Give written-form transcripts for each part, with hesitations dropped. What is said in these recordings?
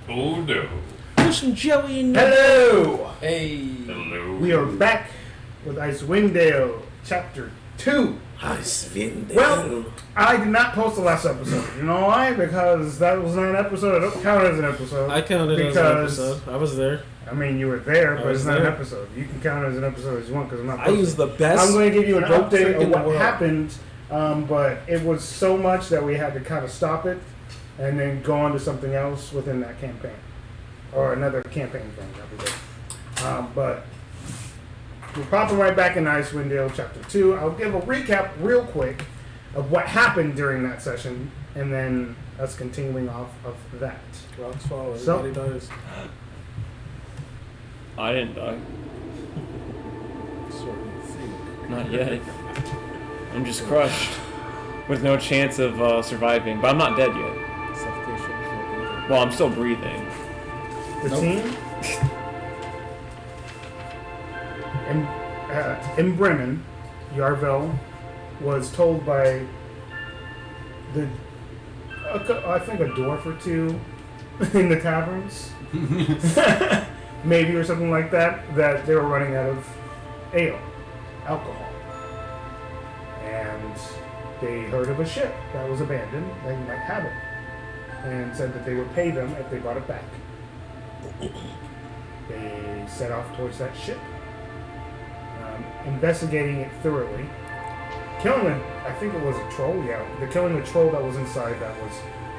Oh no. There's some jelly in there. Hello! Hey. Hello. We are back with Icewindale, Chapter 2. Icewindale. Well, I did not post the last episode. You know why? Because that was not an episode. I don't count it as an episode. I counted it as an episode. I was there. I mean, you were there, but it's not an episode. You can count it as an episode as you want because I'm not posting. I use the best. I'm going to give you an update of what happened, but it was so much that we had to kind of stop it and then go on to something else within that campaign. Or another campaign thing. That'd be good. But we're popping right back in Icewindale Chapter 2. I'll give a recap real quick of what happened during that session, and then us continuing off of that. Rocks fall, everybody dies. I didn't die. Not yet. I'm just crushed. With no chance of surviving. But I'm not dead yet. Suffocation. Well, I'm still breathing. The team in Bremen, Yarvel was told by I think a dwarf or two in the taverns, maybe or something like that, that they were running out of alcohol, and they heard of a ship that was abandoned that might have it, and said that they would pay them if they brought it back. They set off towards that ship, investigating it thoroughly, killing I think it was a troll, killing the troll that was inside that was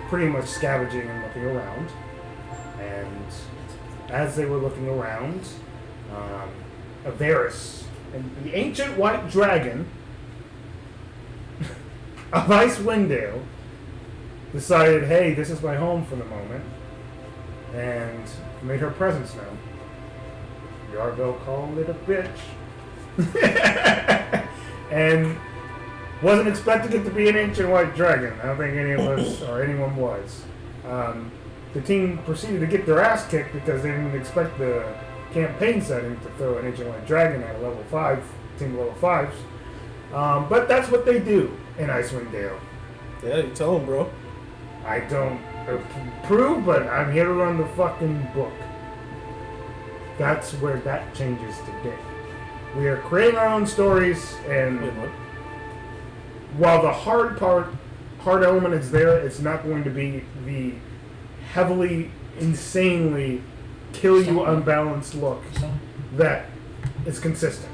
pretty much scavenging and looking around. And as they were looking around, Avaris, and the ancient white dragon of Icewindale, decided, hey, this is my home for the moment, and made her presence known. Yarvel called it a bitch. And wasn't expecting it to be an ancient white dragon. I don't think any of us or anyone was. The team proceeded to get their ass kicked because they didn't expect the campaign setting to throw an ancient white dragon at a level 5, team level 5s. But that's what they do in Icewindale. Yeah, you tell them, bro. I don't approve, but I'm here to run the fucking book. That's where that changes today. We are creating our own stories, and while the hard element is there, it's not going to be the heavily, insanely, kill you unbalanced look that is consistent.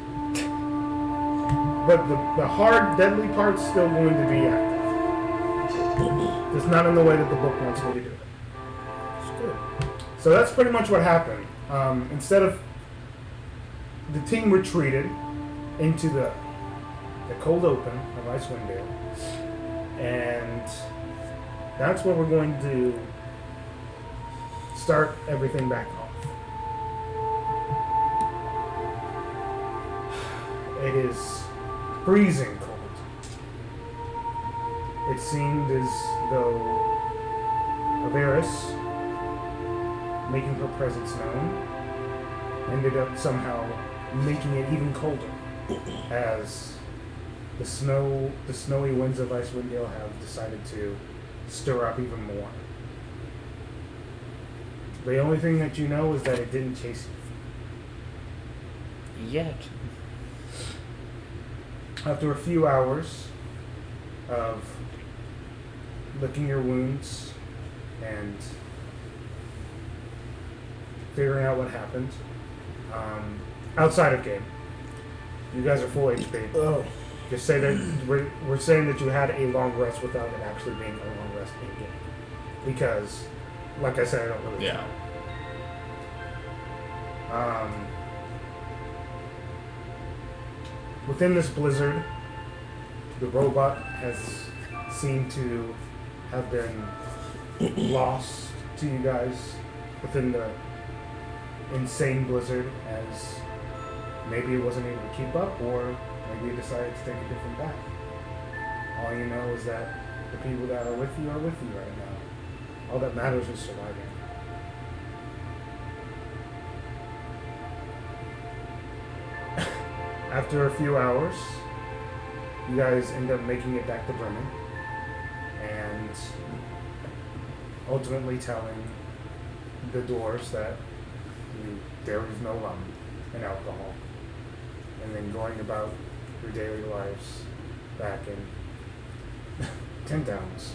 But the hard, deadly part's still going to be active. It's not in the way that the book wants me to do it. It's good. So that's pretty much what happened. Instead of the team retreated into the cold open of Icewindale, and that's where we're going to start everything back off. It is freezing cold. It seemed as though Avaris, making her presence known, ended up somehow making it even colder, as the snowy winds of Icewindale have decided to stir up even more. The only thing that you know is that it didn't chase you. Yet. After a few hours of licking your wounds and figuring out what happened, outside of game, you guys are full HP. Oh. Just say that we're saying that you had a long rest without it actually being a long rest in game, because, like I said, I don't really know. Within this blizzard, the robot has seemed to have been lost to you guys within the insane blizzard, as maybe it wasn't able to keep up, or maybe it decided to take a different path. All you know is that the people that are with you right now. All that matters is surviving. After a few hours, you guys end up making it back to Bremen, and ultimately telling the dwarves that there is no rum and alcohol, and then going about your daily lives back in 10 towns.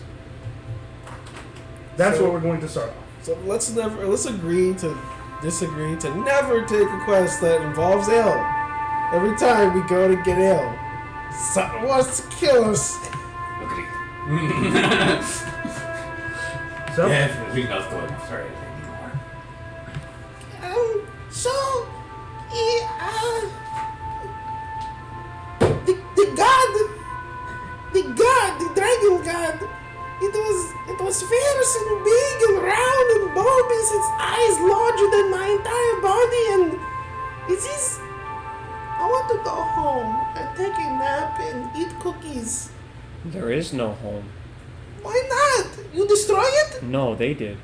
That's what we're going to start off. So let's agree to disagree to never take a quest that involves ale. Every time we go to get ale, someone wants to kill us. So, Definitely not going after it anymore. The dragon god, it was fierce and big and round and bulbous, its eyes larger than my entire body, and I want to go home and take a nap and eat cookies. There is no home. Why not? You destroy it? No, they did.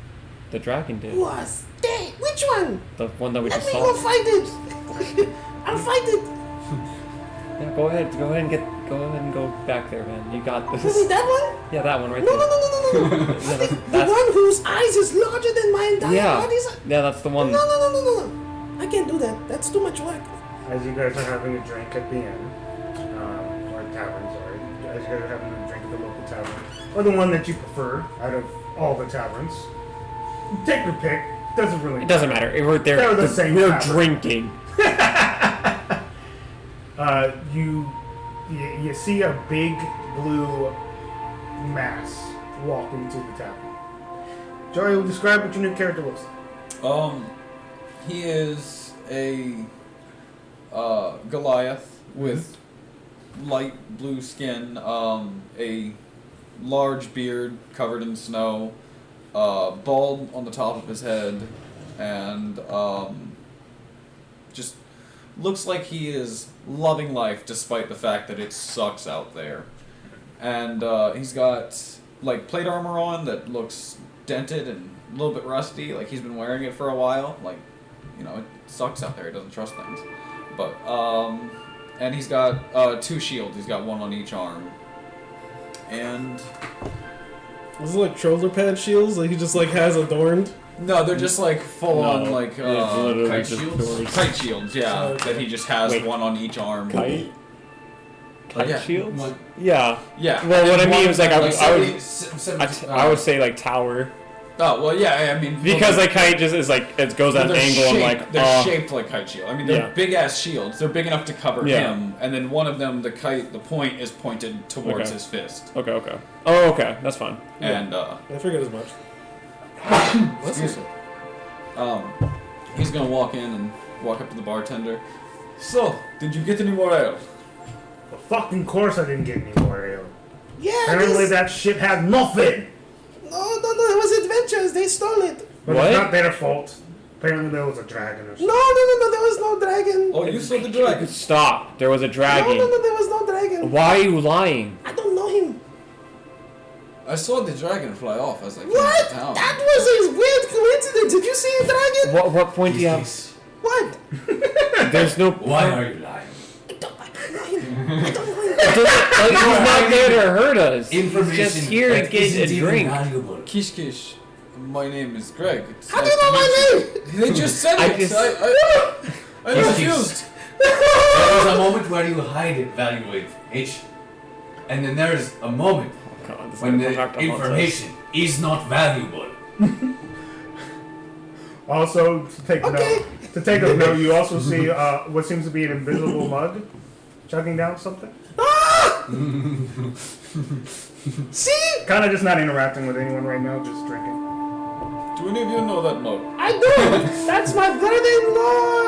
The dragon did. Was they? Which one? The one that we Let just me saw. go fight it. I'll fight it. Yeah, go ahead and go back there, man. You got this. Was it that one? Yeah, that one right No. there. I think the one whose eyes is larger than my entire Yeah. body. Yeah, that's the one. No. I can't do that. That's too much work. as you guys are having a drink at the inn, or tavern, sorry, as you guys are having a drink at the local tavern, or the one that you prefer out of all the taverns, take your pick. Doesn't really matter. It doesn't matter. We're there. They're the same We're tavern. drinking. You see a big blue mass walk into the tavern. Joey will describe what your new character looks like. He is a Goliath with light blue skin, a large beard covered in snow, bald on the top of his head, and just looks like he is loving life despite the fact that it sucks out there. And he's got like plate armor on that looks dented and a little bit rusty, like he's been wearing it for a while. Like, you know, it sucks out there, he doesn't trust things. But and he's got 2 shields, he's got 1 on each arm. And is it like shoulder pad shields that he just like has adorned? no, they're just like full on like it's literally kite just shields. doors. Kite shields, yeah. Okay. That he just has Wait. 1 on each arm. Kite Yeah. shields? What? Yeah. Yeah. Well, and what I then mean one is like that, I would say like tower, Oh well, yeah. I mean because like kite just is like it goes at an they're angle and like they're shaped like kite shield. I mean, they're Yeah. big ass shields. They're big enough to cover Yeah. him, and then one of them, the point is pointed towards Okay. his fist. Okay. Oh, okay, that's fine. And I figured as much. excuse me. He's gonna walk in and walk up to the bartender. So, did you get any more ale? Well, fucking course I didn't get any more ale. Yeah. Apparently that shit had nothing. No. It was adventures. They stole it. But What? it's not their fault. Apparently there was a dragon or something. No. There was no dragon. Oh, you saw the dragon. Stop. There was a dragon. No. There was no dragon. Why are you lying? I don't know him. I saw the dragon fly off as I came What? to town. That was a weird coincidence. Did you see a dragon? What point do you have? Kiss. What? There's no. Why are you lying? I don't know him. I don't know him. Like, he's not there to hurt us. Information He's just here to that get isn't a even drink. valuable. Kish Kish. My name is Greg. It's How do nice you know to my meet name? you. They just said I it. just- I'm Kish confused. There is a moment where you hide it, value information. And then there is a moment God, this is when gonna come back the to haunt us. information is not valuable. Also, to take Okay. a note, you also see what seems to be an invisible mug chugging down something. Ah! See? Kind of just not interacting with anyone right now, just drinking. Do any of you know that mug? I do. That's my brother-in-law,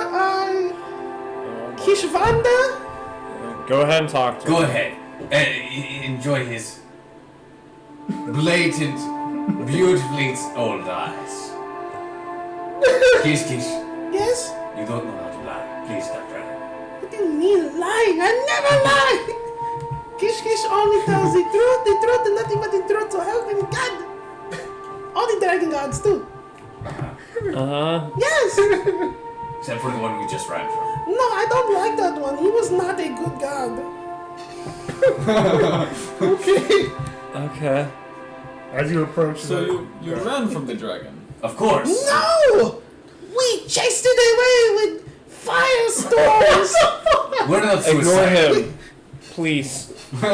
Kishvanda. Go ahead and talk to Go him. ahead. Enjoy his blatant, beautifully old eyes. Kish Kish, Yes? you don't know how to lie. Please stop trying. What do you mean lying? I never lie. Kish Kish only tells the truth, and nothing but the truth. So help me God. All the dragon gods too. Yes. Except for the one we just ran from. No, I don't like that one. He was not a good god. Okay. Okay. As you approach So you ran from the dragon. Of course. No! We chased it away with firestorms! We're not Ignore suicidal. him. Please. We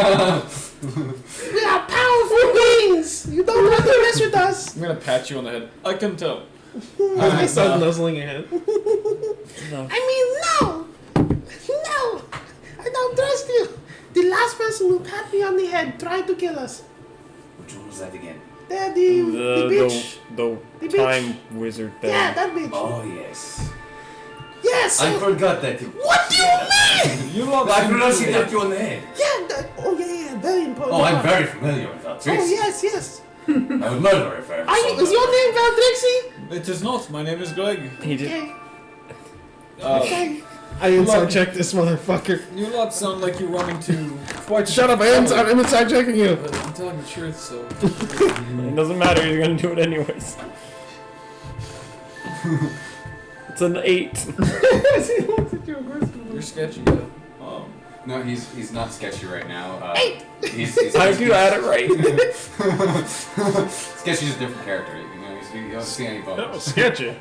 are powerful beings! You don't want to mess with us! I'm gonna pat you on the head. I can tell. I start nuzzling your head. No. I mean, no! No! I don't trust you! The last person who pat me on the head tried to kill us. Which one was that again? They're the bitch. The The bitch. time wizard thing. Yeah, that bitch. Oh, yes. Yes! I forgot that. What do you mean? You lot I seem forgot to she be- tapped you on the head. Yeah, yeah, very important. Oh, I'm very familiar with that. Oh, Trixie. yes. I would murder her if I ever Are saw you, is that. your name Valdrixie? It is not. My name is Greg. He did. Okay. Uh, I inside check this motherfucker. you lot sound like you're running to quite. Shut up, I'm inside checking you. I'm telling the truth, so. It doesn't matter. You're gonna do it anyways. It's an 8. You're sketchy. Yeah. No, he's not sketchy right now. Hey! He's I do add it right. Sketchy's a different character. You know, you don't see any bones. sketchy.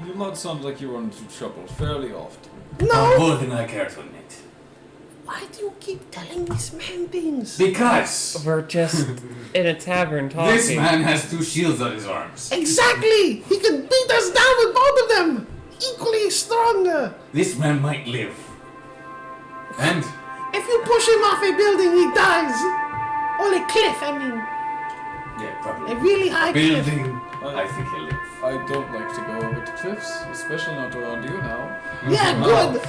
You lot sound like you run into trouble fairly often. No! More than I care to admit. Why do you keep telling this man things? Because We're just in a tavern talking. this man has 2 shields on his arms. Exactly! He can beat us down with both of them! Equally stronger! This man might live. And If you push him off a building, he dies! Or a cliff, I mean. yeah, A probably really high cliff. building. I think he'll live. I don't like to go over the cliffs, especially not around you now. Yeah, good!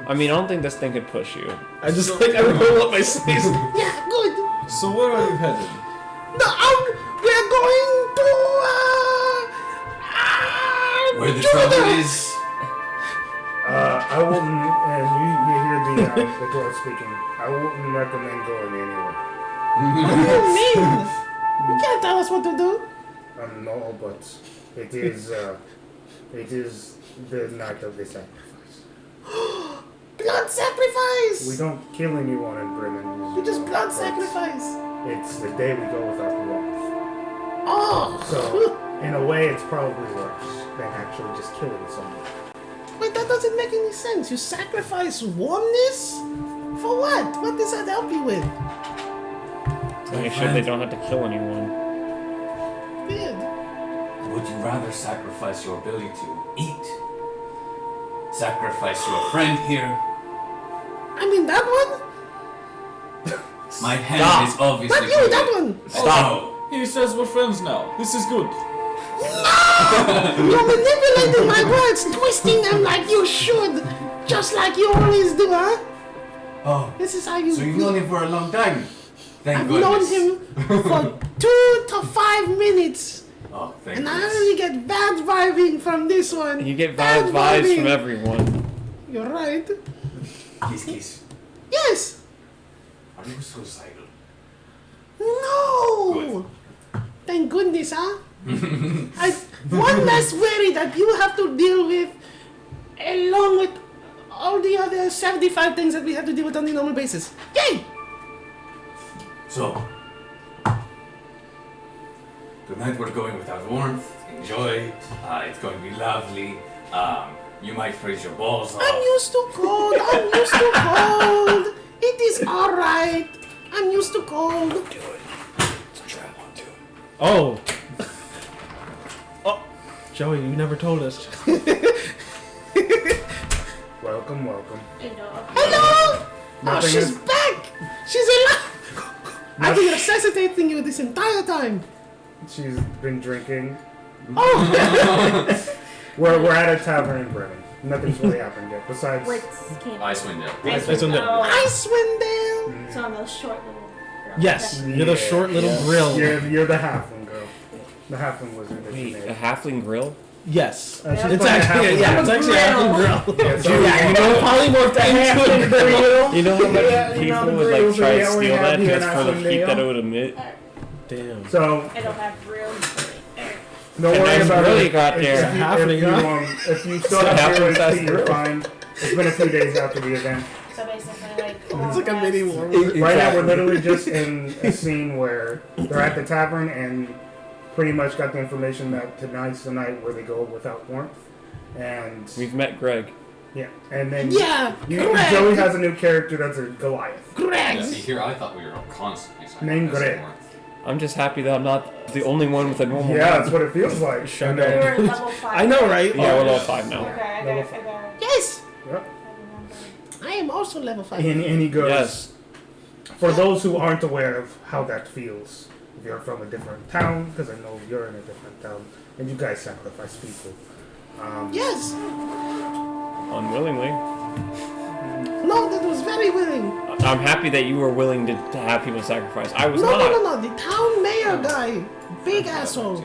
I mean, I don't think this thing could push you. I just like I roll up my sleeves. Yeah, good! So where are you headed? No, we're going to, Where the Jupiter. trouble is. I wouldn't, and you hear the dwarf speaking. I wouldn't recommend going anywhere. What do you mean? You can't tell us what to do. No, but it is the night of the sacrifice. Blood sacrifice! We don't kill anyone in Bremen. We just blood but sacrifice. It's the day we go without warmth. Oh! So, in a way, it's probably worse than actually just killing someone. Wait, that doesn't make any sense. You sacrifice warmness? For what? What does that help you with? Make sure they don't have to kill anyone. Weird. Would you rather sacrifice your ability to eat? Sacrifice your friend here? I mean, that one? My hand is obviously. Not you, that one! Stop. He says we're friends now. This is good. You're manipulating my words, twisting them like you should. Just like you always do, huh? Oh, This is how you... so you've known him for a long time. Thank I've goodness. known him for 2 to 5 minutes. Oh, thank And I goodness. only get bad vibing from this one. You get bad vibes vibing. from everyone. You're right. Kiss, kiss. Yes. Are you suicidal? No. Thank goodness, huh? One less worry that you have to deal with, along with all the other 75 things that we have to deal with on a normal basis. Yay! So, tonight we're going without warmth. Enjoy. It's going to be lovely. You might freeze your balls off. I'm used to cold. I'm used to cold. It is alright. I'm used to cold. Do it. It's a trap. Do it. Oh. Oh. Joey, you never told us. Welcome, welcome. Hello! Oh, Nothing she's is- back! She's alive! I've been resuscitating you this entire time. She's been drinking. Oh! We're at a tavern in Bremen. Nothing's really happened yet. Besides, What's camp? Icewind. Icewind. Oh, Icewindale! so on those short little girls. Yes, Okay. you're the short little grill. You're the halfling girl, the halfling wizard that you Wait, a made. halfling grill? Yes. She's It's playing actually, halfling yeah, it's girl. actually a halfling grill. Yeah, so Yeah, you know, polymorphed into a grill. You know how much Yeah, you know, people the would like grills try we to only steal have that here just in for the heat Icewindale. that it would emit? Damn. So I don't have real. don't And worry nice about grill it. you got there. If you still It's a have halfling your size HP, you're grill. fine. It's been a few days after the event. So basically, like, You It's like a mini war. Right now, we're literally just in a scene where they're at the tavern and pretty much got the information that tonight's the night where they go without warmth. And We've met Greg. yeah, and then Yeah, Greg. Joey has a new character that's a Goliath. Greg. Yeah, see, here I thought we were all constantly Name sacrificing Greg. warmth. I'm just happy that I'm not the only one with a normal Yeah, mind. that's what it feels like. Shut And We then- were at level 5. I know, right? Yeah, we're Oh, level yeah. 5 now. Okay, I Level got it. Yes, Yep. I am also level 5. And he goes, Yes. for those who aren't aware of how that feels, if you're from a different town, because I know you're in a different town, and you guys sacrifice people. Yes. Unwillingly. No, that was very willing. I'm happy that you were willing to have people sacrifice. I was No, not. no. The town mayor guy, big asshole.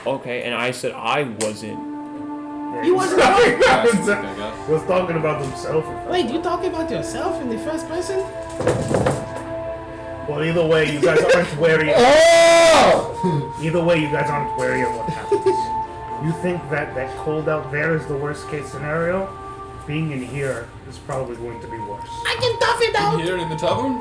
Okay, and I said I wasn't. Yeah, You he's wasn't talking wrong. about himself. He was talking about himself. Wait, you talking about yourself in the first person? Well, either way, you guys aren't wary. Either way, you guys aren't wary of what happens. You think that cold out there is the worst case scenario? Being in here is probably going to be worse. I can tough it out. Here in the tavern?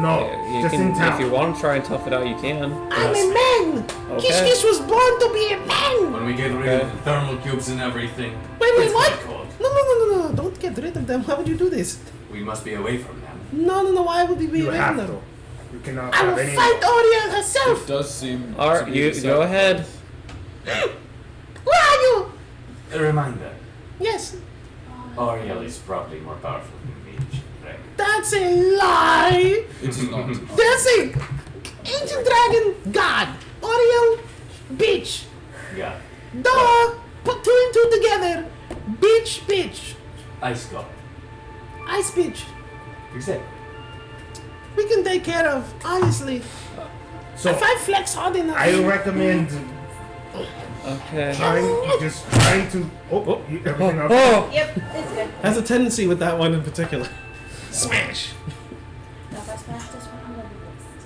No, You just can, in town. if you want to try and tough it out, you can. I'm a man. Okay. Kish Kish was born to be a man. When we get rid of the thermal cubes and everything, Wait, it's what? quite cold. No. Don't get rid of them. Why would you do this? We must be away from them. No. Why would we be You away have from to. them? You cannot I will have any. fight Orianna herself. It does seem. Alright, to be you the go ahead. Where are you? A reminder, Yes. Ariel is probably more powerful than me. Right? That's a lie. It is not. That's a ancient dragon god. Oriel, bitch. Yeah. Duh. Put 2 and 2 together. Bitch. Ice god. Ice bitch. Exactly. We can take care of, honestly. So If I flex hard enough. I recommend Okay. trying to. Everything okay? Oh! Yep, it's good. Has a tendency with that one in particular. Smash. Now if I smash this one, I'm gonna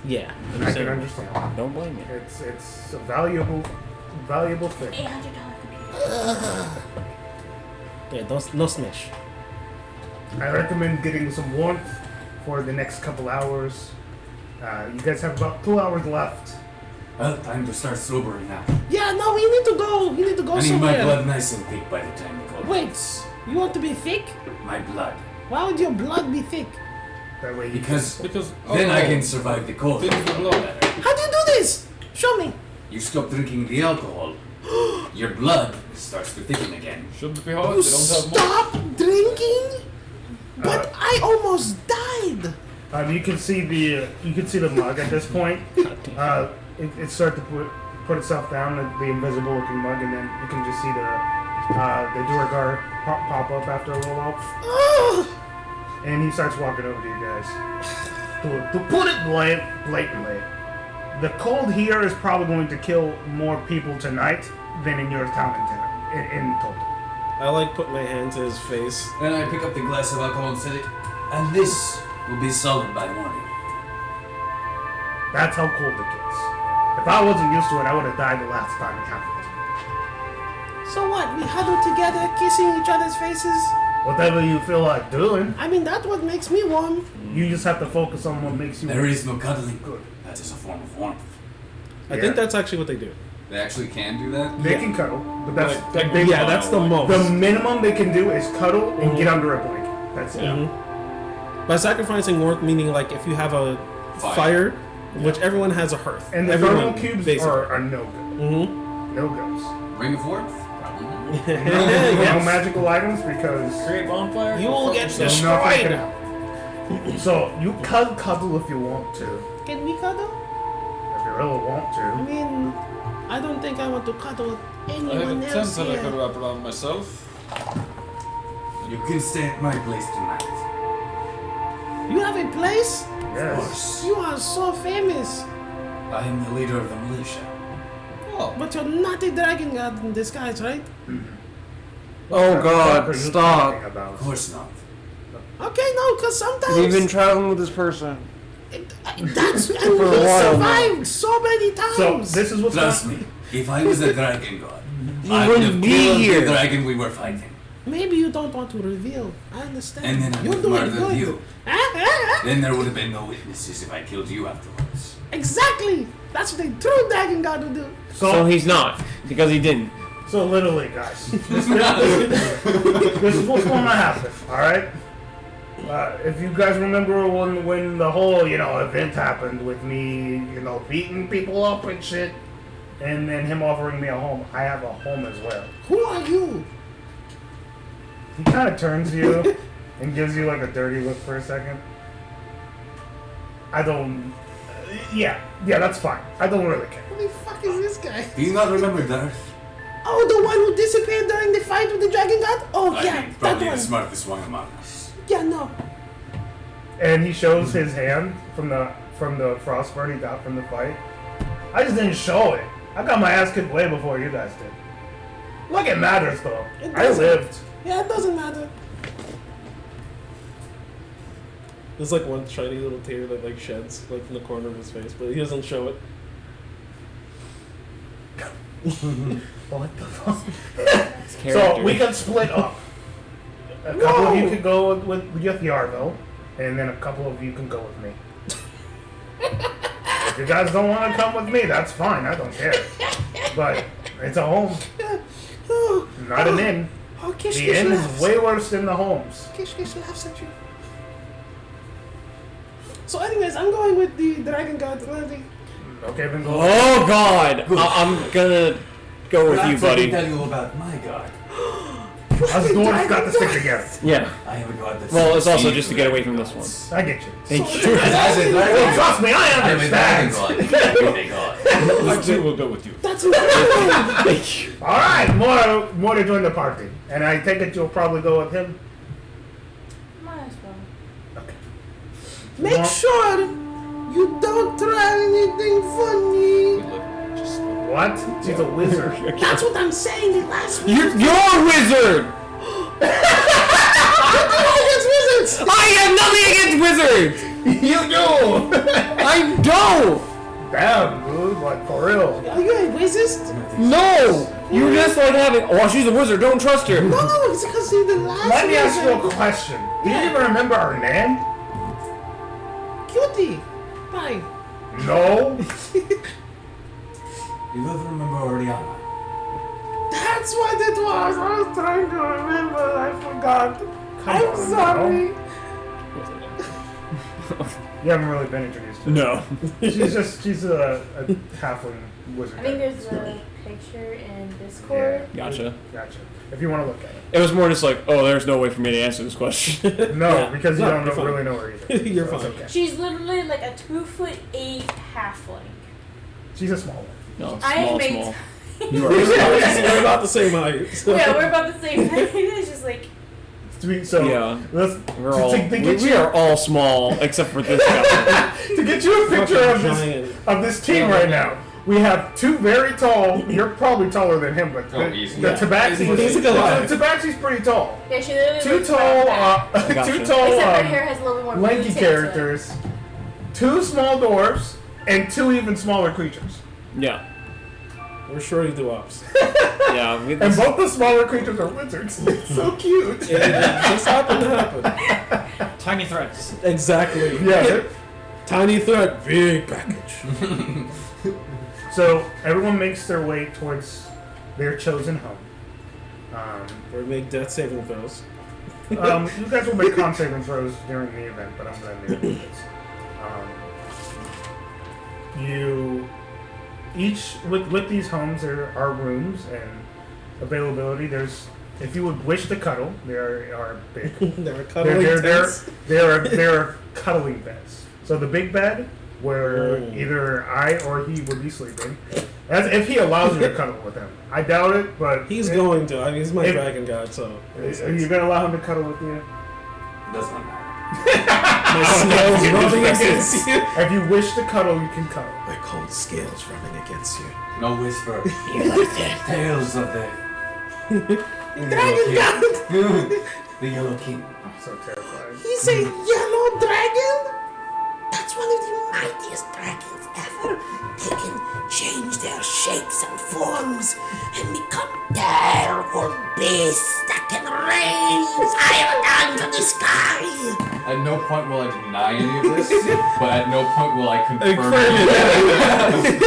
be Yeah. I can understand. Don't blame me. It's a valuable thing. $800 computer. Yeah, no smash. I recommend getting some warmth for the next couple hours. You guys have about 2 hours left. Well, time to start sobering now. Yeah, no, we need to go. We need to go I need somewhere. my blood nice and thick by the time the cold Wait, hits. you want to be thick? My blood. Why would your blood be thick? That way you Because Because. then I oh, can survive the cold. Things will blow. How do you do this? Show me. You stop drinking the alcohol, your blood starts to thicken again. Shouldn't be hard. You They don't have much. stop drinking? But I almost died. you can see the mug at this point. It started to put itself down, the invisible looking mug, and then you can just see the Duegar pop up after a little while. Ugh. And he starts walking over to you guys. To put it blatantly, the cold here is probably going to kill more people tonight than in your town in total. I like put my hand to his face. Then I pick up the glass of alcohol and say, and this will be solid by morning. That's how cold it gets. If I wasn't used to it, I would have died the last time it happened. So what? We huddle together, kissing each other's faces? Whatever you feel like doing, I mean, that's what makes me warm. you just have to focus on what makes you There is no cuddling. good. That is a form of warmth. I Yeah. think that's actually what they do. They actually can do that? They can cuddle, but that's Like, they, Yeah, that's the most. the minimum they can do is cuddle and get under a blanket. That's it. Mhm. By sacrificing warmth, meaning like if you have a Fire. fire, which everyone has a hearth. And the everyone, thermal cubes are no good. Mm-hmm. No goes. Ring of warmth? Probably not. No Yes. magical items because Create bonfire. You will get there's nothing destroyed. can happen. So you can cuddle if you want to. Can we cuddle? If you really want I to. mean, I don't think I want to cuddle with I have a anyone tent else that I could here. wrap around myself. You can stay at my place tonight. You have a place? Of Yes. course. You are so famous, I am the leader of the militia. Oh. but you're not a dragon god in disguise, right? Oh What the fuck god, are you stop. talking about? Of course not. Okay, no, because sometimes We've been traveling with this person. that's and For a he while survived so many So times. this is what's Trust me, if I was a dragon god, You I would have wouldn't be killed here. the dragon we were fighting. Maybe you don't want to reveal. I understand. And then I You're would doing murder good. you. Ah. Then there would have been no witnesses if I killed you afterwards. Exactly. That's what a true dragon god would do. So he's not, because he didn't. So literally, guys, this is what's going to happen. All right. If you guys remember when the whole event happened with me, beating people up and shit, and then him offering me a home, I have a home as well. Who are you? He kind of turns to you and gives you like a dirty look for a second. I don't. Yeah, that's fine. I don't really care. Who the fuck is this guy? Do you not remember Durth? Oh, the one who disappeared during the fight with the dragon god? Oh, I yeah, mean, that probably one. the smartest one among us. Yeah, no. And he shows his hand from the frostburn he got from the fight. I just didn't show it. I got my ass kicked way before you guys did. Look, it matters though. It I doesn't. lived. Yeah, it doesn't matter. There's like one shiny little tear that like sheds like from the corner of his face, but he doesn't show it. What the fuck? Character. So we got split up. A couple of you could go with Yarvel, and then a couple of you can go with me. If you guys don't want to come with me, that's fine. I don't care. But it's a home, not an inn. Oh, Kish The Kish inn laughs. is way worse than the homes. Kish Kish laughs at you. So anyways, I'm going with the dragon god. Okay, then go. Oh God! I'm gonna go with you, Perhaps I can buddy. tell you about my god. Us dwarves got to stick together. Yeah. I have a god that's Well, it's also succeeded just to get away with from this gods. one. I get you. Thank you. As a dragon Trust me, I I am a dragon understand. god. You a god. I too will go with you. That's incredible. Thank you. All right, more to join the party, and I take it you'll probably go with him. Might as well. Make What? sure you don't try anything funny. What? She's a wizard. That's what I'm saying. The last one. You're a wizard. Against wizards. I have nothing against wizards. You do. I don't. Damn, dude, like for real. Are you a wizard? No. You're just like having. Oh, she's a wizard. Don't trust her. No, it's because he's the last Let me ask you wizard. a question. Do you even remember our name? Cutie. Bye. No. You don't remember Orianna? That's what it was. I was trying to remember. I forgot. I'm on, sorry. You haven't really been introduced to her. No. She's a halfling wizard. I think there's a picture in Discord. Gotcha. Gotcha. If you want to look at It was more just like, oh, there's no way for me to answer this question. it. No, Yeah. because you No, don't you're fine. really know her either. You're so it's fine. okay. She's literally like a 2'8" halfling. She's a small one. No, I am small, made- small. We're about the same height. So. Yeah, we're about the same height. It's just like So Yeah. let's We're all, to get we you, are all small, except for this guy. to get you a picture of Giant. this team right now. We have two very tall. You're probably taller than him, but Oh, the easy. Tabaxi. He's a Goliath. The Tabaxi's pretty tall. yeah, she literally Two looks like tall, that. Gotcha. two tall, Except her hair has a little bit more blue lanky tint to it. characters, two small dwarves, and two even smaller creatures. Yeah. We're sure you do ops. Yeah. We, And both the smaller creatures are wizards. It's so cute. It just happened to happen. Tiny threats. Exactly. Yeah. Tiny threat, big package. So everyone makes their way towards their chosen home. Or make death saving throws. You guys will make con saving throws during the event, but I'm going to do this. You each with these homes there are rooms and availability. There's if you would wish to cuddle, there are big. They're cuddling tents. There are cuddling beds. So the big bed where Ooh. either I or he would be sleeping, as if he allows you to cuddle with him. I doubt it, but He's going to. I mean, he's my If- dragon god, so. Are you gonna allow him to cuddle with you? Does not matter. My scales rubbing against you. If you wish to cuddle, you can cuddle. My cold scales rubbing against you. No whisper. Tales of the Dragon god. the Yellow King. So terrifying. He's a yellow dragon? That's one of the mightiest dragons ever. They can change their shapes and forms and become terrible beasts that can raise iron to the sky. At no point will I deny any of this, but at no point will I confirm it.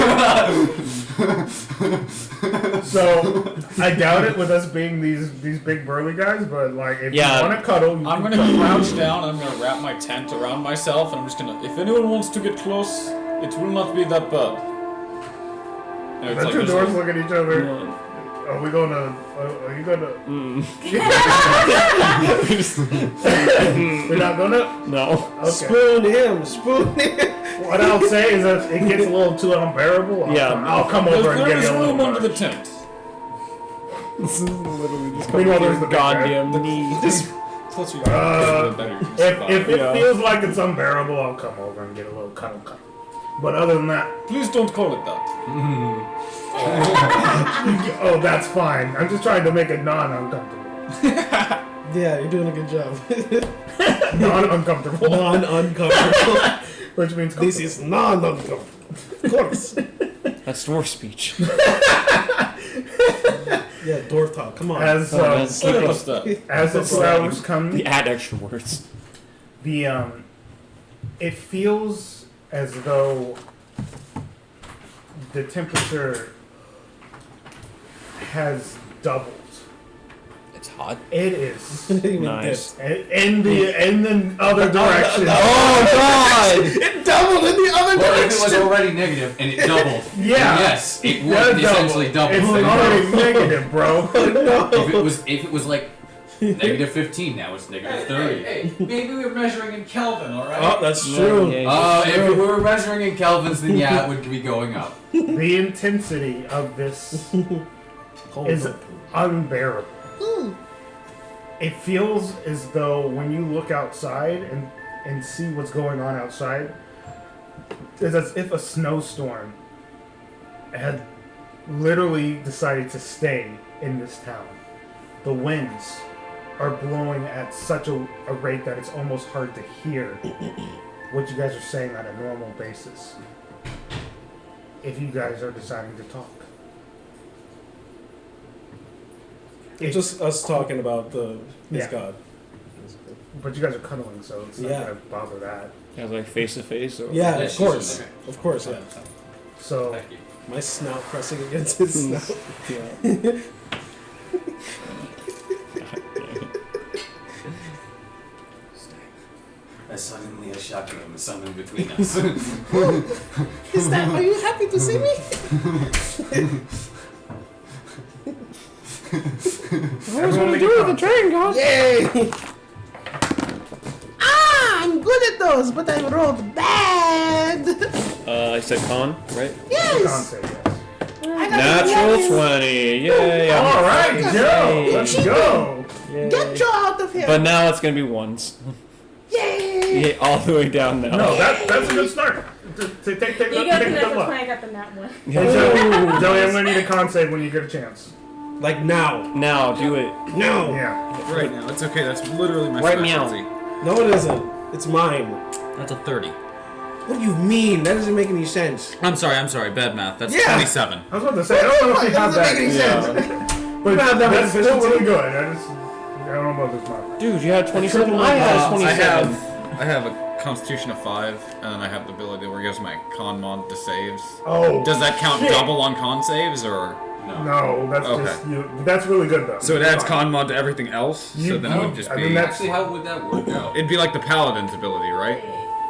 So I doubt it with us being these big burly guys, but like if Yeah. you want to cuddle, you I'm can gonna cuddle. crouch down. I'm gonna wrap my tent around myself, and I'm just gonna. If anyone wants to get close, it will not be that bad. And it's The like two this dwarves little- look at each other. Are we gonna? Are you gonna? We're not gonna. No. Okay. Spoon him. What I'll say is that if it gets a little too unbearable, I'll come over and There give is you a little room under the nudge. tent. This is literally just Meanwhile, there's the big guy. goddamn knee. Plus, you better. If it Yeah. feels like it's unbearable, I'll come over and get a little cuddle. But other than that, Please don't call it that. oh, that's fine. I'm just trying to make it non-uncomfortable. Yeah, you're doing a good job. Non-uncomfortable. Non-uncomfortable. Which means This is non-uncomfortable. Of course. That's dwarf speech. Yeah, dwarf talk. Come on. as That's What else that? as the 2 hours come, Add extra words. the it feels as though the temperature has doubled. It's hot. It is Even Nice. this. in the other direction. Oh god! It doubled in the other Well, if it was direction. already negative and it doubled, Yeah. then yes, it would does essentially double. It's Then already negative, bro. if it was like negative 15, now it's negative 30. Hey, maybe we're measuring in Kelvin, all right? Oh, that's true. If we were measuring in kelvins, then yeah, it would be going up. The intensity of this is unbearable. It feels as though when you look outside and see what's going on outside, it's as if a snowstorm had literally decided to stay in this town. The winds are blowing at such a rate that it's almost hard to hear what you guys are saying on a normal basis. If you guys are deciding to talk. It's just us talking about his Yeah. god. But you guys are cuddling, so it's not Yeah. gonna bother that. Yeah, like face to face. Or Yeah, Yeah, of she's course. in there. Of course, yeah. So Thank you. My snout pressing against his snout. Yeah. Suddenly a shotgun was summoned between us. Is that? Are you happy to see me? everyone make a con check. goes. Yay! I'm good at those, but I rolled bad. I said con, right? Con Yes. save, yes. I got Natural 11. 20. Yay! All right, Joe. Yay. Let's go. Yay. Get Joe out of here. But now it's gonna be ones. Yay! Yeah, all the way down now. No, that's a good start. Take You got a the good natural look. 20, I got the nat 1. Hey, Joey, I'm gonna need a con save when you get a chance. Like now. Now, do it. No. Yeah. Right now, it's okay. That's literally my Right meow. specialty. No, it isn't. It's mine. That's a 30. What do you mean? That doesn't make any sense. I'm sorry. Bad math. That's Yeah. 27. I was about to say, I don't know if you have Doesn't that. make any Yeah. sense. But have that that's still efficiency. really good. I don't know if it's mine. Dude, you had 27. I had 27. I have a Constitution of 5, and then I have the ability where it gives my con mod to saves. Oh. Does that count shit. double on con saves, or No, that's Okay. just you. That's really good though. so it adds Fine. con mod to everything else? So You- then it would just I be. mean, that's- Actually, how would that work out? It'd be like the paladin's ability, right?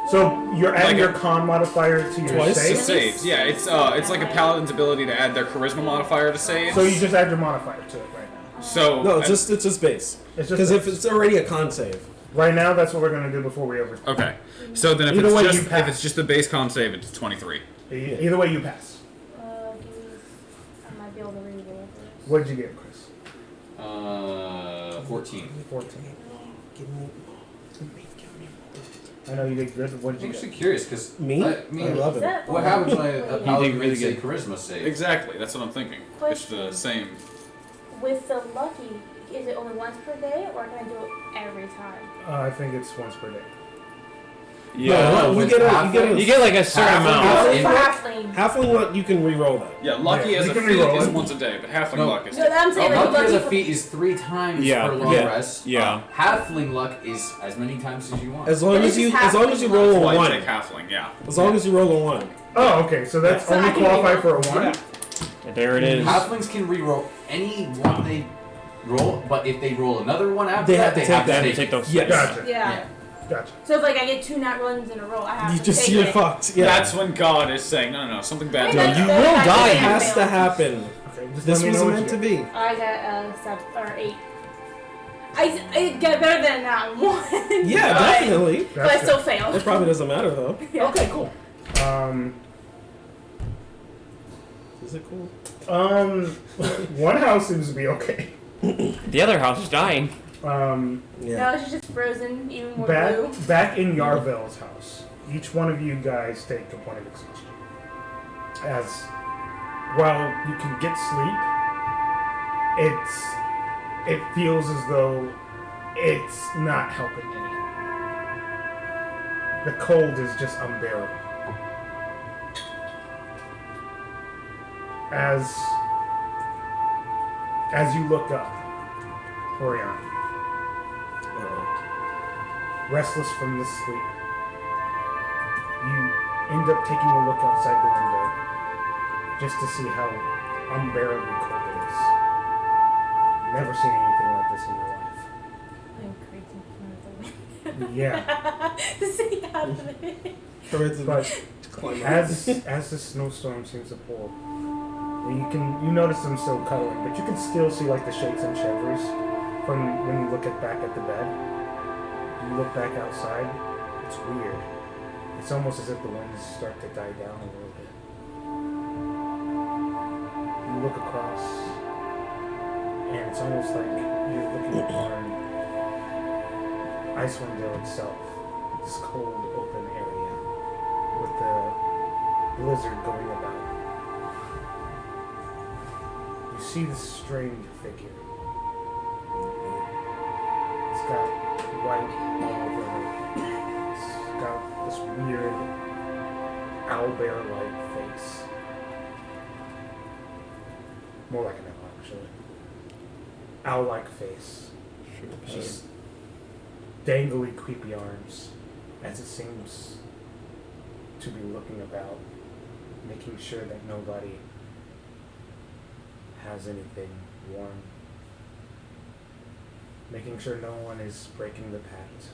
So you're adding Like your a- con modifier to your Twice? save. To saves, yeah. It's like a paladin's ability to add their charisma modifier to saves. So you just add your modifier to it right now. So No, it's just base. It's just Because if it's already a con save. right now, that's what we're gonna do before we over. okay. So then Either way, you if pass. it's just the base con save, it's 23. Either way, you pass. Give me, I might be able to read it. What did you get, Chris? 14. 14. I know you did good. What I'm did you actually get? curious because Me? I mean, I love Is it. that what happens when a Wait, paladin really makes a good. charisma save? Exactly. That's what I'm thinking. It's the Question. same. With the lucky, is it only once per day, or can I do it every time? I think it's once per day. Yeah. No, you get You get like a certain amount. Only for Halfling. halfling. Halfling luck, you can re-roll that. Yeah, lucky Yeah, as we a can feat reroll is it. once a day, but halfling No. luck is. No, I'm saying like Lucky as a lucky. feat is 3 times Yeah, per long yeah, rest. yeah. Halfling luck is as many times as you want. As long But as it's you just roll That's a why you one. take halfling, yeah. As long as you roll a one. Oh, okay. So that's So only I can qualify reroll. for a 1? Yeah, there it is. Halflings can reroll any one they roll, but if they roll another one after They that, have to they take have to that. take Take it. those. Yes. Gotcha. Yeah. Gotcha. So if like I get 2 nat runs in a row, I have You to just take you're it. fucked. Yeah. That's when God is saying, no, something bad. No, you Then will I die. It can't has to fail. happen. Okay, just This let me was know what meant you to get. be. I got 7 or 8. I get better than that 1. Yeah, but, definitely. But I That's still It failed. probably doesn't matter though. Yeah. Okay, cool. good. Is it cool? One house seems to be okay. The other house is dying. No, Yeah. she's just frozen, even more blue. Back in Yarvel's house, each one of you guys take a point of exhaustion. As while you can get sleep, it feels as though it's not helping any. The cold is just unbearable. As you look up, Orianna, restless from this sleep, you end up taking a look outside the window just to see how unbearably cold it is. Never seen anything like this in your life. I'm crazy in front of the window. Yeah, To see out of it. but as the snowstorm seems to pull, you notice them still cuddling, but you can still see like the shakes and shivers from when you look back at the bed. You look back outside. It's weird. It's almost as if the winds start to die down a little bit. You look across, and it's almost like you're looking upon Icewindale itself. This cold, open area with the blizzard going about. You see this strange figure. It's got white all over her. It's got this weird owlbear-like face. More like an owl, actually. Owl-like face. Just dangly, creepy arms, as it seems to be looking about, making sure that nobody has anything warm, making sure no one is breaking the pact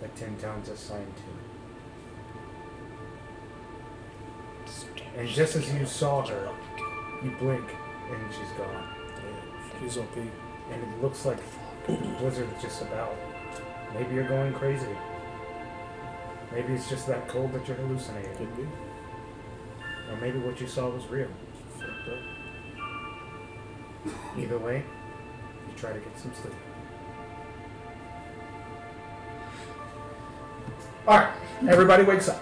that Tin Town's assigned to. And just as you saw her, you blink and she's gone. She's OP. And it looks like the blizzard's just about. Maybe you're going crazy. Maybe it's just that cold that you're hallucinating. Could be. Or maybe what you saw was real. Fucked up. Either way, you try to get some sleep. Alright, everybody wakes up.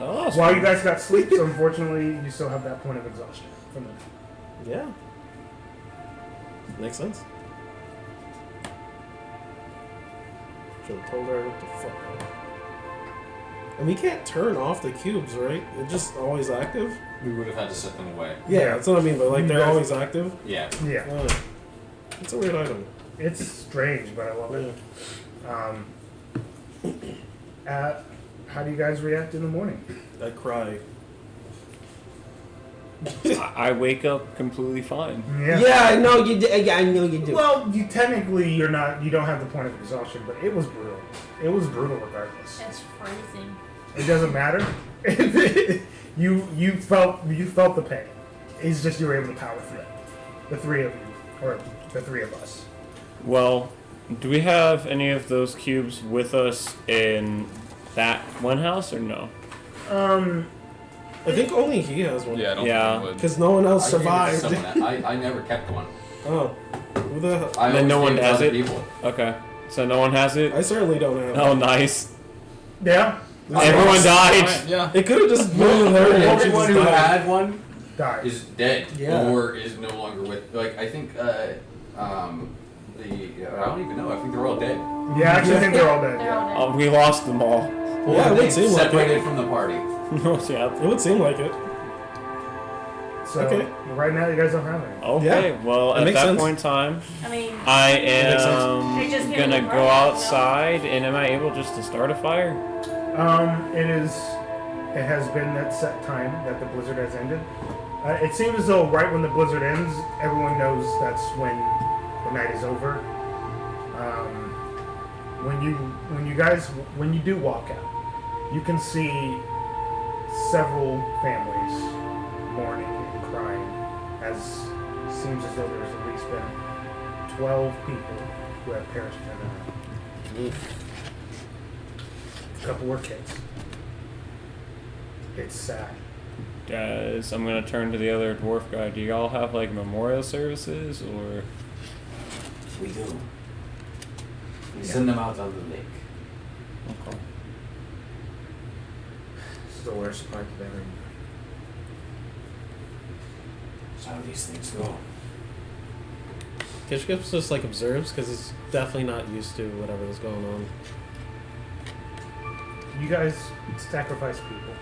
Oh, While you guys got sleep, so unfortunately you still have that point of exhaustion from the Yeah. Makes sense. Should have told her what the fuck. And we can't turn off the cubes, right? They're just always active? We would have had to set them away. Yeah, that's what I mean, but like You they're guys- always active? Yeah. Yeah. Oh. It's a weird item. It's strange, but I love it. How do you guys react in the morning? I cry. I wake up completely fine. Yeah, I know you do. Yeah, I know you do. Well, you technically you don't have the point of exhaustion, but it was brutal. It was brutal regardless. It's freezing. It doesn't matter. you felt the pain. It's just you were able to power through it. The three of you, or the three of us. Well, do we have any of those cubes with us in that one house or no? I think only he has one. Yeah, I don't Yeah. think it would. Because no one else I gave it to survived. someone. I never kept one. Oh. Who the hell? I And then always no one gave to has other it? People. Okay. So no one has it? I certainly don't have Oh, one. nice. Yeah. Everyone died. Alright, yeah. It could have just moved her and she Everyone just who died. had one Died. is dead Yeah. or is no longer with. Like I think I don't even know. I think they're all dead. Yeah, actually, I think they're all dead. They're Yeah. all dead. We lost them all. Yeah, it they would seem like separated it. from the party. Yeah. It would seem like it. So Okay. right now, you guys don't have any. Okay, well, That at makes that sense. point in time, I mean, I makes sense. They're just am gonna gonna burn go out, outside, and am I able just to start a fire? It has been that set time that the blizzard has ended. It seems as though right when the blizzard ends, everyone knows that's when the night is over. When you do walk out, you can see several families mourning and crying, as it seems as though there's at least been 12 people who have perished in the night. A couple were kids. It's sad. Guys, I'm gonna turn to the other dwarf guy. Do y'all have like memorial services or? We do. We send them out on the lake. Okay. This is the worst part of everything. That's how these things go. Kish Kish just like observes because he's definitely not used to whatever is going on. You guys sacrifice people,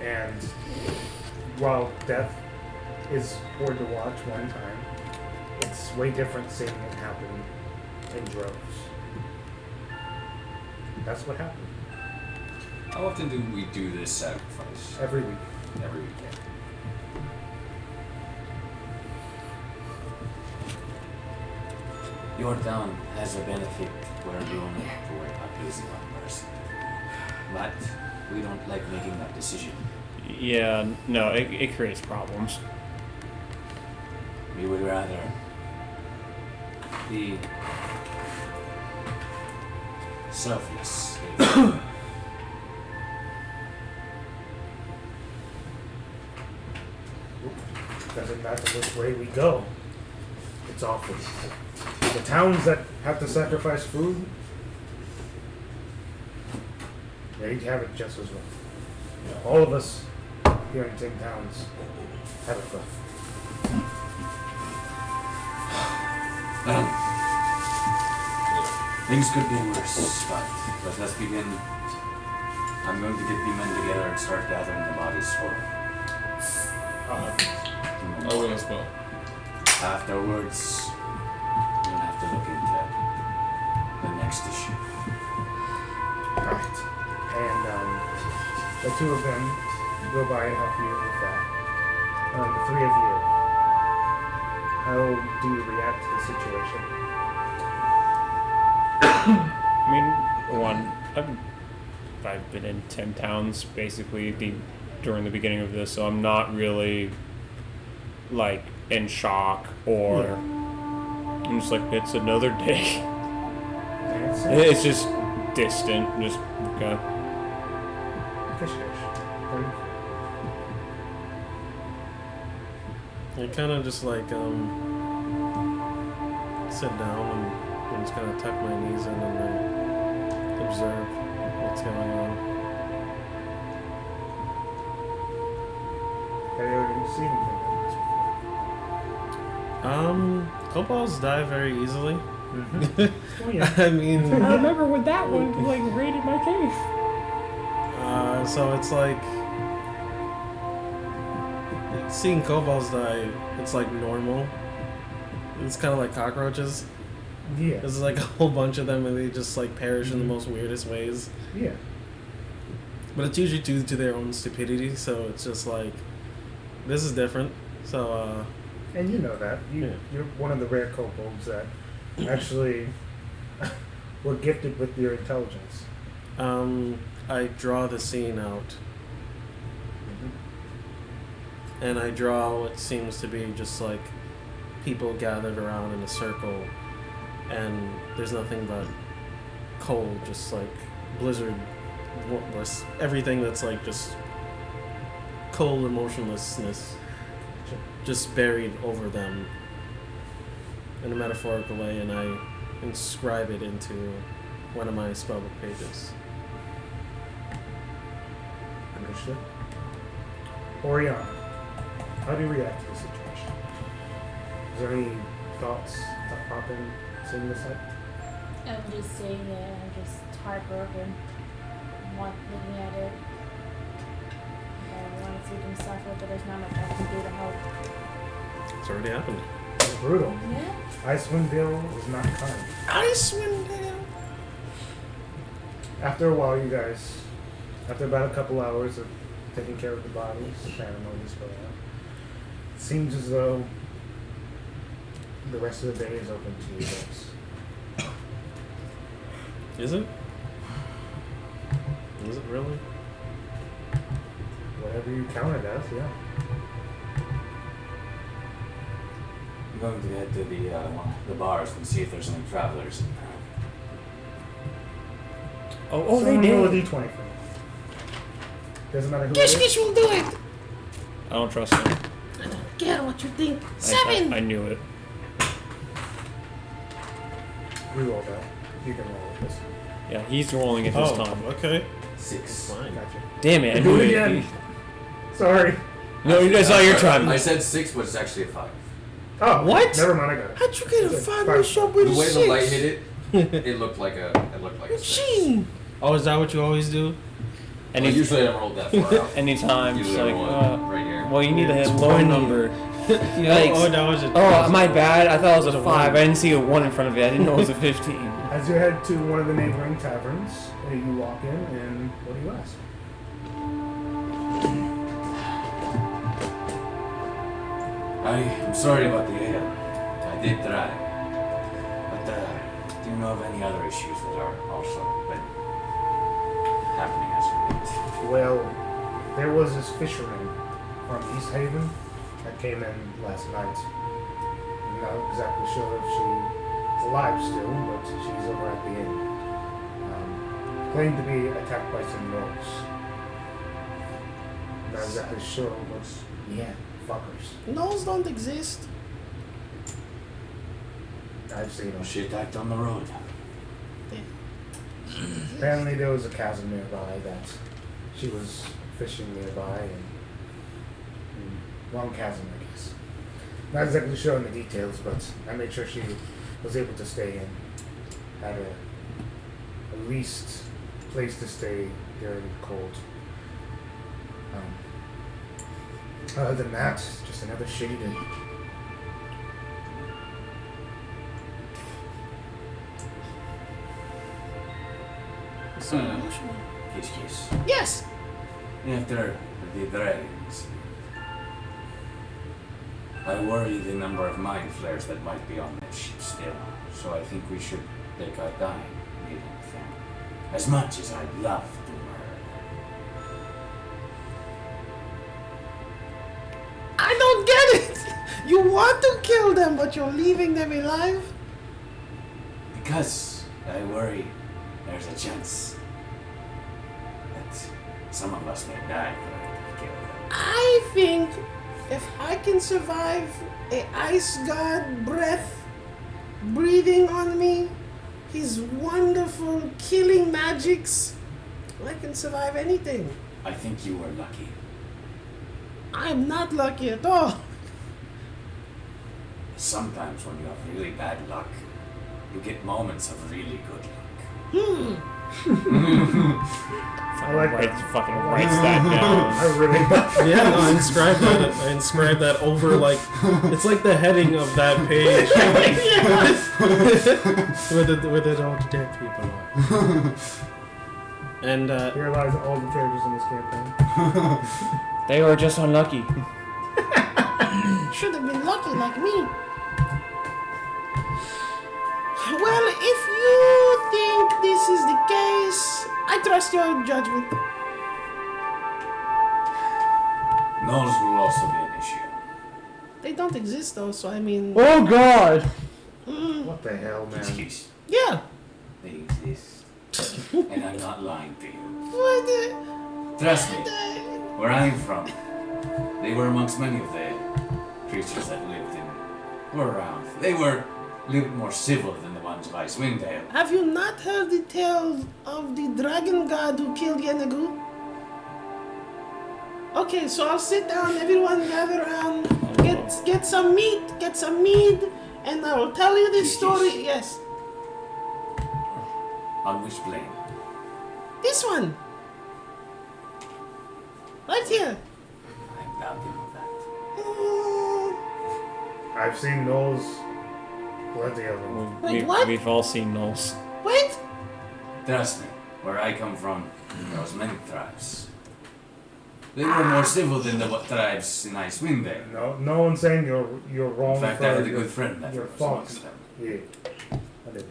and while death is hard to watch one time, it's way different seeing it happen in droves. That's what happened How often do we do this sacrifice? every week. Every weekend. Your town has a benefit where you only have to worry about losing one person. But we don't like making that decision. Yeah, no, it creates problems. We would rather be selfless. Doesn't matter which way we go. It's awful. The towns that have to sacrifice food, they have it just as well. All of us here in Tin Towns have it rough. Well, things could be worse, but let us begin. I'm going to get the men together and start gathering the bodies for I will as well. Afterwards, we'll have to look into the next issue. Right. And the two of them go by and help you with that. The three of you. How do you react to the situation? I mean, one, I've been in 10 towns basically during the beginning of this, so I'm not really like in shock or I'm just like, it's another day. And It's just distant, just okay. Kish Kish. How do you I kind of just like sit down and just kind of tuck my knees in and observe what's going on. Have you seen anything like this before? Kobolds die very easily. Oh yeah. I mean, I remember when that one like raided my cave. so it's like seeing kobolds die. It's like normal. It's kind of like cockroaches. Yeah. There's like a whole bunch of them, and they just like perish in the most weirdest ways. Yeah. But it's usually due to their own stupidity. So it's just like this is different. So And you know that. Yeah. You're one of the rare kobolds that actually were gifted with your intelligence. I draw the scene out, and I draw what seems to be just like people gathered around in a circle, and there's nothing but cold, just like blizzard, everything that's like just cold and motionlessness just buried over them in a metaphorical way, and I inscribe it into one of my spellbook pages. Understood? Orianna, how do you react to the situation? Is there any thoughts that pop in? seeing the sight? I'm just seeing it. I'm just heartbroken. Looking at it. I want to see them suffer, but there's not much I can do to help. It's already happened. It's brutal. Yeah. Icewindale is not kind. Icewindale. After a while, you guys, after about a couple hours of taking care of the bodies, the ceremonies go on, it seems as though the rest of the day is open to you guys. Is it? Is it really? Whatever you count it as, yeah. I'm going to head to the bars and see if there's any travelers in town. Oh, they Someone roll a did. d20 for me. Doesn't matter who Kish it is. Kish will do it. I don't trust him. I don't care what you think. I 7. knew it. Reroll that. You can roll it this time. Yeah, he's rolling it this Oh, time. okay. 6. Fine. Gotcha. Damn it, I Do knew it it. again. Sorry. No, it's not your time. I said 6, but it's actually a 5. Oh, What? Never mind, I got it. How'd you get a Good. 5 Fine. and show up with The a way 6? the light hit it, it looked like a 6. Gene. Oh, is that what you always do? And Well, he's usually I don't roll that far out. anytime. It's Usually I like, roll it right here. well, you need a It's low funny. number. Yikes. Oh, that was a. Oh, my bad. I thought it was a a 5. one. I didn't see a 1 in front of it. I didn't know it was a 15. As you head to one of the neighboring taverns, you walk in, and what do you ask? I'm sorry about the ale. I did try. But do you know of any other issues that are also been happening as of late? Well, there was this fisherman from East Haven that came in last night. I'm not exactly sure if she's alive still, but she's over at the inn. Claimed to be attacked by some gnolls. Not exactly sure, but yeah, fuckers. Gnolls don't exist. I've seen them. Was she attacked on the road? Apparently there was a chasm nearby that she was fishing nearby and wrong chasm, I guess. Not exactly sure on the details, but I made sure she was able to stay in. Had at least place to stay during the cold. Other than that, just another shitty day. Kish Kish. Yes. After the dragons, I worry the number of mind flares that might be on that ship still. So I think we should take our time dealing with them. As much as I'd love to murder. I don't get it. You want to kill them, but you're leaving them alive? Because I worry there's a chance that some of us may die for killing them. I think if I can survive a ice god breath breathing on me, his wonderful killing magics, I can survive anything. I think you were lucky. I'm not lucky at all. Sometimes when you have really bad luck, you get moments of really good luck. I like that. Fucking writes that down. I really Yeah, no, I inscribed that. I inscribed that over like it's like the heading of that page with it all the dead people on. And Here lies all the treasures in this campaign. They were just unlucky. Should have been lucky like me. Well, if you think this is the case, I trust your judgment. Knowles will also be an issue. They don't exist though, so I mean... Oh God! What the hell, man? Excuse. Yeah. They exist. And I'm not lying to you. What the... Trust me, where I'm from, they were amongst many of the creatures that were around. They were a little bit more civil than the ones of Icewindale. Have you not heard the tale of the dragon god who killed Yennegu? Okay, so I'll sit down, everyone gather around, get some meat, get some mead, And I will tell you this Kish story. Kish. Yes. On which plane? This one. Right here. I'm doubting of that. Mm, I've seen those. Plenty of them. Wait, what? We've all seen those. wait. Trust me, where I come from, there was many tribes. They were more civil than the tribes in Icewindale. No one's saying you're wrong. In fact, for I had a your- good friend that your was thoughts. amongst them. Yeah. I did.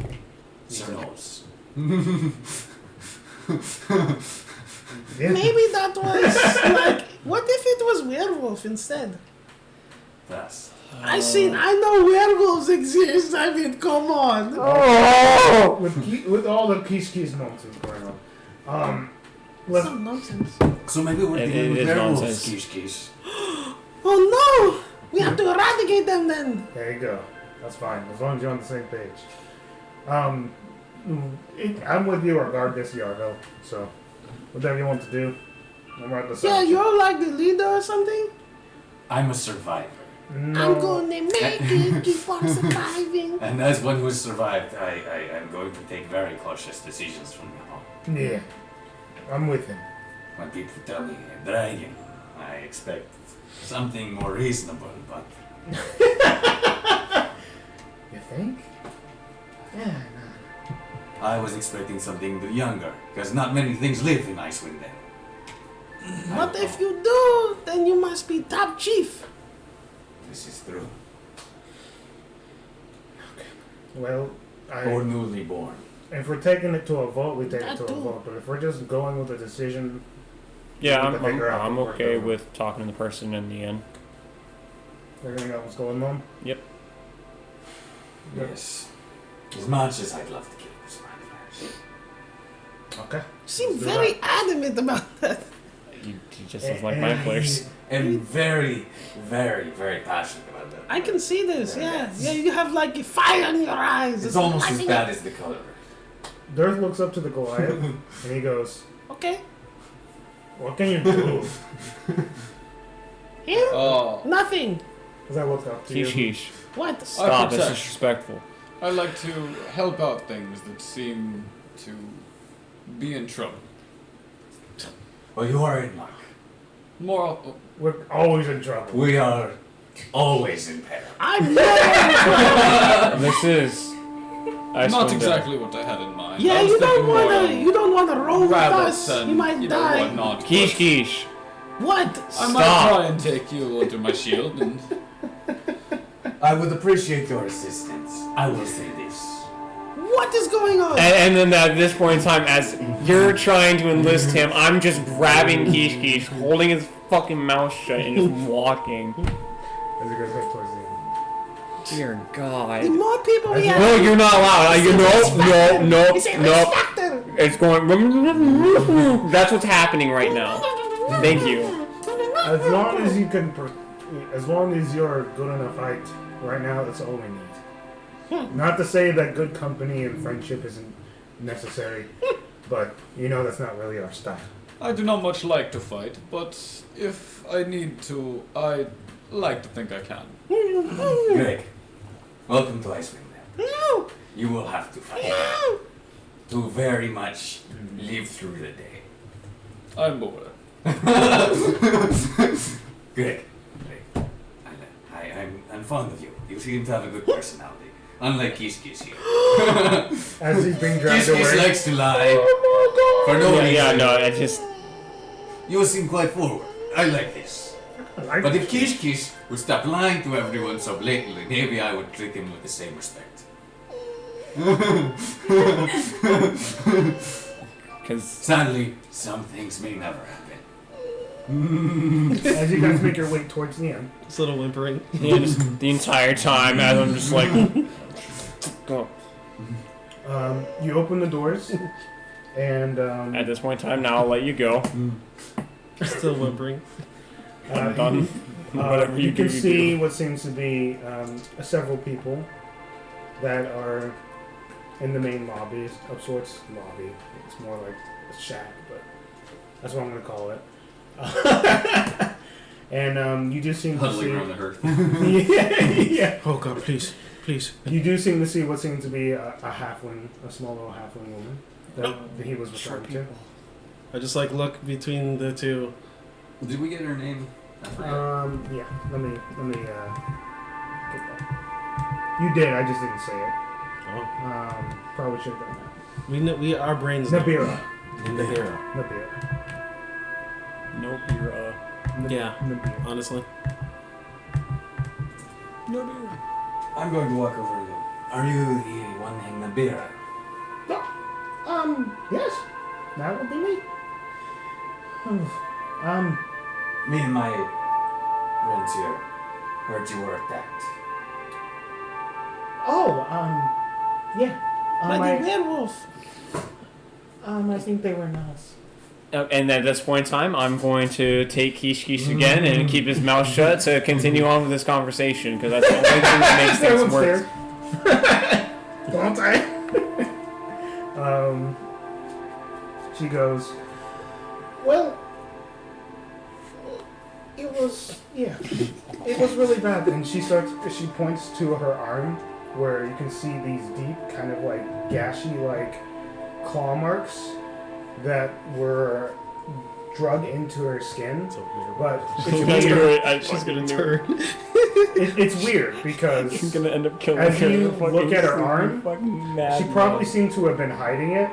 Sir Knowles. Yeah. Maybe that was like. What if it was werewolf instead? Thus. I know werewolves exist. I mean, come on. Oh! With all the Kish Kish nonsense going on. Let's, Some nonsense. So maybe we're It dealing with is werewolves, nonsense. Kish Kish. Oh no! We have to eradicate them then. there you go. That's fine, as long as you're on the same page. I'm with you regardless, Yarvel. So, whatever you want to do, I'm right beside Yeah, you. you're like the leader or something. I'm a survivor. No. I'm gonna make it. Keep on surviving. And as one who survived, I am going to take very cautious decisions from now on. Yeah, I'm with him. When people tell me a dragon, I expect something more reasonable, but You think? Yeah, I was expecting something younger, because not many things live in Icewindale. But if you do, then you must be top chief. This is true. Well, Or newly born. if we're taking it to a vote, we take it to That a too. vote. But if we're just going with a decision, Yeah, We can figure out I'm what we're okay doing. with talking to the person in the end. everything else going on. Yep. Yes. As much as I'd love to kill this man. Okay. You seem Let's do very adamant about that. He just doesn't like my players. I'm very, very, very passionate about that. I can see this. Yeah, yeah. You have like a fire in your eyes. It's almost as flashing bad up. as the color. Durth looks up to the Goliath and he goes, Okay. "What can you do?" Here? Oh, Nothing. As I look up to Kish you. Kish. What? Stop, that's protect. disrespectful. I like to help out things that seem to be in trouble. Well, you are in luck. More, We're always in trouble. We are always in peril. I'm never. This is not exactly what I had in mind. Yeah, I was you don't thinking more wanna. along You don't wanna roll with rabbits us. and You might die. whatnot. Kish Kish. What? I might Stop. try and take you under my shield and I would appreciate your assistance. I will say this. What is going on? And then at this point in time, as you're trying to enlist him, I'm just grabbing Kish Kish, holding his fucking mouth shut, and just walking. As he goes back towards the end. Dear God. The more people we have. No, you're not allowed. No. It's a risk factor. It's going. That's what's happening right now. Thank you. As long as you can, as long as you're good enough height, right now that's all we need. Not to say that good company and friendship isn't necessary, but you know that's not really our style. I do not much like to fight, but if I need to, I like to think I can. Greg, welcome to Icewindale. No. You will have to fight No. to very much live through the day. I'm aware. Greg, I'm fond of you. You seem to have a good personality. Unlike Kish Kish here. As he's being dragged Kish Kish away. likes to lie for no reason. Yeah, no, I just. You seem quite forward. I like this. Like- But if Kish Kish would stop lying to everyone so blatantly, maybe I would treat him with the same respect. Because. Sadly, some things may never happen. As you guys make your way towards the end, It's a little whimpering. Yeah, just the entire time, as I'm just like. Go. you open the doors, and At this point in time, now I'll let you go. Still whimpering. I'm done. Whatever you you can do, you see do. what seems to be several people that are in the main lobby of sorts. Lobby. It's more like a shack, but that's what I'm going to call it. And you just seem to Huddling see. around the hearth. yeah. Oh God, please. please. You do seem to see what seems to be a halfling, a small little halfling woman that he was referring to. I just like look between the two. Did we get her name? I forget. Yeah. Let me get that. You did. I just didn't say it. Oh. Probably should have done We our brains. that. Nabira. Nabira. Nabira. No beer. Yeah. Nabira. Honestly. I'm going to walk over to them. Are you the one named Nabira? Yes. That would be me. Me and my friends here heard you were attacked. Yeah. By the werewolf. I think they were nice. And at this point in time, I'm going to take Kish Kish again and keep his mouth shut to continue on with this conversation, because that's the only thing that makes things work. Don't I? She goes, well, it was really bad. And she points to her arm where you can see these deep kind of like gashy like claw marks that were drug into her skin. But it's weird. She's gonna turn. It's weird because She's gonna end up killing as her. you Fucking look at her stupid arm, fucking mad she probably man. seemed to have been hiding it.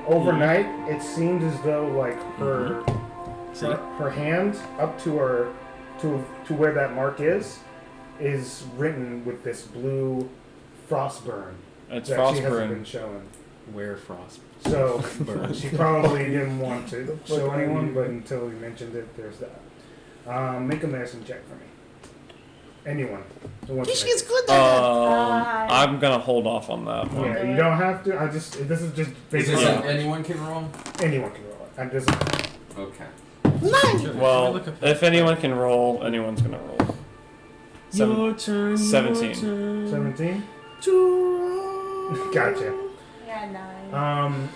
Overnight, it seemed as though like her hand up to her to where that mark is written with this blue frost burn It's that she hasn't been Frostburn. showing. Where frost? So she probably didn't want to show anyone, but until we mentioned it, there's that. Make a medicine check for me. Anyone who wants to Kish make is it. good at that. I'm gonna hold off on that one. Yeah, you don't have to. This is just Is basically this anyone can roll? anyone can roll it. It doesn't matter. Okay. 9. Well, if anyone can roll, anyone's gonna roll. Your turn. 17. 17. To roll. Gotcha. Yeah, 9.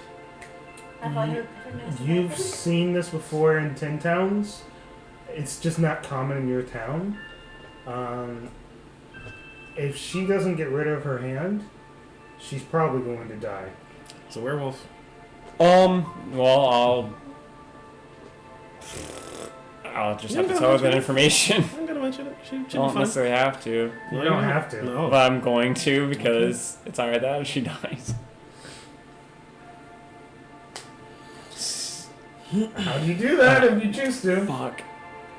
I thought you were picking You've seen this before in 10 towns. It's just not common in your town. If she doesn't get rid of her hand, she's probably going to die. It's a werewolf. Well, I'll just have to tell her that information. I'm gonna mention it. She I be don't fine. necessarily have to, You don't have to. No. but I'm going to because it's alright that if she dies. How do you do that if you choose to? Fuck.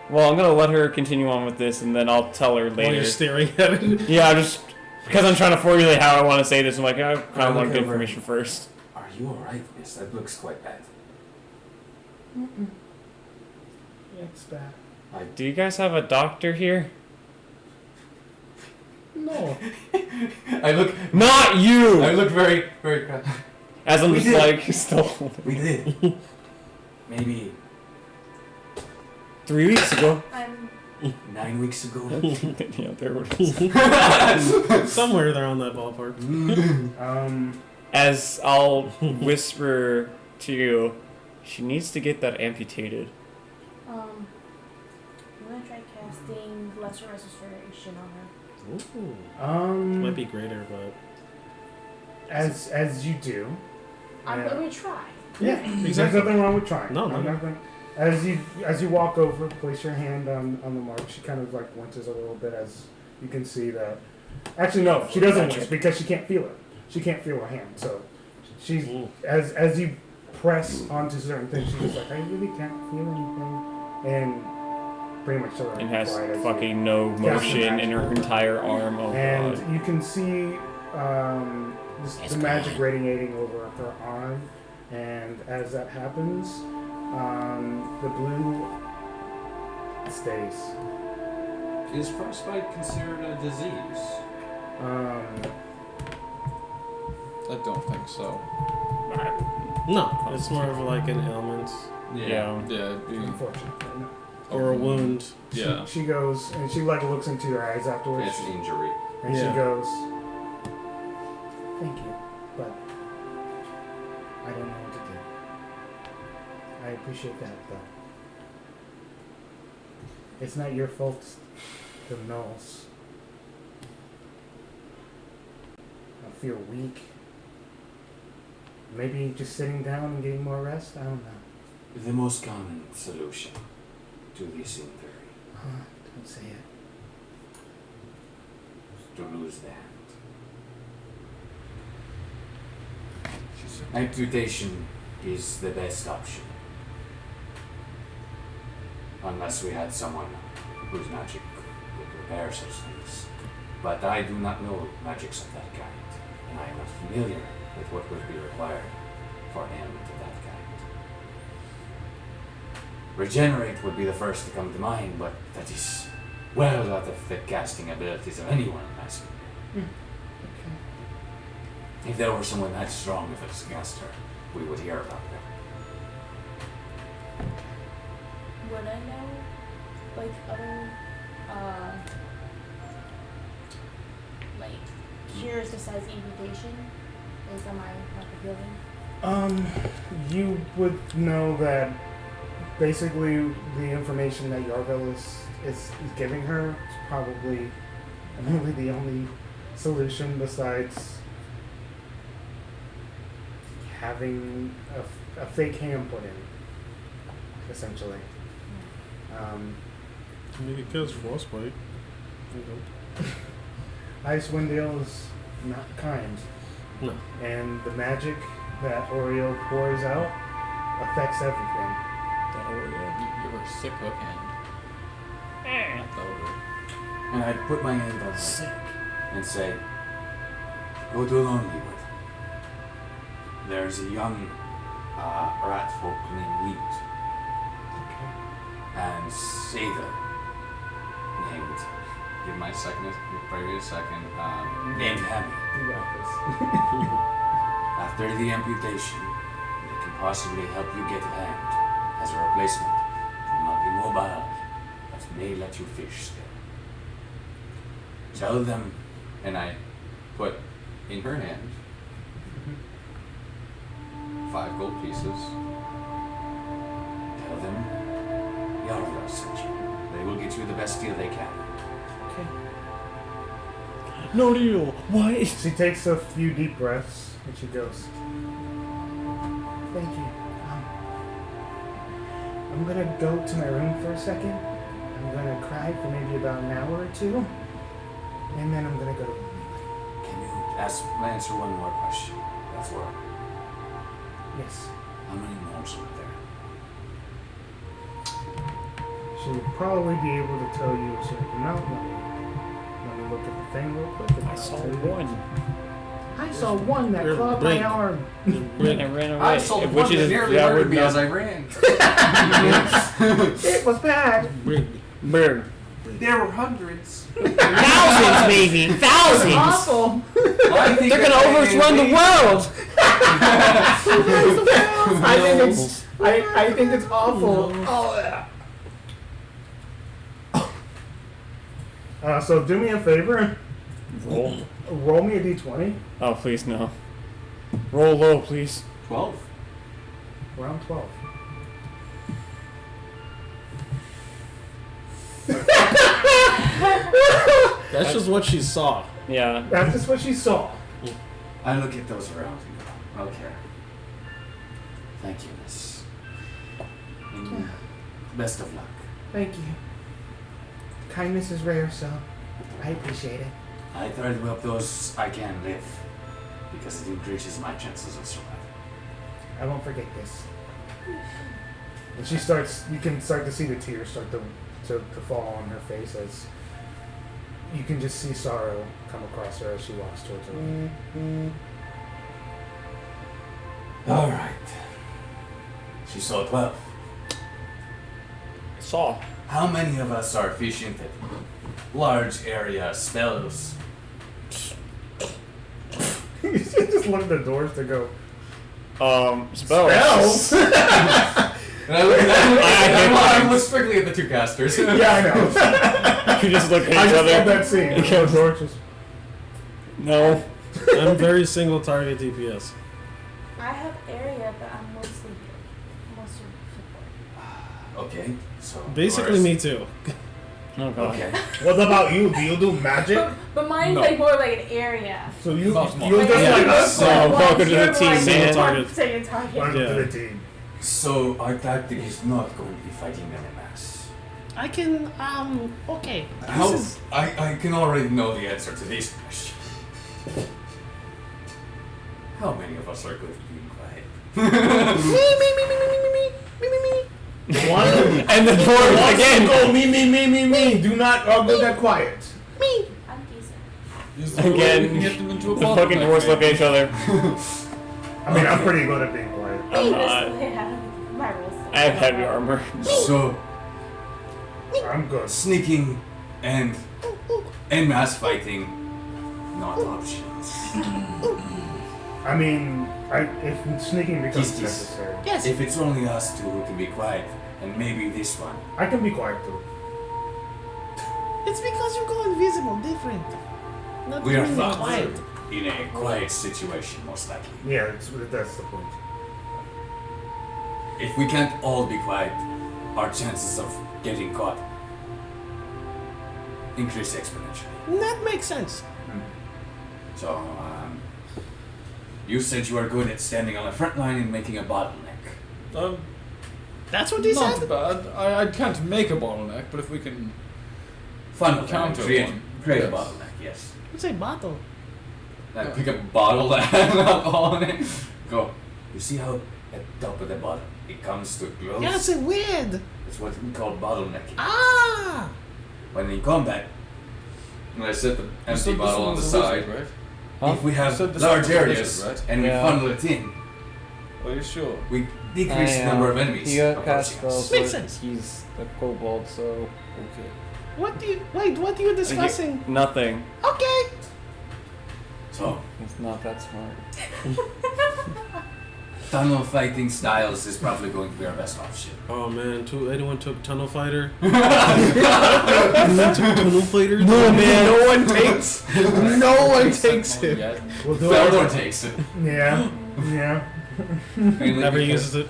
Well, I'm gonna let her continue on with this, and then I'll tell her While later. you're staring at it. Yeah, just because I'm trying to formulate how I want to say this. I'm like, I kind of want Okay, good information first. Are you alright, miss? That looks quite bad. It's bad. Do you guys have a doctor here? No. I look. Not you. I look very, very. As I'm We just did. like still. We did. Maybe 3 weeks ago. I'm 9 weeks ago. Yeah, there it is. Somewhere there on that ballpark. As I'll whisper to you, she needs to get that amputated. I'm gonna try casting Lesser Restoration on her. Ooh. Might be greater, but As you do. I'm Yeah. gonna try. Yeah, there's nothing wrong with trying. No, I'm no. not gonna- As you walk over, place your hand on the mark. She kind of like winces a little bit as you can see that. Actually, no, she doesn't wince because she can't feel it. She can't feel her hand. So she's as you press onto certain things, she's just like, I really can't feel anything, and pretty much so And has quiet as you- fucking no motion in her entire arm. Oh And god. you can see the magic radiating over her arm, and as that happens, the blue stays. Is frostbite considered a disease? I don't think so. no, it's more of like an ailment Yeah. Yeah, it'd be, Unfortunately, no. or a wound. yeah. She goes and she like looks into your eyes afterwards, It's injury. and Yeah. she goes, "Thank you, but I don't know what to do. I appreciate that, though. It's not your fault, the gnolls. feel weak. Maybe just sitting down and getting more rest? I don't know. The most common solution to this injury Don't say it. is to lose the hand. Amputation is the best option. Unless we had someone whose magic could repair such things. But I do not know magics of that kind, and I am not familiar with what would be required for an ailment of that kind. Regenerate would be the first to come to mind, but that is well out of the casting abilities of anyone in Icewind. If there were someone that strong of a caster, we would hear about them. Would I know, like, other, like, cures besides amputation? Based on my building? You would know that basically the information that Yarvel is giving her is probably really the only solution besides having a fake hand put in, essentially. Maybe it kills frostbite. Icewindale is not kind, No. and the magic that Oreo pours out affects everything. You're a sick hook hand. Not the ogre. And I'd put my hand on her and say, go to Lonelywood. There's a young rat folk named Leet. And Sather named, Give my second, previous second. named Hammy. You got this. After the amputation, they can possibly help you get a hand as a replacement. It will not be mobile, but may let you fish still. Tell them, And I put in her hand 5 gold pieces. tell them Yarvel sent you. They will get you the best deal they can. Okay. No deal. Why? She takes a few deep breaths and she goes, thank you. I'm gonna go to my room for a second. I'm gonna cry for maybe about an hour or two. And then I'm gonna go to Can you answer one more question? Before, Yes. how many gnomes are there? She would probably be able to tell you a certain amount. Let me look at the thing real quick. and I I'll saw tell you. one. I saw one that You're clawed my big. arm. And I ran away. I saw Which one that is nearly that murdered would me not- as I ran. It was bad. Bird. There were hundreds. Thousands, maybe. Thousands. Awful. They're gonna overrun the world. I think it's awful. Oh, yeah. So do me a favor. Roll. Roll me a d20. Oh, please no. Roll low, please. 12. Round 12. That's just what she saw. Yeah. That's just what she saw. I look at those around and go, okay. Thank you, miss. And best of luck. Thank you. Kindness is rare, so I appreciate it. I try to help those I can live, because it increases my chances of survival. I won't forget this. And she starts, you can start to see the tears start to fall on her face as you can just see sorrow come across her as she walks towards her. All right. She saw 12. Saw. How many of us are efficient at large area spells? You just look at the doors to go, Spells. And I look I look strictly at the 2 casters. yeah, I know. You just look at I each just love other. that scene. with those doors just, No. I'm very single target DPS. I have area, but I'm mostly support. Okay, so Basically, yours. me too. Oh god. Okay. What about you? Do you do magic? But mine's No. like more like an area. So you Not small. just like us? So, welcome to the team, Single target. Single target. Welcome Yeah. to the team. So our tactic is not going to be fighting them en masse. I can, okay. How? This is, I can already know the answer to this question. How many of us are good at being quiet? One. And the dwarf again. Go me. Do not argue that quiet. I'm decent. Use the way Again, we can get them into a The fucking bottleneck, dwarves look maybe. at each other. I mean, I'm pretty good at being quiet. I'm This not. is the way I have my rules. I have heavy armor. So I'm good. sneaking and mass fighting, not options. I mean, if sneaking becomes Yes. necessary, yes. If it's only us two who can be quiet, and maybe this one. I can be quiet too. It's because you go invisible, different. Not We are really not quiet. in a quiet situation, most likely. Yeah, that's the point. If we can't all be quiet, our chances of getting caught increase exponentially. That makes sense. So, you said you are good at standing on the front line and making a bottleneck. That's what he Not said? bad. I can't make a bottleneck, but if we can Funnel Counter create, one. create a Yes. bottleneck, yes. It's a bottle. Then pick up a bottle that has alcohol in it. Go. You see how at the top of the bottle it comes to close? Yeah, it's a weird. It's what we call bottlenecking. Ah! When in combat, when I set the You empty said this bottle one on the was a wizard, side, right? if we You have said this large one was a areas wizard, right? and Yeah. we funnel it in, Are you sure? we decrease the number of enemies. He got cast approaching us. spells, Makes so sense. he's a kobold, so Okay. What are you discussing? nothing. Okay. So, He's not that smart. tunnel fighting styles is probably going to be our best option. Oh man, anyone took Tunnel Fighter? Anyone took Tunnel Fighter? No man, no one takes. No one takes it. Yet. We'll do Feldor it. takes it. Yeah. Mainly Never because uses it.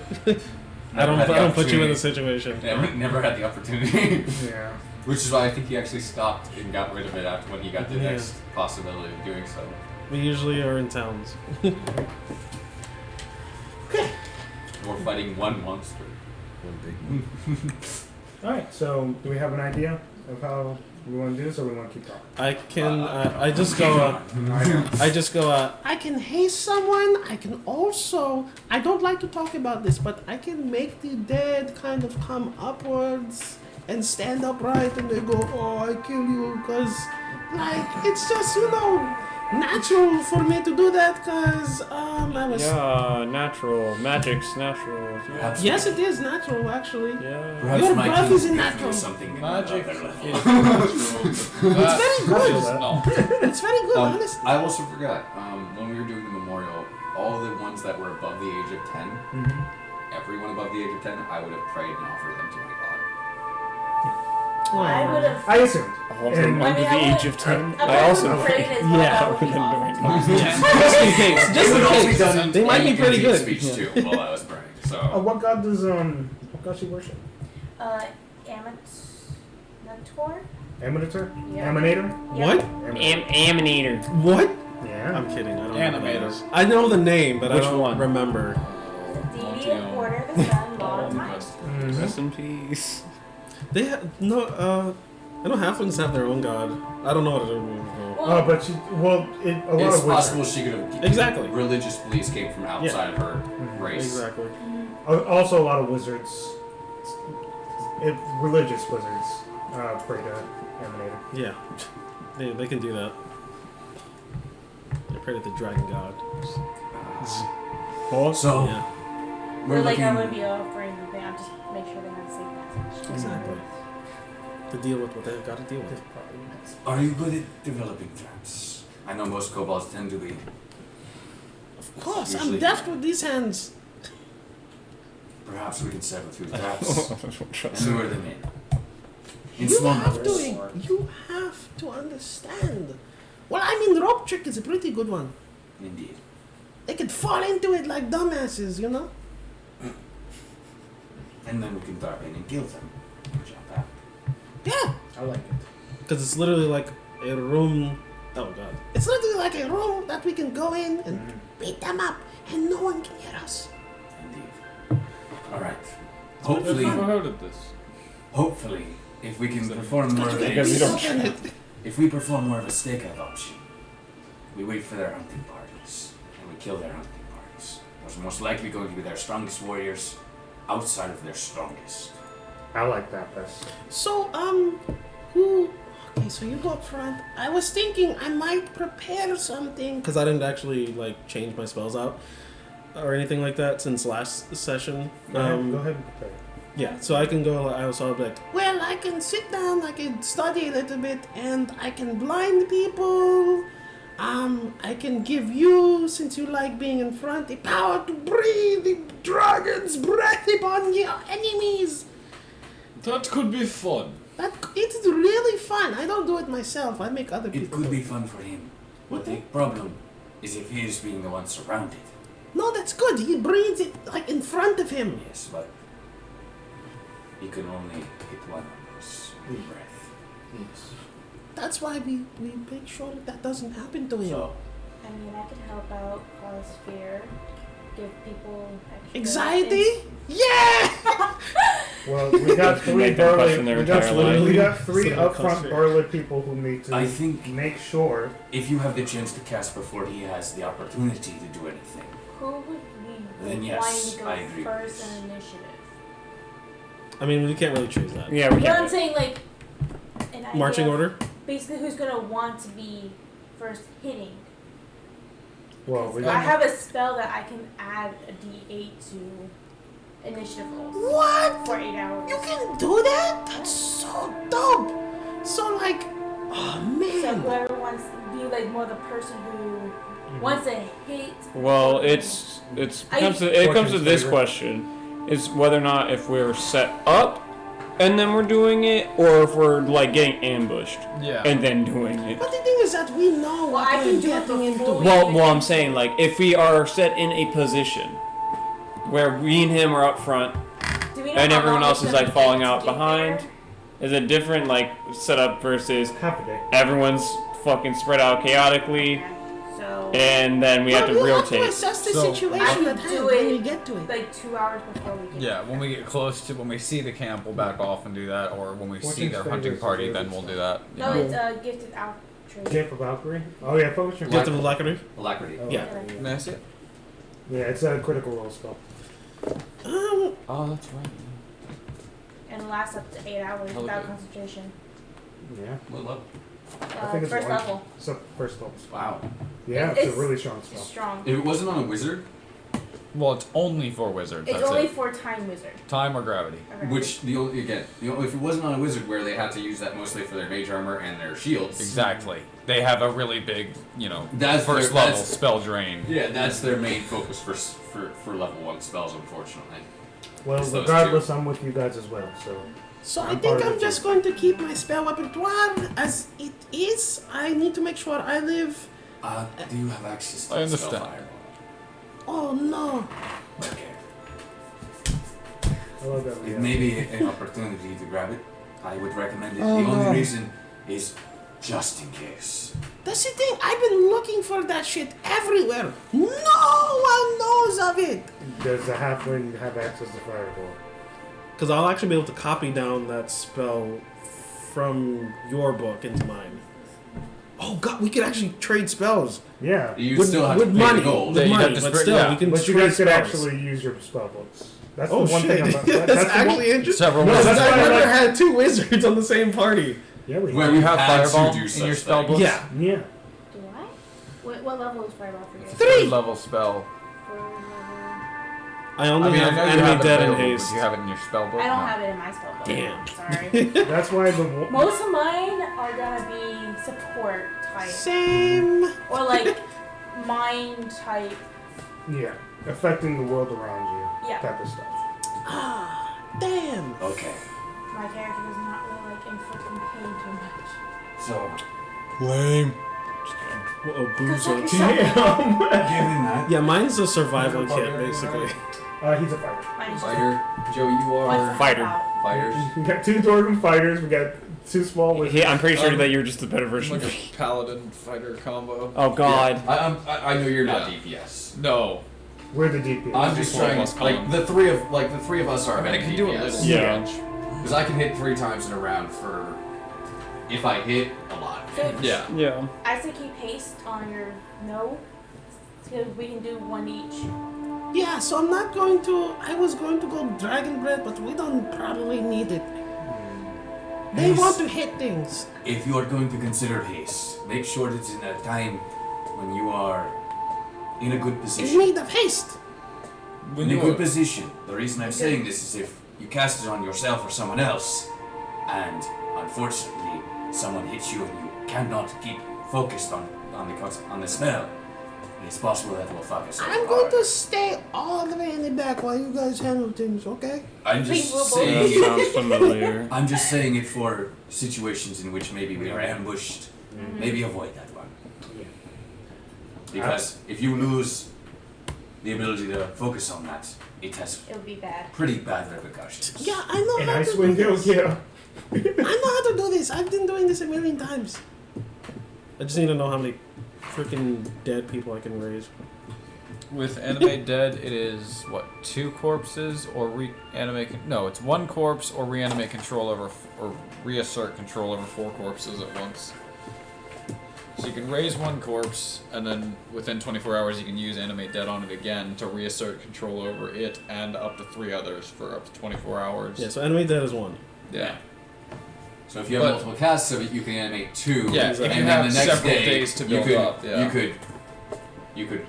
I never don't. had the I don't put you in opportunity. the situation. Never had the opportunity. Yeah. Which is why I think he actually stopped and got rid of it after when he got the Yeah. next possibility of doing so. We usually are in towns. We're fighting one monster. One big one. All right. So, do we have an idea of how we want to do this, or we want to keep talking? I can. I just go. I just go. I can haste someone. I can also. I don't like to talk about this, but I can make the dead kind of come upwards and stand upright, and they go, "Oh, I kill you," because, like, it's just natural for me to do that, because I was. Yeah, natural. Magic's natural. Yeah. Perhaps, Yes, it is natural, actually. Yeah. perhaps Your my breath king is can natural. do something in Magic another level. is natural. It's very good. No. It's very good, honestly. I also forgot, when we were doing the memorial, all the ones that were above the age of 10, everyone above the age of 10, I would have prayed and offered them to my god. I would have. I assumed. All of them And- under I the mean, age of 10. I I also would have prayed as well. Yeah, That would be within awesome. Just in case. Just in case. They might be pretty good. Speech too while I was praying. So What god does what god she worship? Amateur? Emanator? Yeah. Emanator? What? Aminator. What? Yeah. I'm kidding. I don't know. What that Animator. is. I know the name, but Which I don't one? remember. The deity of order, the sun, law of mind. Mhm. Rest in peace. They have no. I know halflings have their own god. I don't know what it is. Oh, but she. Well, a lot it's of possible wizards. she could have Exactly. religious beliefs came from outside of her race. Exactly. Also, a lot of wizards. Religious wizards pray to Emanator. Yeah. They can do that. They pray to the dragon god. So Yeah. we're Or like I looking. wouldn't be offering anything. I'll just make sure they have a safe passage. Exactly. To deal with what they've got to deal with. Are you good at developing traps? I know most kobolds tend to be. Of course, I'm Usually- deft with these hands. Perhaps we can set a few traps. Lure them in. In You small have numbers. to. You have to understand. Well, I mean, rope trick is a pretty good one. Indeed. They could fall into it like dumbasses, you know. And then we can drop in and kill them. Jump out. Yeah. I like it. Because it's literally like a room. Oh god. It's literally like a room that we can go in and beat them up, and no one can hear us. Indeed. All right. I've Hopefully, never heard of this. hopefully, if we can perform more of Because we a, don't if we perform more of a stakeout option, we wait for their hunting parties and we kill their hunting parties. Those are most likely going to be their strongest warriors, outside of their strongest. I like that best. So, who? Okay, so you go up front. I was thinking I might prepare something. Because I didn't actually like change my spells out or anything like that since last session. Go ahead and prepare. Yeah, so I can go. I was all like, Well, I can sit down, I can study a little bit, and I can blind people. I can give you, since you like being in front, the power to breathe the dragon's breath upon your enemies. That could be fun. It's really fun. I don't do it myself. I make other It people could do be it. fun for him, but the problem is if he is being the one surrounded. No, that's good. He breathes it like in front of him. Yes, but he can only hit one of us with breath. Yes. That's why we make sure that doesn't happen to him. So, I mean, I could help out, cause fear, give people extra Anxiety? Yeah! Well, we got three Make them burly. question their We got, entire life. we got three Someone upfront concentrate. burly people who need to I think make sure. if you have the chance to cast before he has the opportunity to do anything, Who would we Then be yes, wanting to I go agree with first this. in initiative? I mean, we can't really choose that. Yeah, we You know what I'm can't. saying? Like, an idea Marching of order? basically who's gonna want to be first hitting. Well, we I got. have a spell that I can add a D8 to initiative rolls What? for 8 hours. You can do that? That's so dope. So like, oh So man. whoever wants to be like more the person who wants to hit. Well, it comes to this Fortune's question: is whether or not if we're set up and then we're doing it, or if we're like getting ambushed Yeah. and then doing it. But the thing is that we know Well, what I we're can do it getting into. before. Well, I'm saying like if we are set in a position where we and him are up front Do we know and how everyone long else it's is gonna like falling take to out get behind, there? is it different like setup versus half a day. everyone's fucking spread out chaotically So and then we have to Well, you have to rotate? assess the So- situation I can at hand do when it we get to it. like 2 hours before we get Yeah, when we get close to, when we see the camp, we'll back off and do that, or when we see Fortune's their favor hunting is party, the then we'll do that. You No, know? it's a gifted outro. Gift of Valkyrie. Oh yeah, focus your. Gift of Alacrity? alacrity. Oh, Yeah. May I see it? Yeah, it's a critical roll spell. Oh, that's right. And it lasts up to 8 hours Hell without yeah. concentration. Yeah. What level? I think it's First one. level. It's a first level. Wow. Yeah, it's a It's- really strong It's spell. strong. If it wasn't on a wizard, Well, it's only for wizards. It's That's only it. for time wizard. Time or gravity. Okay. which if it wasn't on a wizard where they had to use that mostly for their mage armor and their shields. Exactly. They have a really big, That's first their- level that's- spell drain. Yeah, that's their main focus for level 1 spells, unfortunately. Well, It's those regardless, I'm with you guys as well. So So I I'm think part of I'm it just too. going to keep my spell repertoire as it is. I need to make sure I live. Do you have access to I the spell understand. Oh no. Okay. I love that. It may be an opportunity to grab it. I would recommend it. Oh, The only no. reason is just in case. That's the thing. I've been looking for that shit everywhere. No one knows of it. Does the halfling have access to fireball? Because I'll actually be able to copy down that spell from your book into mine. Oh god, we could actually trade spells. Yeah. You With- still have with to pay money. the gold. With Yeah, you money, have to but spread- still, yeah. we can But you trade guys could spells. actually use your spell books. That's Oh the one shit, thing about that's the actually one, interesting. Several No, Because that's I've why I never like- had two wizards on the same party. Yeah, we Where You we have had to fireball do in such your spell things. book? Yeah. Yeah. Do I? What level is fireball for you? 3. Level spell. For level... I only I mean, I have know you enemy have it dead and available, haste. but you have it in your spell book? I don't No. have it in my spell book. Damn. Sorry. That's why the Most of mine are gonna be support type. Same. Or like mind type. yeah affecting the world around you Yeah. type of stuff. Ah, damn. Okay. My character does not really like inflicting pain too much. So, Lame. Oh, Because boozer. like yourself, given that, Yeah, mine's a survival kit, basically. He's a fighter. mine is just fighter, Joe, you what's are the Fighter. about? fighters. We got 2 dwarven fighters. We got two small wizards. I'm pretty sure that you're just a better version Like of a me. paladin fighter combo. Oh god. I know you're not Yeah. DPS. No. We're the DPS. I'm just Four trying. plus Like column. the three of us are. I mean, I can do a little Yeah. damage. Because I can hit 3 times in a round for. If I hit a lot. So Yeah. Yeah. I say keep haste on your no, because we can do one each. Yeah, so I'm not going to. I was going to go Dragon Breath, but we don't probably need it. They Haste. want to hit things. If you are going to consider haste, make sure it's in a time when you are in a good In position. need of haste. In a good position. The reason I'm saying this is if you cast it on yourself or someone else, and unfortunately someone hits you and you cannot keep focused on the spell, it's possible that will fuck us up. I'm going to stay all the way in the back while you guys handle things, okay? I'm just Please, we'll saying. That sounds familiar. I'm just saying it for situations in which maybe we are ambushed. Maybe avoid that one. Because if you lose the ability to focus on that, it has It would be bad. pretty bad repercussions. Yeah, I know And how to do Icewindale, this. yeah. I know how to do this. I've been doing this a million times. I just need to know how many freaking dead people I can raise. With animate dead, it is what, 2 corpses or reanimate? No, it's 1 corpse or reanimate control over or reassert control over 4 corpses at once. So you can raise 1 corpse, and then within 24 hours you can use animate dead on it again to reassert control over it and up to 3 others for up to 24 hours. Yeah, so enemy dead is 1. Yeah. So if you have multiple casts of it, you can animate 2. Yeah, Exactly. if you and have then the next several day, days to build you could, up, yeah. You could,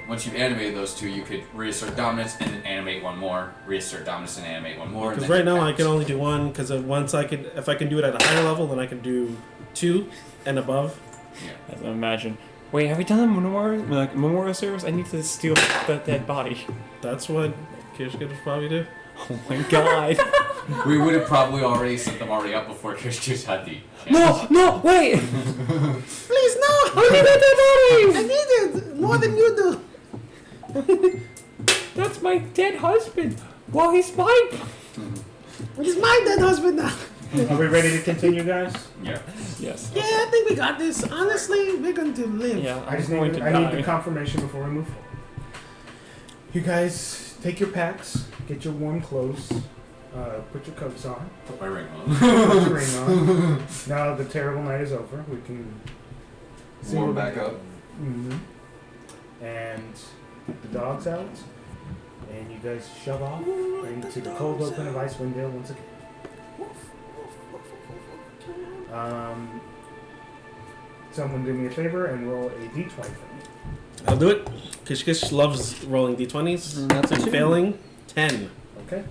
once you've animated those 2, you could reassert dominance and then animate 1 more, reassert dominance and animate 1 more. Because right now I can only do 1. Because if I can do it at a higher level, then I can do 2 and above. As I imagine. Wait, have we done a memorial service? I need to steal that dead body. That's what Kish Kish would probably do. Oh my god. We would have probably already set them already up before Kish Kish had the. No, wait! Please, no! I need that body! I need it! More than you do. That's my dead husband. Well, he's mine. He's my dead husband now. Are we ready to continue, guys? Yeah. Yes. Yeah, I think we got this. Honestly, we're going to live. Yeah, I just I'm need going to I die. need the confirmation before we move forward. You guys take your packs, get your warm clothes, put your coats on, Put my ring put on. your ring on. Now the terrible night is over. We can Warm back up. hmm And get the dogs out, and you guys shove off into the cold open of Icewindale once again. Someone do me a favor and roll a d20 for me. I'll do it. Kish Kish loves rolling d20s. That's a And 2. failing 10. Okay.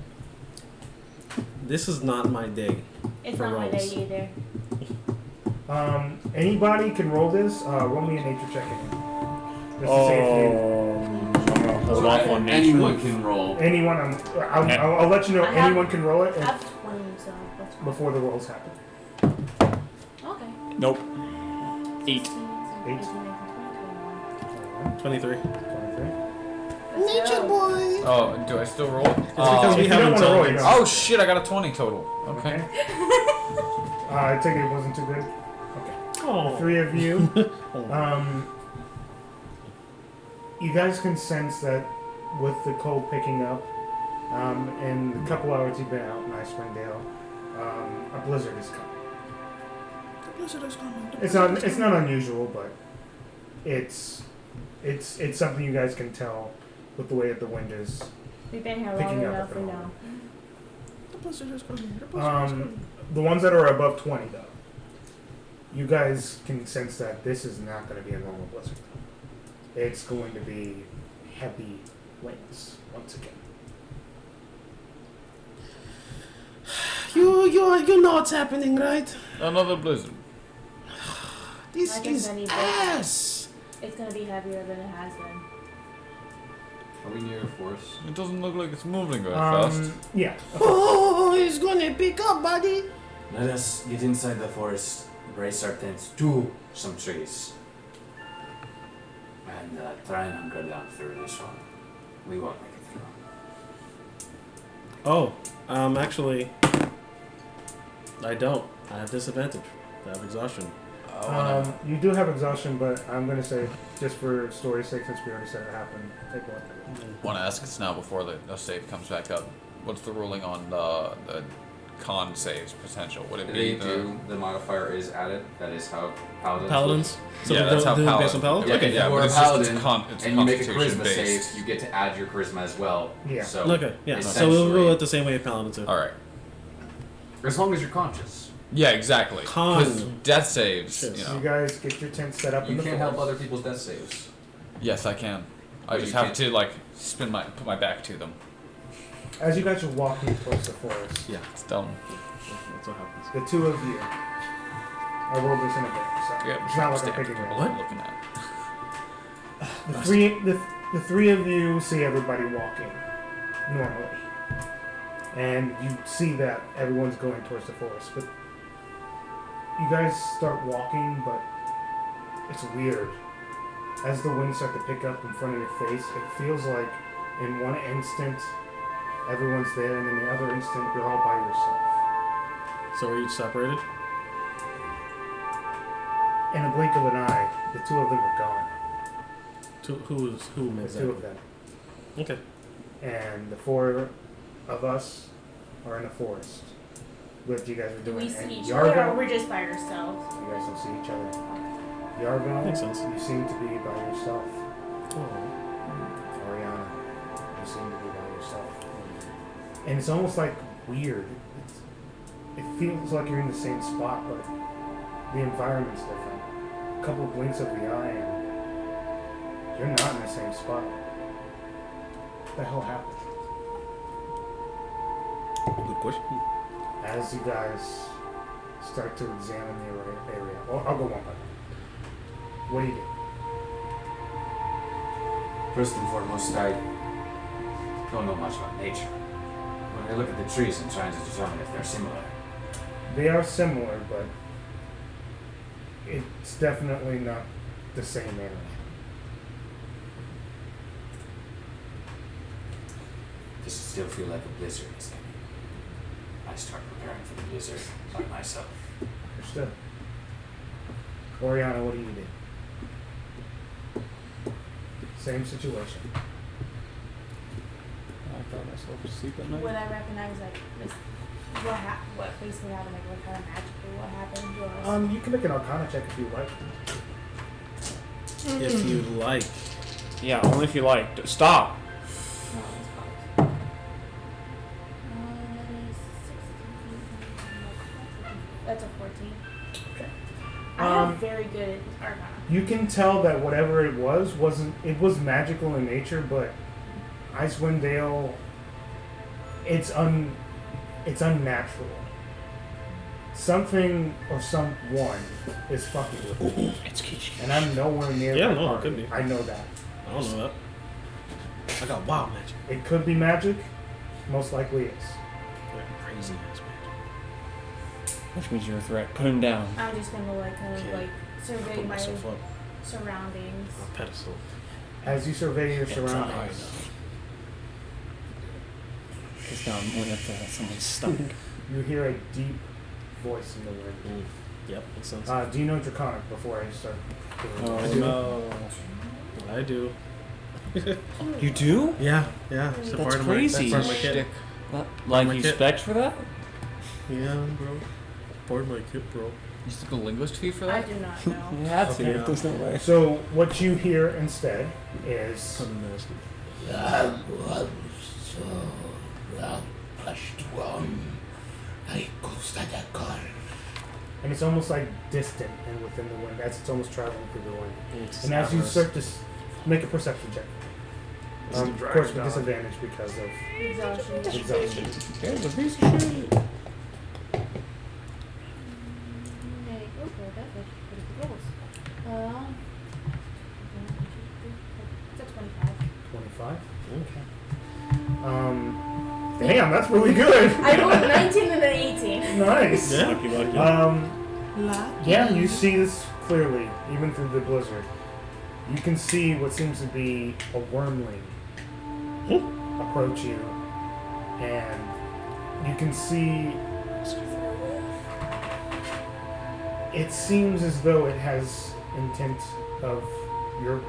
This is not my day. It's For not my rolls. day either. Anybody can roll this. Roll me a nature check again. Just to see I'm gonna hold off on nature. Anyone can roll. if you, anyone. I'll let you know. I have- Anyone can roll it I have 20, so that's fine. before the rolls happen. Okay. Nope. 8. 23. 23. Nature boy! Oh, do I still roll? It's because If we you don't haven't wanna roll, done you it. don't. Oh shit, I got a 20 total. Okay. I take it wasn't too good. Okay. The Oh. 3 of you. You guys can sense that with the cold picking up, and the couple hours you've been out in Icewindale, a blizzard is coming. The blizzard is coming. It's not unusual, but it's something you guys can tell with the way that the wind is. We've been here long Picking up enough, at we all. know. The blizzard is coming. The blizzard is coming. The ones that are above 20 though, you guys can sense that this is not going to be a normal blizzard. It's going to be heavy winds once again. You know what's happening, right? Another blizzard. This I guess is I need ass. It's gonna be heavier than it has been. Are we near a forest? It doesn't look like it's moving very fast. Yeah. Oh, it's gonna pick up, buddy. Let us get inside the forest, brace our tents to some trees, and try and hunker down through this one. We won't make it through. Oh, actually, I don't. I have disadvantage. I have exhaustion. You do have exhaustion, but I'm gonna say, just for story's sake, since we already said it happened, take one. Want to ask us now before the save comes back up. What's the ruling on the con saves potential? Would it be the modifier is added? That is how paladins. Paladins? So Yeah, we're that's how doing paladins. based on paladins? Yeah, Okay. if Yeah, you but are a it's just- it's paladin it's and you make a constitution charisma based. save, you get to add your charisma as well. Yeah. So Okay, yeah. So we'll essentially- rule it the same way paladins do. All right. As long as you're conscious. Yeah, exactly. Con. Because death saves. Shit. You So you know. guys get your tent set up in You the can't help forest. other people's death saves. Yes, I can. I But just you have can't- to like put my back to them. As you guys are walking towards the forest, Yeah, It's dumb. that's what happens. the two of you. I rolled this in a bit, so Yeah, it's not like I'm stand picking people it. What? looking at. The three of you see everybody walking normally, and you see that everyone's going towards the forest. But you guys start walking, but it's weird. As the winds start to pick up in front of your face, it feels like in one instant everyone's there, and in the other instant you're all by yourself. So we're each separated? In a blink of an eye, the two of them are gone. Who made The that? two of them. Okay. And the four of us are in the forest. What you guys are Do doing. we see And each other or Yarvel, we're just by ourselves? you guys don't see each other. Yarvel, Makes sense. you seem to be by yourself. Oh. Orianna, you seem to be by yourself. And it's almost like weird. It feels like you're in the same spot, but the environment's different. A couple of blinks of the eye and you're not in the same spot. What the hell happened? Good question. As you guys start to examine the area, well, I'll go one by one. What do you do? First and foremost, I don't know much about nature. When I look at the trees and trying to determine if they're similar. They are similar, but it's definitely not the same animal. Does it still feel like a blizzard is coming? I start preparing for the blizzard by myself. Understood. Orianna, what do you do? Same situation. I thought myself asleep at night. Would I recognize like this? What basically happened? Like what kind of magical what happened to us? You can make an Arcana check if you like. If you like. Yeah, only if you like. Stop. No, it's close. That is 16. That's a 14. Okay. I have very good Arcana. You can tell that whatever it was was magical in nature, but Icewindale, it's unnatural. Something or someone is fucking with me. It's Kish Kish. And I'm nowhere near Yeah, that no, it party. could be. I know that. I don't know that. I got wild magic. It could be magic. Most likely is. Crazy ass magic. Which means you're a threat. Put him down. I'm just gonna like kind of Okay. like survey Put my myself up surroundings. on a pedestal. As you survey your Can't try surroundings, enough. Because now I'm way up there. Someone's stomach. you hear a deep voice in the wind. Yep, makes sense. Do you know Draconic before I start doing Oh, this? I do. no. I do. You do? Yeah, yeah. It's a That's part of crazy. my, that's part of my kit. Like My you kit. spec for that? Yeah, bro. Part of my kit, bro. You took a linguist fee for I that? do not know. You had to. Okay. There's no way. So what you hear instead is Kind of nasty. and it's almost like distant and within the wind as it's almost traveling through the wind. It's And as you avarice. start to make a perception check, It's the of dragon course with god. disadvantage because of Exhaustion. exhaustion. Yeah, the piece of shit. Okay, okay, that's actually pretty good rolls. It's a 25. 25. Okay. Damn, that's really good. I rolled 19 and an 18. Nice. Yeah. Lucky, lucky. Yeah, you see this clearly, even through the blizzard. You can see what seems to be a wormling approach you, and you can see It seems as though it has intent of your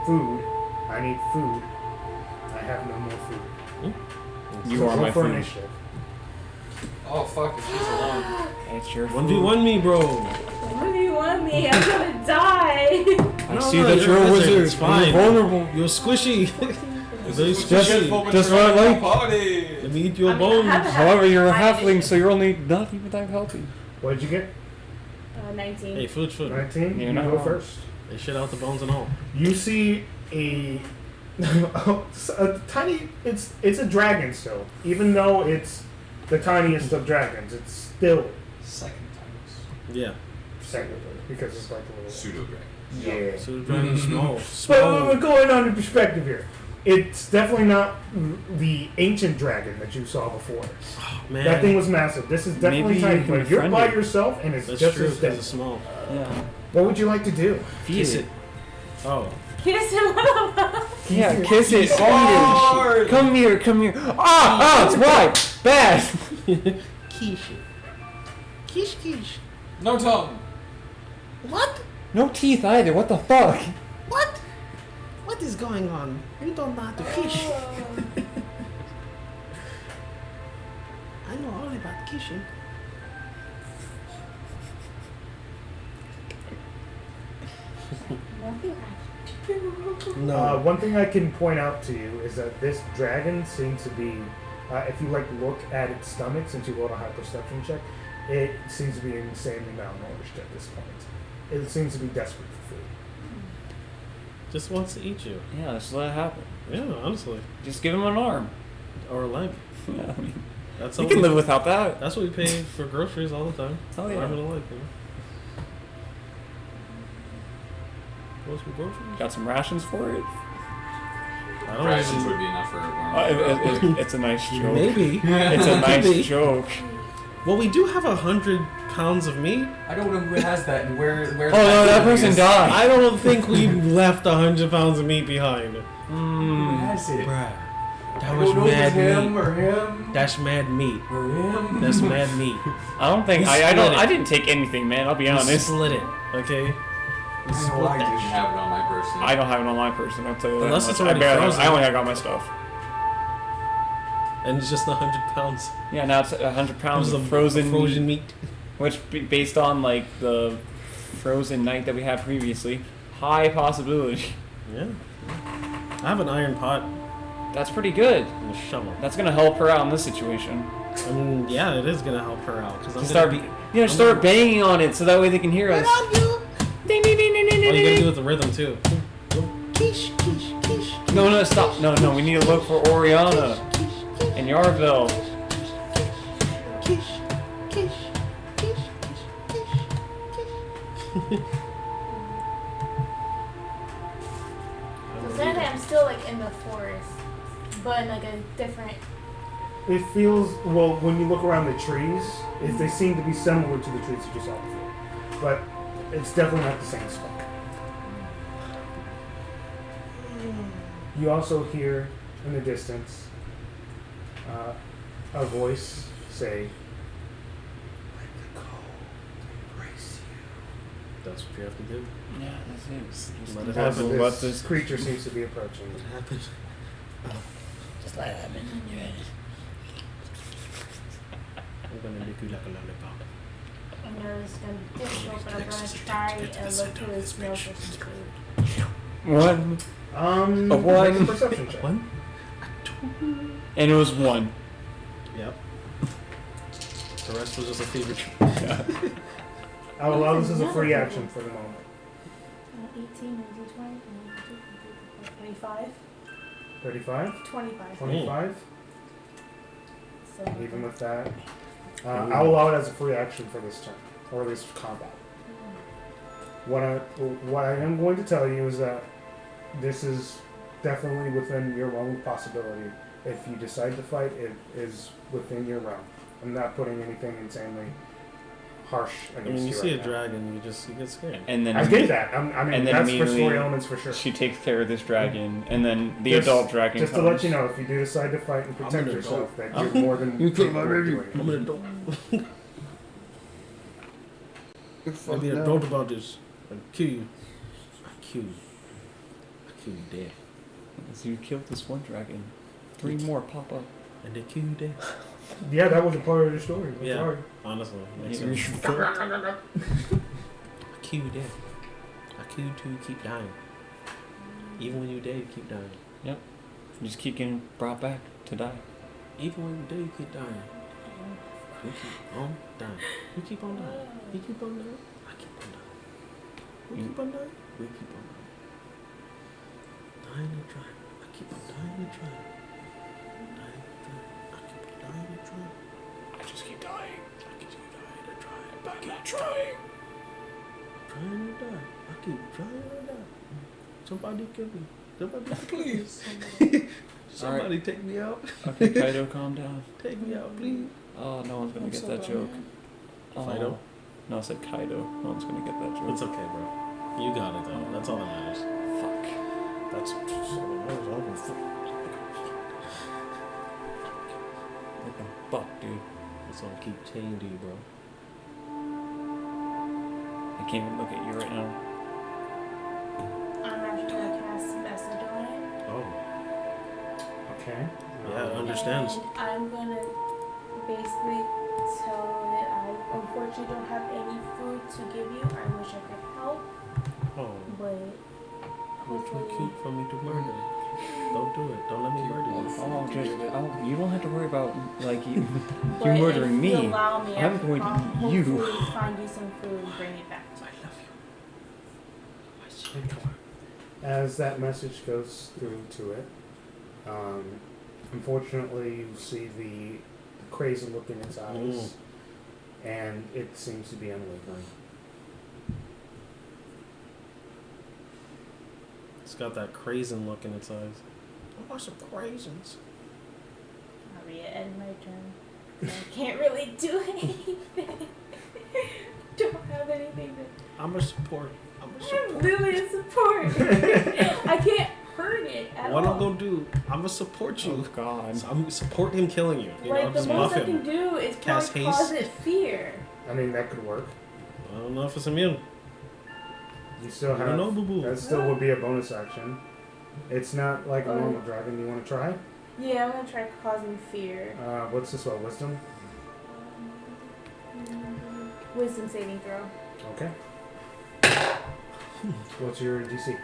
food. I need food. I have no more food. You So are roll my for food. initiative. Oh fuck! If she's alone. It's your 1v1 me, bro. What do you want me? I'm gonna die. I see that you're a wizard. It's fine. You're vulnerable. You're squishy. You're very Just squishy. what I like. Party. Let me eat your I mean, I bones. haven't had However, you're a high halfling, initiative. so you're only not even that healthy. What did you get? 19. Hey, food. 19? You're You not go wrong. first. They shit out the bones and all. You see a tiny. It's a dragon still, even though it's the tiniest of dragons. It's still Second times. Yeah. technically because it's like a little Pseudo dragon. Yeah. So the dragon's small. But Small. we're going on in perspective here. It's definitely not the ancient dragon that you saw before. Man. That thing was massive. This is definitely Maybe you tiny, can but you're befriend by it. yourself and it's That's just true as because dead. it's small. Yeah. What would you like to do? Kiss it. Oh. Kiss him. Yeah, kiss it. Hard. Come here. Ah, it's white. Bad. Kish. Kish Kish. No tongue. What? No teeth either. What the fuck? What? What is going on? You don't know how to kish. I know all about kishing. Nothing No. One thing I can point out to you is that this dragon seems to be, if you look at its stomach, since you rolled a high perception check, it seems to be insanely malnourished at this point. It seems to be desperate for food. Just wants to eat you. Yeah, just let it happen. Yeah, honestly. Just give him an arm. Or a leg. Yeah, I mean, That's you how can we- live without that. That's what we pay for groceries all the time. Oh, yeah. Arm and a leg, you know. Want some groceries? Got some rations for it. I don't Rations even- would be enough for one. It's a nice joke. Maybe. It's a Could be. nice joke. Well, we do have 100 pounds of meat. I don't know who has that and where. Oh no, that person died. I don't think we left 100 pounds of meat behind. Who has it? Bruh. That I was don't know if it's mad him meat. or him That's mad meat. or him. That's mad meat. I don't think We I don't. split it. I didn't take anything, man. I'll be We honest. split it, okay? We I know split I that didn't shit. have it on my person. I don't have it on my person. I'll tell you that. Unless much. it's already I barely. frozen. I only got my stuff. And it's just 100 pounds. Yeah, now it's 100 pounds It was of a frozen meat. which based on like the frozen night that we had previously, high possibility. Yeah. I have an iron pot That's pretty good. and a shovel. That's gonna help her out in this situation. I mean, yeah, it is gonna help her out because I'm Just gonna start, be. you know, start banging on it so that way they can hear us. Ding ding ding ding ding Oh, ding. you gotta do ding. with the rhythm too. Kish Kish Kish. No, stop. No, we need to look for Orianna and Yarvel. Kish Kish Kish Kish Kish. So technically I'm still like in the forest, but in like a different. It feels, well, when you look around the trees, they seem to be similar to the trees that you saw before. But it's definitely not the same spot. You also hear in the distance a voice say, "Let the cold embrace you." That's what you have to do. Yeah, that's it. Let it As happen. this this creature seems to be approaching. Happen. just let it happen. I'm gonna lick you like a lollipop. I know it's gonna be difficult, but I'm gonna try and look through his snow for some food. One, A one. Make a perception check. One? and it was one. Yep. The rest was just a fever. I'll allow this as a free action for the moment. 18, 19, 20, 25, 35? 25. 25? So Even with that. I'll allow it as a free action for this turn, or this combat. What I am going to tell you is that this is definitely within your realm of possibility. If you decide to fight, it is within your realm. I'm not putting anything insanely harsh I against mean, you you see right a now. dragon, you get scared. And then I get that. I mean, and then that's for story immediately elements for sure. she takes care of this dragon, and then the Just- adult dragon Just comes. to let you know, if you do decide to fight and protect gonna yourself, that you're more than You capable of doing I'm it. gonna do. Maybe a dope about this. I kill you. I kill you. I kill you dead. So you killed this one dragon. 3 more pop up. And they kill you dead. Yeah, that was a part of the story. I'm Yeah. sorry. Honestly. Makes You're sense. fucked. I kill you dead. I kill you till you keep dying. Even when you're dead, you keep dying. You just keep getting brought back to die. Even when you're dead, you keep dying. You keep on dying. You keep on dying. You keep on dying. I keep on dying. We keep on dying. We keep on dying. Dying and trying. I keep on dying and trying. Dying and trying. I keep on dying and trying. I just keep dying. I keep dying and trying. But I'm not trying. Trying to die. I keep trying to die. Somebody kill me. Somebody Please. Somebody take me out. Okay, Kaido, calm down. Take me out, please. Oh, no one's gonna get that joke. Oh. Fido? No, I said Kaido. No one's gonna get that joke. It's okay, bro. You got it though. That's all that matters. Fuck. That's all that matters. What the fuck, dude? That's all I keep saying to you, bro. I can't even look at you right now. I'm actually gonna cast message on it. Oh. Okay. Yeah, understands. And I'm gonna basically tell it I unfortunately don't have any food to give you. I wish I could help, Oh. but You're too hopefully. cute for me to murder. Don't do it. Don't let me murder you. Oh, just you don't have to worry about like you But you murdering if you me. allow me, I'm I going can to eat you. hopefully find you some food and bring it back to you. As that message goes through to it, unfortunately you see the crazy look in its eyes, and it seems to be unwavering. It's got that crazen look in its eyes. I want some craisins. I'll be at my turn. I can't really do anything. Don't have anything to. I'm a support. I'm a I'm support. really a support. I can't hurt it at What all. I'm gonna do, I'm gonna support you. Oh God. So I'm gonna support him killing you. You Like know, the just most buff I can him. do is Cast probably haste. cause it fear. I mean, that could work. I don't know if it's immune. You still I don't know, have. boo boo. That still would be a bonus action. It's not like a normal dragon. You want to try? Yeah, I'm gonna try causing fear. What's this one? Wisdom? Wisdom saving throw. Okay. What's your DC?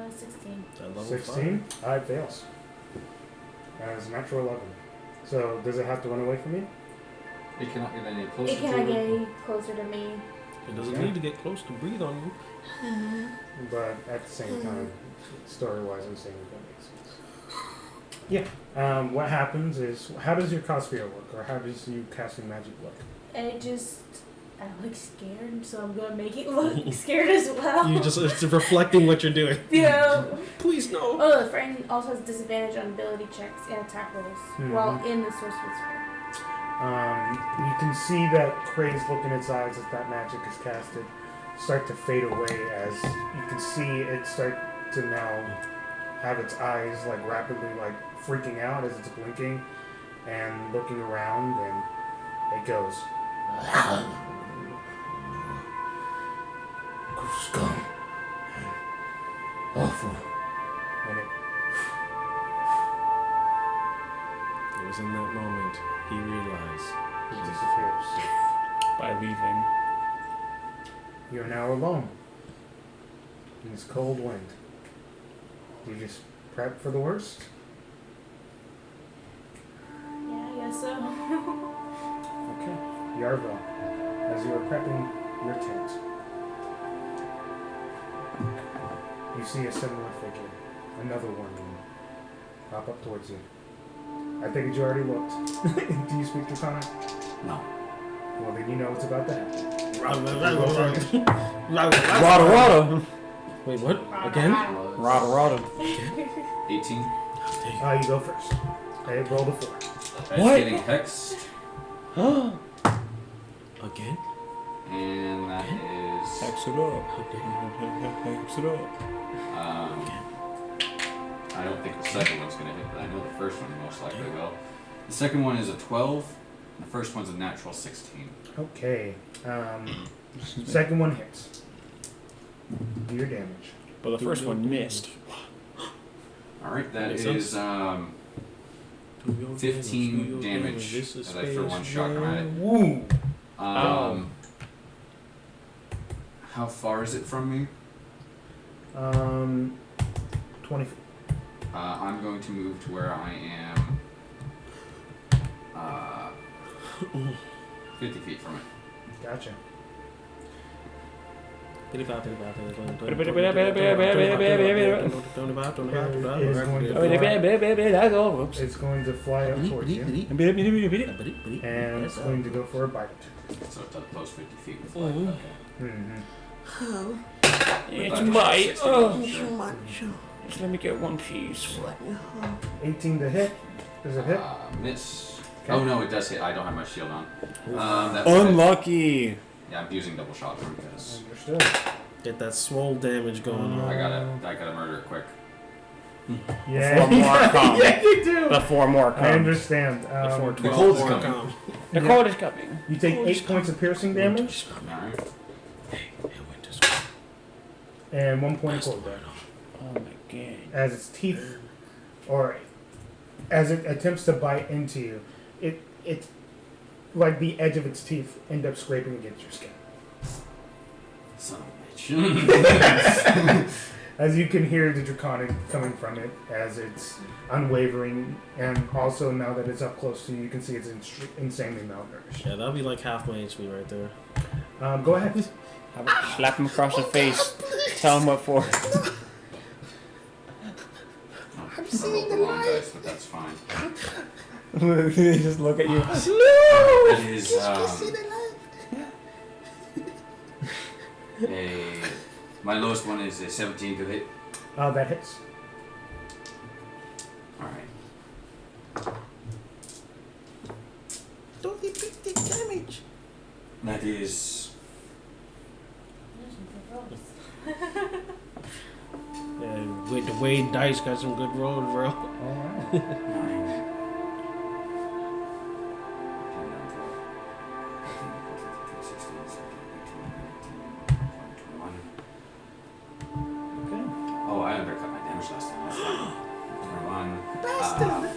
16. That level 16? It fails. As a natural 11. So, does it have to run away from you? It cannot get any closer It cannot to get you. any closer to me. 5. It doesn't Okay. need to get close to breathe on you. But at the same time, story-wise, I'm saying that makes sense. Yeah. What happens is, how does your cause fear work, or how does you casting magic look? I look scared, so I'm gonna make it look scared as well. You just it's reflecting what you're doing. Yeah. Please no. Oh, the friend also has disadvantage on ability checks and attack rolls while in the sorcerer's sphere. You can see that crazed look in its eyes as that magic is casted start to fade away as you can see it start to now have its eyes like rapidly like freaking out as it's blinking and looking around, and it goes. Scum and awful. And It was in that moment he realized it disappears. By leaving. You're now alone in this cold wind. Do you just prep for the worst? Yeah, I guess so. Okay. Yarvel, as you are prepping your tent, you see a similar figure, another one, pop up towards you. I think you already looked. Do you speak Draconic? No. Well, then you know what's about to happen. Rada. Wait, what? Again? Rada. 18. You go first. Okay, roll the 4. That's What? getting hexed. Again? And that is. Hex it up. Hex it up. I don't think the second one's going to hit, but I know the first one most likely will. The second one is a 12, The first one's a natural 16. Okay. Second one hits. Do your damage. But the first one missed. Alright, that Makes is 15 damage as I throw one shotgun at it. Woo! How far is it from me? 20 feet. I'm going to move to where I am 50 feet from it. Gotcha. It's going to fly up towards you. And it's going to go for a bite. So it's up close 50 feet with light. Okay. Mm-hmm. It's my. Just let me get one piece. 18 to hit. Does it hit? Miss. Okay. Oh no, it does hit. I don't have my shield on. That's Unlucky. yeah, I'm using double shotgun because Understood. Get that swole damage going on. I gotta murder it quick. Yeah. Before more come. Yeah, you do. Before more come. I understand. Before the cold is coming. come. The cold is coming. You take 8 points of piercing damage Alright. and 1 point of cold damage. Oh my god. As its teeth, or as it attempts to bite into you, it like the edge of its teeth end up scraping against your skin. Son of a bitch. As you can hear the draconic coming from it as it's unwavering, and also now that it's up close to you, you can see it's insanely malnourished. Yeah, that'll be like half my HP right there. Go ahead. I would slap him across the face. Tell him what for. I'm seeing the light. But that's fine. They just look at you. It is my lowest one is a 17 to hit. That hits. Alright. Don't get big damage. That is Yeah, with the Wade dice got some good rolls, bro. Alright. 9. Oh, I undercut my damage last time. That's fine. 21.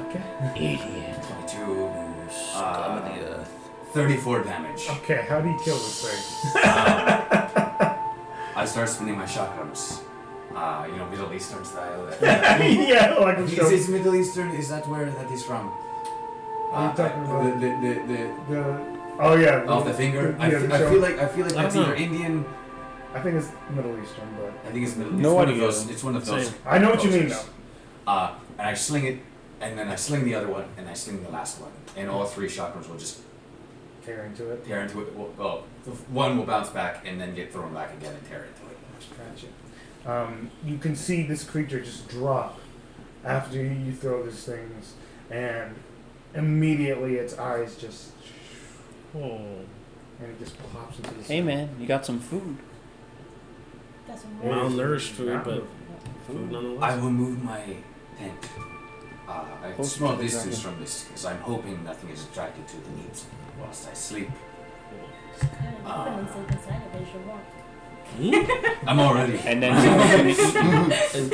Okay. Idiot. 22. 34 damage. Okay, how do you kill this thing? I start spinning my shotguns. Middle Eastern style. Yeah, like a show. Is it Middle Eastern? Is that where that is from? What are you talking about? The Oh yeah. off the finger. I the show. feel like that's don't either know. Indian. I think it's Middle Eastern, but I think it's Middle. No It's one idea. of those. It's one of those. Same. I know what you mean cultures. though. And I sling it, and then I sling the other one, and I sling the last one, and all 3 shotguns will just Tear into it. tear into it. Well, the one will bounce back and then get thrown back again and tear into it. Gotcha. You can see this creature just drop after you throw these things, and immediately its eyes just, and it just pops into the Hey man, you got some food. That's some Malnourished food, Not but the- food nonetheless. I will move my tent a Close small to the distance dragon. from this, because I'm hoping nothing is attracted to the leaves whilst I sleep. kind of sleep inside it, but you should walk. I'm already. And then And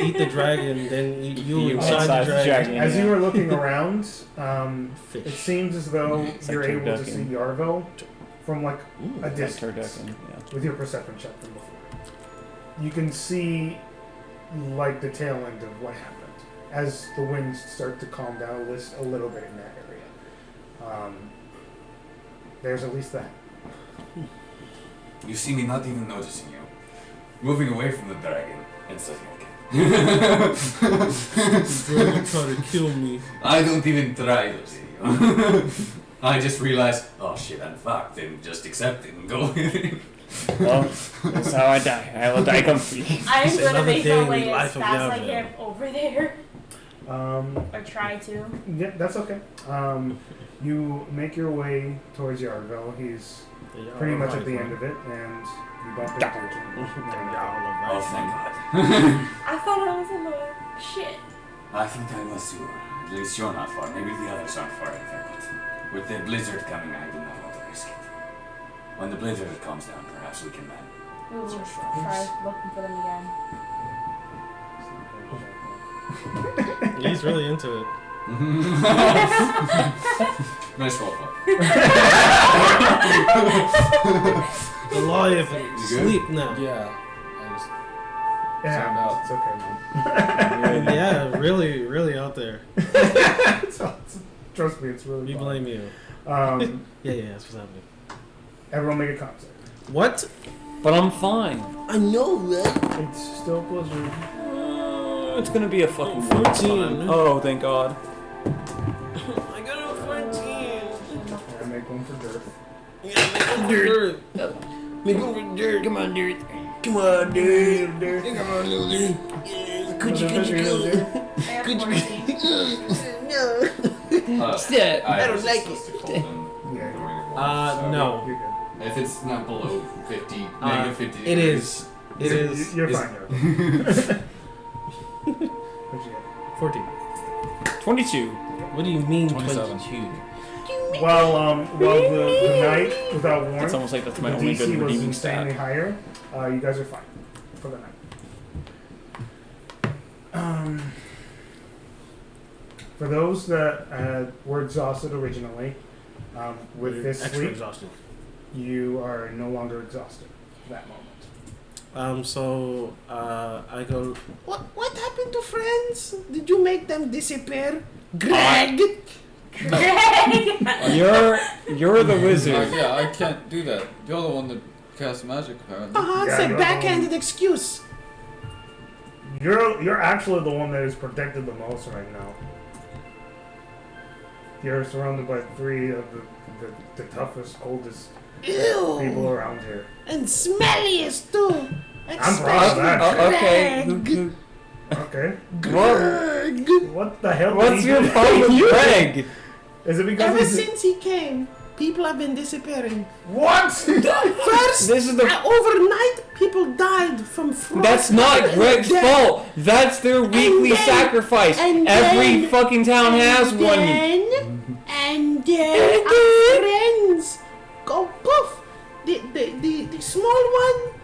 eat the dragon, then eat you You inside the dragon. As you are looking around, it Fish. seems as though It's like you're able to see turducken. Yarvel from like Ooh, a like distance turducken, yeah. with your perception check from before. You can see like the tail end of what happened as the winds start to calm down a little bit in that area. There's at least that. You see me not even noticing you. Moving away from the dragon and saying, okay. Dragon trying to kill me. I don't even try to see you. I just realized, oh shit, I'm fucked, and just accept it and go with it. Well, that's how I die. I will die completely. I'm It's gonna another make day my in way the as life of fast as I Yarvel. can over there. Um, Or try to. yeah, that's okay. You make your way towards Yarvel. He's pretty much at the end of it, and you bump into him. Oh, thank God. I thought I was alone. Shit. I think I was too. At least you're not far. Maybe the others aren't far either. With the blizzard coming, I do not want to risk it. When the blizzard comes down, perhaps we can We will try looking for them again. He's really into it. Nice roleplay. Alive and You good? sleep now. Yeah. I just Yeah, out. it's okay, man. Yeah, really, really out there. Trust me, it's really We fun. blame you. Yeah, Yeah, that's what's happening. everyone make a concept. What? But I'm fine. I know, right? It's still Blizzard. It's gonna be a fucking 14. Oh, thank God. I got a 14. I make one for Durth. Dirt. Make over dirt. Come on, dirt. Come on, dirt. Come on, little dirt. Could you go? I have 14. No. Step. I don't like it. No. You're good. If it's not below 50, Uh, negative 50 It degrees. is. It is. You're Is- fine, Durth. What'd you get? 14. 22. What do you mean 27. 22? Well, the night without warning, It's almost like that's my the only DC good was redeeming insanely stat. higher. You guys are fine for the night. For those that were exhausted originally, with this Extra sleep, exhausted. you are no longer exhausted at that moment. I go. What happened to friends? Did you make them disappear? Greg! You're the wizard. Yeah, I can't do that. You're the one that casts magic, apparently. Uh-huh, it's Yeah, a you're backhanded excuse. You're actually the one that is protected the most right now. You're surrounded by three of the toughest, coldest people Ew! around here. And smelliest too! I'm proud of that. Okay. Greg! Okay. Greg! What the hell? What's did he your do? problem with Greg? Is it because Ever he's since he came, people have been disappearing. what? First, This is the. overnight, people died from frost. That's not Greg's Then- fault. That's their weekly then- sacrifice. and Every then- fucking town has one. And then our friends go poof. The small one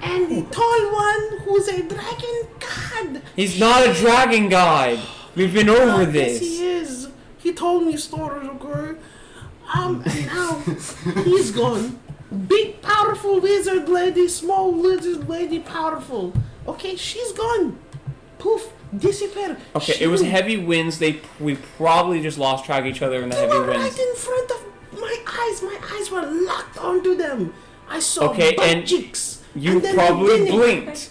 and the tall one who's a dragon god. He's not a dragon god. We've been over Yes, this. he is. He told me stories, okay? And now he's gone. Big, powerful wizard lady, small wizard lady, powerful. Okay, she's gone. Poof, disappear. Okay, it was Shoot. heavy winds. We probably just lost track of each other in the They heavy were right winds. in front of my eyes. My eyes were locked onto them. I saw Okay, butt and cheeks. You And then probably the beginning- blinked.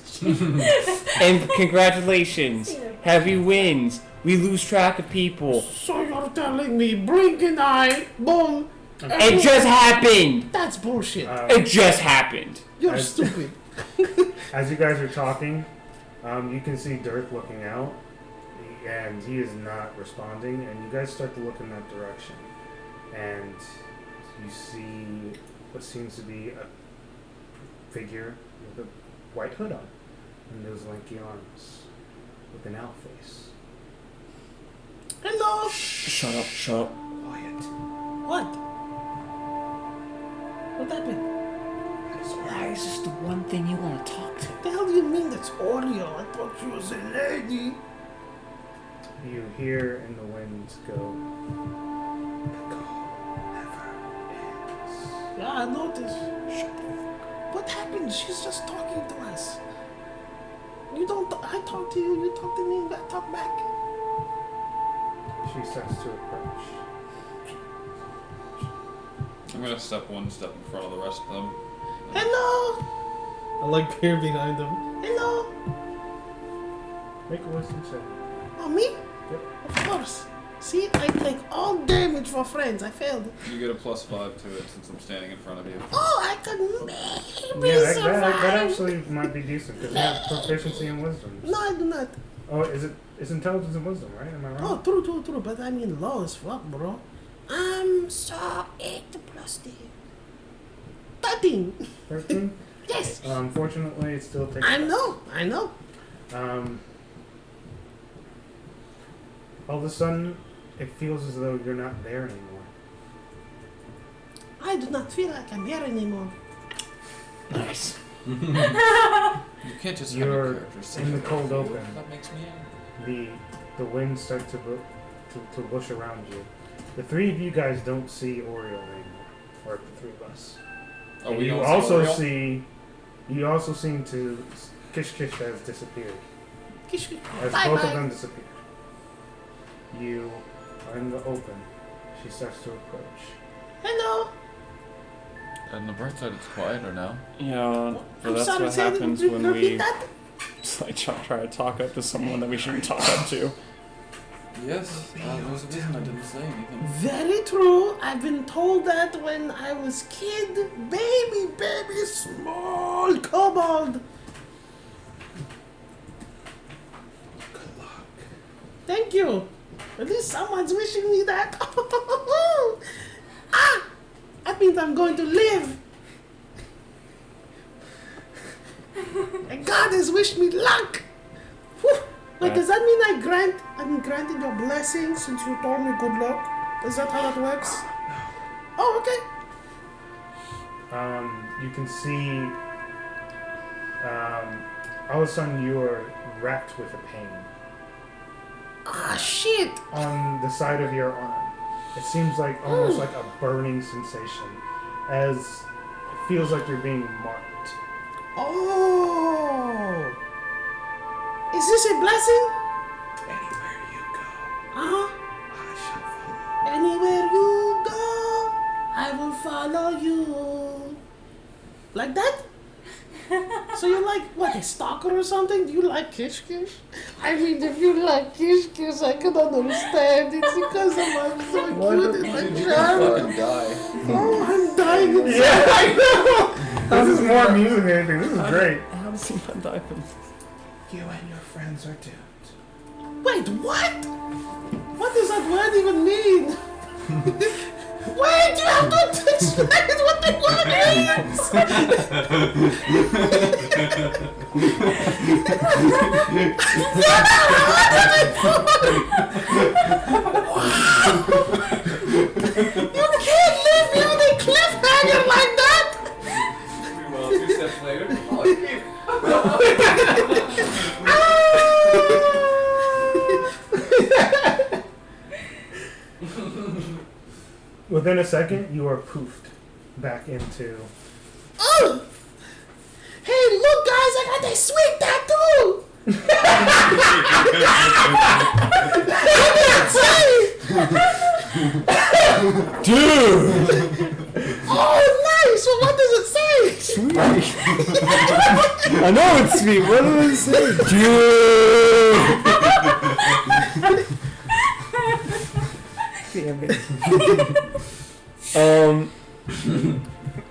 And congratulations. Heavy winds. We lose track of people. So you're telling me blink an eye, boom. It just happened. That's bullshit. It just happened. You're I- stupid. As you guys are talking, you can see Durth looking out, and he is not responding. And you guys start to look in that direction, and you see what seems to be a figure with a white hood on, and those lanky arms, with an owl face. Hello. Shut up, shut up. Quiet. What? What happened? Why is this the one thing you want to talk to? What the hell do you mean that's Oreo? I thought she was a lady. You hear in the winds go. The call never ends. Yeah, I noticed. What happened? She's just talking to us. You don't. I talk to you. You talk to me. I talk back. She starts to approach. I'm gonna step one step in front of the rest of them. Hello. I like peer behind him. Hello. Make a wisdom save. Oh, me? Yep. Of course. See, I take all damage for friends. I failed. You get a +5 to it since I'm standing in front of you. Oh, I could maybe Yeah, that survive. actually might be decent because you have proficiency in wisdom. No, I do not. Oh, it's intelligence and wisdom, right? Am I Oh, wrong? true. But I mean low as fuck, bro. So 8 plus the 13. 13? Yes. Unfortunately, it still takes. I know. All of a sudden, it feels as though you're not there anymore. I do not feel like I'm here anymore. Nice. You can't just have You're your characters say in the that. cold open. That makes me angry. The wind starts to bush around you. The three of you guys don't see Oriole anymore, or the three of us. Oh, we you don't also Oriole? see. You also seem to. Kish Kish has disappeared. Kish, kish. As Bye both of bye. them disappear. You are in the open. She starts to approach. Hello. On the bright side, it's quieter now. Yeah, but I'm that's sorry, what say that- happens when repeat we that. like try to talk up to someone that we shouldn't talk up to. Yes, there was a reason I didn't say anything. Very true. I've been told that when I was kid. Baby, small kobold. Good luck. Thank you. At least someone's wishing me that. That means I'm going to live. And God has wished me luck. Whew. Wait, does that mean I'm granted your blessing since you told me good luck? Is that how that works? Oh, okay. You can see. All of a sudden, you are racked with a pain Ah, shit. on the side of your arm. It seems like almost like a burning sensation, as it feels like you're being marked. Oh. Is this a blessing? Anywhere you go, Uh-huh. I shall follow. Anywhere you go, I will follow you. Like that? So you're like, what, a stalker or something? Do you like Kish Kish? I mean, if you like Kish Kish, I can understand. It's because I'm so cute and my charm. Die. Oh, I'm dying inside. Yeah, I know! This is more amusing than anything. This is great. I haven't seen that diamond. You and your friends are doomed. Wait, what? What does that word even mean? Wait, you have to explain what the word means! You can't leave me on a cliffhanger like that! Well, 2 steps later. Within a second, you are poofed back into. Oh! Hey, look, guys, I got a sweet tattoo! Dude! Oh, nice! Well, what does it say? Sweet. I know it's sweet. What does it say? Dude!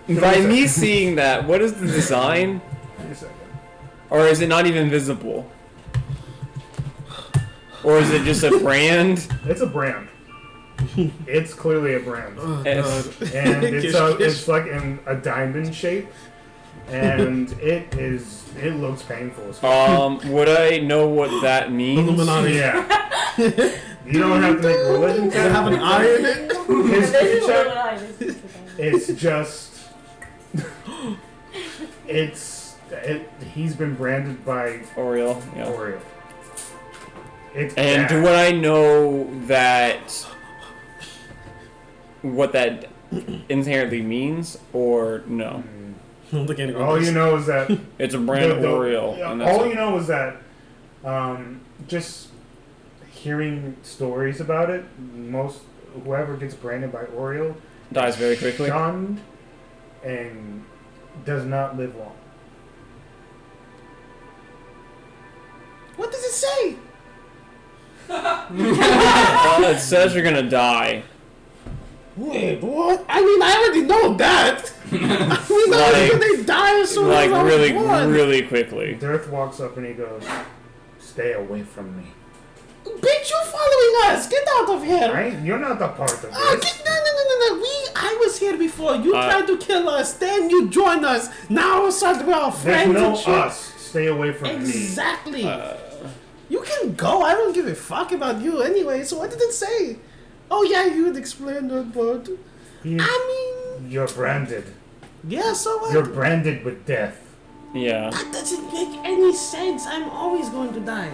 By me seeing that, what is the design? Wait a second. Or is it not even visible? Or is it just a brand? It's a brand. It's clearly a brand. It's- And Kish, it's kish. like in a diamond shape. And it looks painful as fuck. would I know what that means? Illuminati. Yeah. You don't have to make a religion Does it have an check. eye in it? His This is check, what I listen to. it's just. He's been branded by Oriole, yeah. Oreo. It's And bad. would I know that what that inherently means, or no? I don't think anyone All does. you know is that It's a brand of Oriole, yeah, and that's all it. you know is that just hearing stories about it, whoever gets branded by Oriole Dies very quickly. shunned and does not live long. What does it say? It says you're gonna die. Wait, what? I mean, I already know that. We know Like- they die as soon Like as I was really, born. really quickly. Dirth walks up and he goes, "Stay away from me." Bitch, you following us? Get out of here! You're not the part of No. this. I was here before. You Uh, tried to kill us, then you joined us. Now all of a sudden we're all There's friends no and shit. us. Stay away from me. Exactly. You can go. I don't give a fuck about you anyway. So what did it say? Oh yeah, you would explain that part. He, I mean, You're branded. Yeah, so what? You're branded with death. Yeah. That doesn't make any sense. I'm always going to die.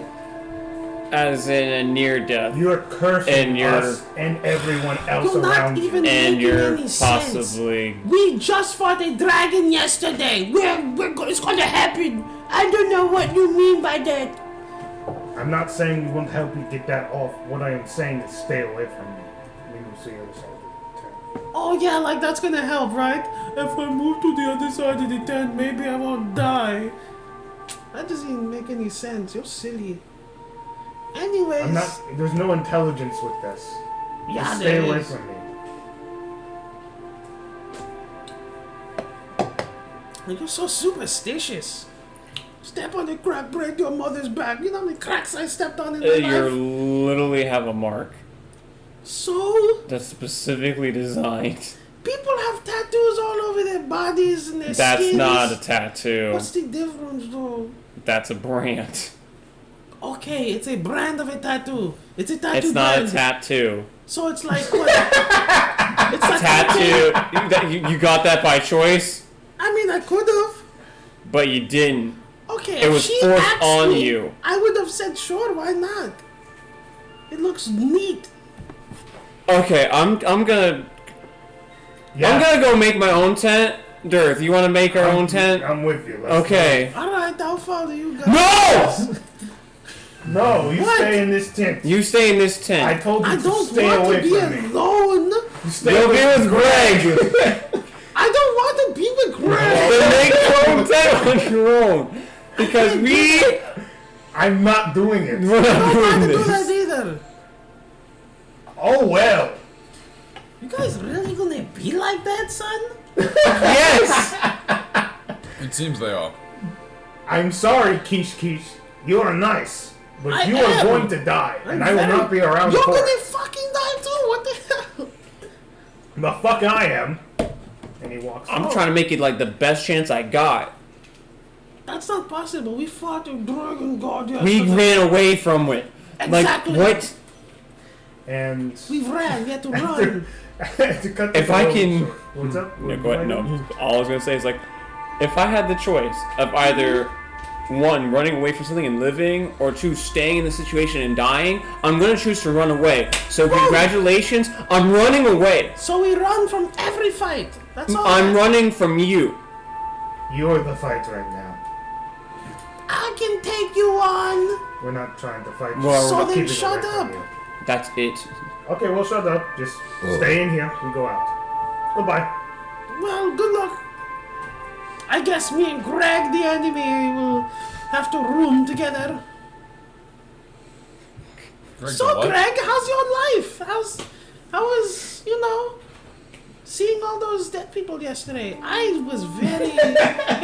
As in a near death. You're cursing And you're- us and everyone else You're not around even you. And making you're any sense. possibly. We just fought a dragon yesterday. It's going to happen. I don't know what you mean by that. I'm not saying we won't help you get that off. What I am saying is stay away from me. We will see the other side of the tent. Oh yeah, like that's gonna help, right? If I move to the other side of the tent, maybe I won't die. That doesn't even make any sense. You're silly. Anyways. I'm not. There's no intelligence with this. Yeah, Just there stay away is. from me. Like, you're so superstitious. Step on the crack, break your mother's back. You know how many cracks I stepped on in my You life? literally have a mark So, that's specifically designed. people have tattoos all over their bodies and their That's skins. not a tattoo. What's the difference, though? That's a brand. Okay, it's a brand of a tattoo. It's a tattoo It's not brand. a tattoo. So it's like what? It's like Tattoo. You got that by choice, I mean, I could have. but you didn't. Okay, It if was she forced asked on me, you. I would have said sure. Why not? It looks neat. Okay, I'm gonna go make my own tent. Durth, you want to make our own tent? I'm with you. Let's Okay. All right, I'll follow you guys. No! go. No, you What? stay in this tent. You stay in this I tent. told you I to don't stay want away to be from me. alone. You stay You'll away be from with Greg. I don't want to be with Greg. Then make your own tent on your own. Because we... I'm not doing it. We're I not don't want to doing do that this. either. Oh well. You guys really gonna be like that, son? Yes! It seems they are. I'm sorry, Kish Kish. You are nice, but I you am. are going to die, and I will very- not be around You're for gonna it. fucking die too. What the hell? The fuck I am. And he walks. I'm off. trying to make it like the best chance I got. That's not possible. We fought a dragon god We yesterday. ran away from it. Exactly. Like, what? And We ran. We had to run. to cut the If I ball can- short. What's up? No, go ahead. No, all I was gonna say is like, if I had the choice of either one, running away from something and living, or two, staying in the situation and dying, I'm gonna choose to run away. So congratulations, I'm running away. So we run from every fight. That's all. I'm running from you. You're the fight right now. I can take you on. We're not trying to fight. Well, just So then keeping shut away from up. you. That's it. Okay, well, shut up. Just stay in here. We go out. Goodbye. Well, good luck. I guess me and Greg, the enemy, will have to room together. Greg's So, a what? Greg, how's your life? How was, seeing all those dead people yesterday? I was very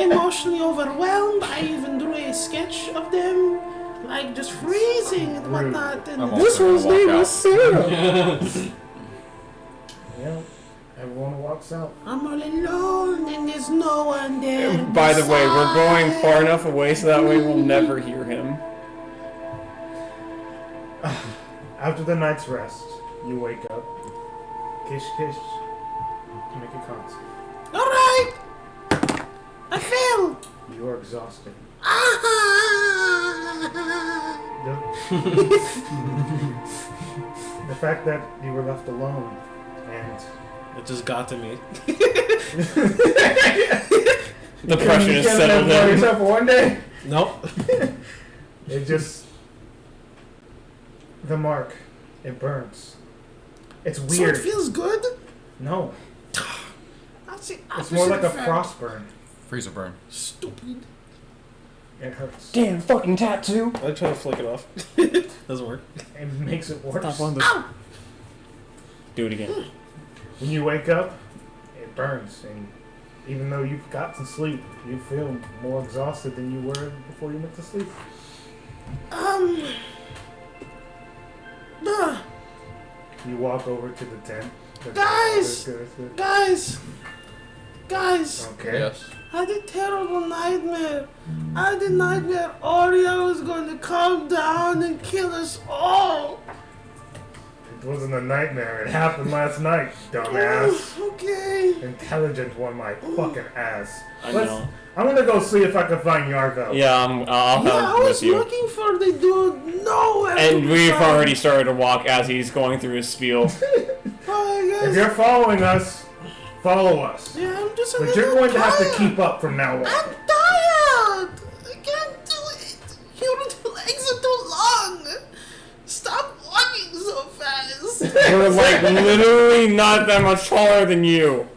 emotionally overwhelmed. I even drew a sketch of them, like just freezing and whatnot. And I'm also gonna walk out. Sarah. Yeah. Everyone walks out. I'm all alone and there's no one there. By the way, we're going beside far enough away so that way we'll never hear him. After the night's rest, you wake up. Kish Kish. Make a con save. All right. I failed. You are exhausted. The fact that you were left alone and It just got to me. Depression you is can't settled live by in. yourself for one day. Nope. It just the mark. It burns. It's So weird. it feels good. No, That's the it's more like a opposite effect. frost burn. Freezer burn. Stupid. It hurts. Damn fucking tattoo. I try to flick it off. Doesn't work. It makes it worse. Ow! Do it again. When you wake up, it burns, and even though you've got to sleep, you feel more exhausted than you were before you went to sleep. You walk over to the tent. Guys! Guys! Okay. Yes. I had a terrible nightmare. I had a nightmare Orianna was going to come down and kill us all. wasn't a nightmare. It happened last night, dumbass. Okay. Intelligent one, my fucking ass. I know. I'm gonna go see if I can find Yarvel. Yeah, I'll Yeah, I help was with you. looking for the dude nowhere. And to we've find. already started to walk as he's going through his spiel. Oh, If yes. you're following us, follow us. Yeah, I'm just a But little you're going to have to tired. keep up from now on. I'm tired. I can't do it. Your legs are too long. Stop walking so fast. We're like literally not that much taller than you.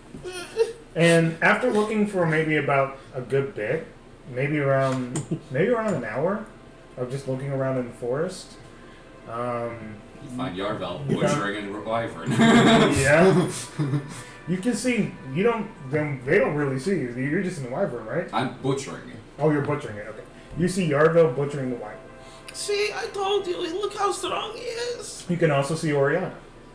And after looking for maybe about a good bit, maybe around an hour of just looking around in the forest, You find Yarvel You found- butchering a wyvern. yeah, you can see they don't really see you. You're just in the wyvern, right? I'm butchering it. Oh, you're butchering it. Okay. You see Yarvel butchering the wyvern. See, I told you. Look how strong he is. You can also see Orianna.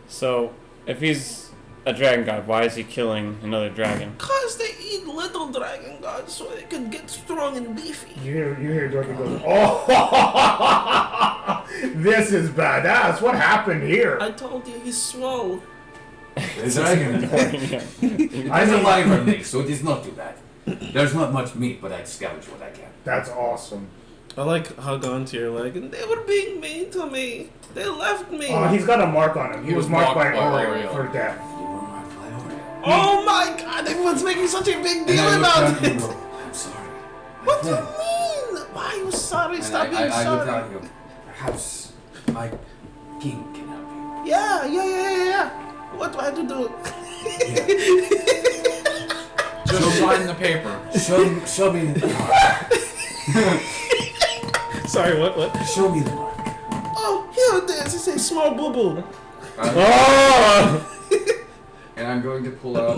So, if he's a dragon god, why is he killing another dragon? Cause they eat little dragon gods so they can get strong and beefy. You hear Dorothy goes, "Oh, this is badass. What happened here?" I told you he's swole. The dragon. Yeah. I I'm a mean, wyvern mix, so it is not too bad. There's not much meat, but I scavenge what I can. that's awesome. I like hug onto your leg and They were being mean to me. They left me. Oh, he's got a mark on him. He was marked by Oriole Oriole. for death. You were marked by Oriole. Oh my god, everyone's making such a big And deal I look about down and it. go, I'm sorry. What do you Yeah. mean? Why are you sorry? And Stop I being look sorry. down and go, perhaps my king can help you. Yeah. What do I have to do? Just sign the paper. Show me the mark. sorry, what? Show me the mark. Oh, here it is. It's a small boo-boo. Oh! And I'm going to pull out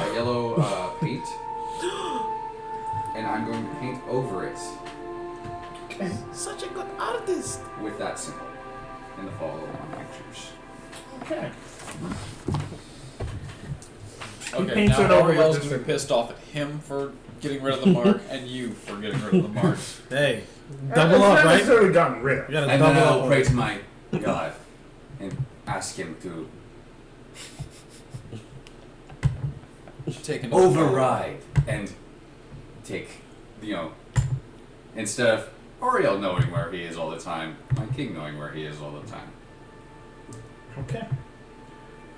a yellow paint. And I'm going to paint over it Such a good artist. with that symbol in the following pictures. Okay. Okay, paints now it over with Oriel's this gonna be symbol. pissed off at him for getting rid of the mark, and you for getting rid of the mark. Hey, It's double not up, right? necessarily gotten rid You of. gotta And double then up. I'll on pray it. to my god and ask him to Take another override and take, instead of Oriole knowing where he is all the time, my king knowing where he is all the time. Okay.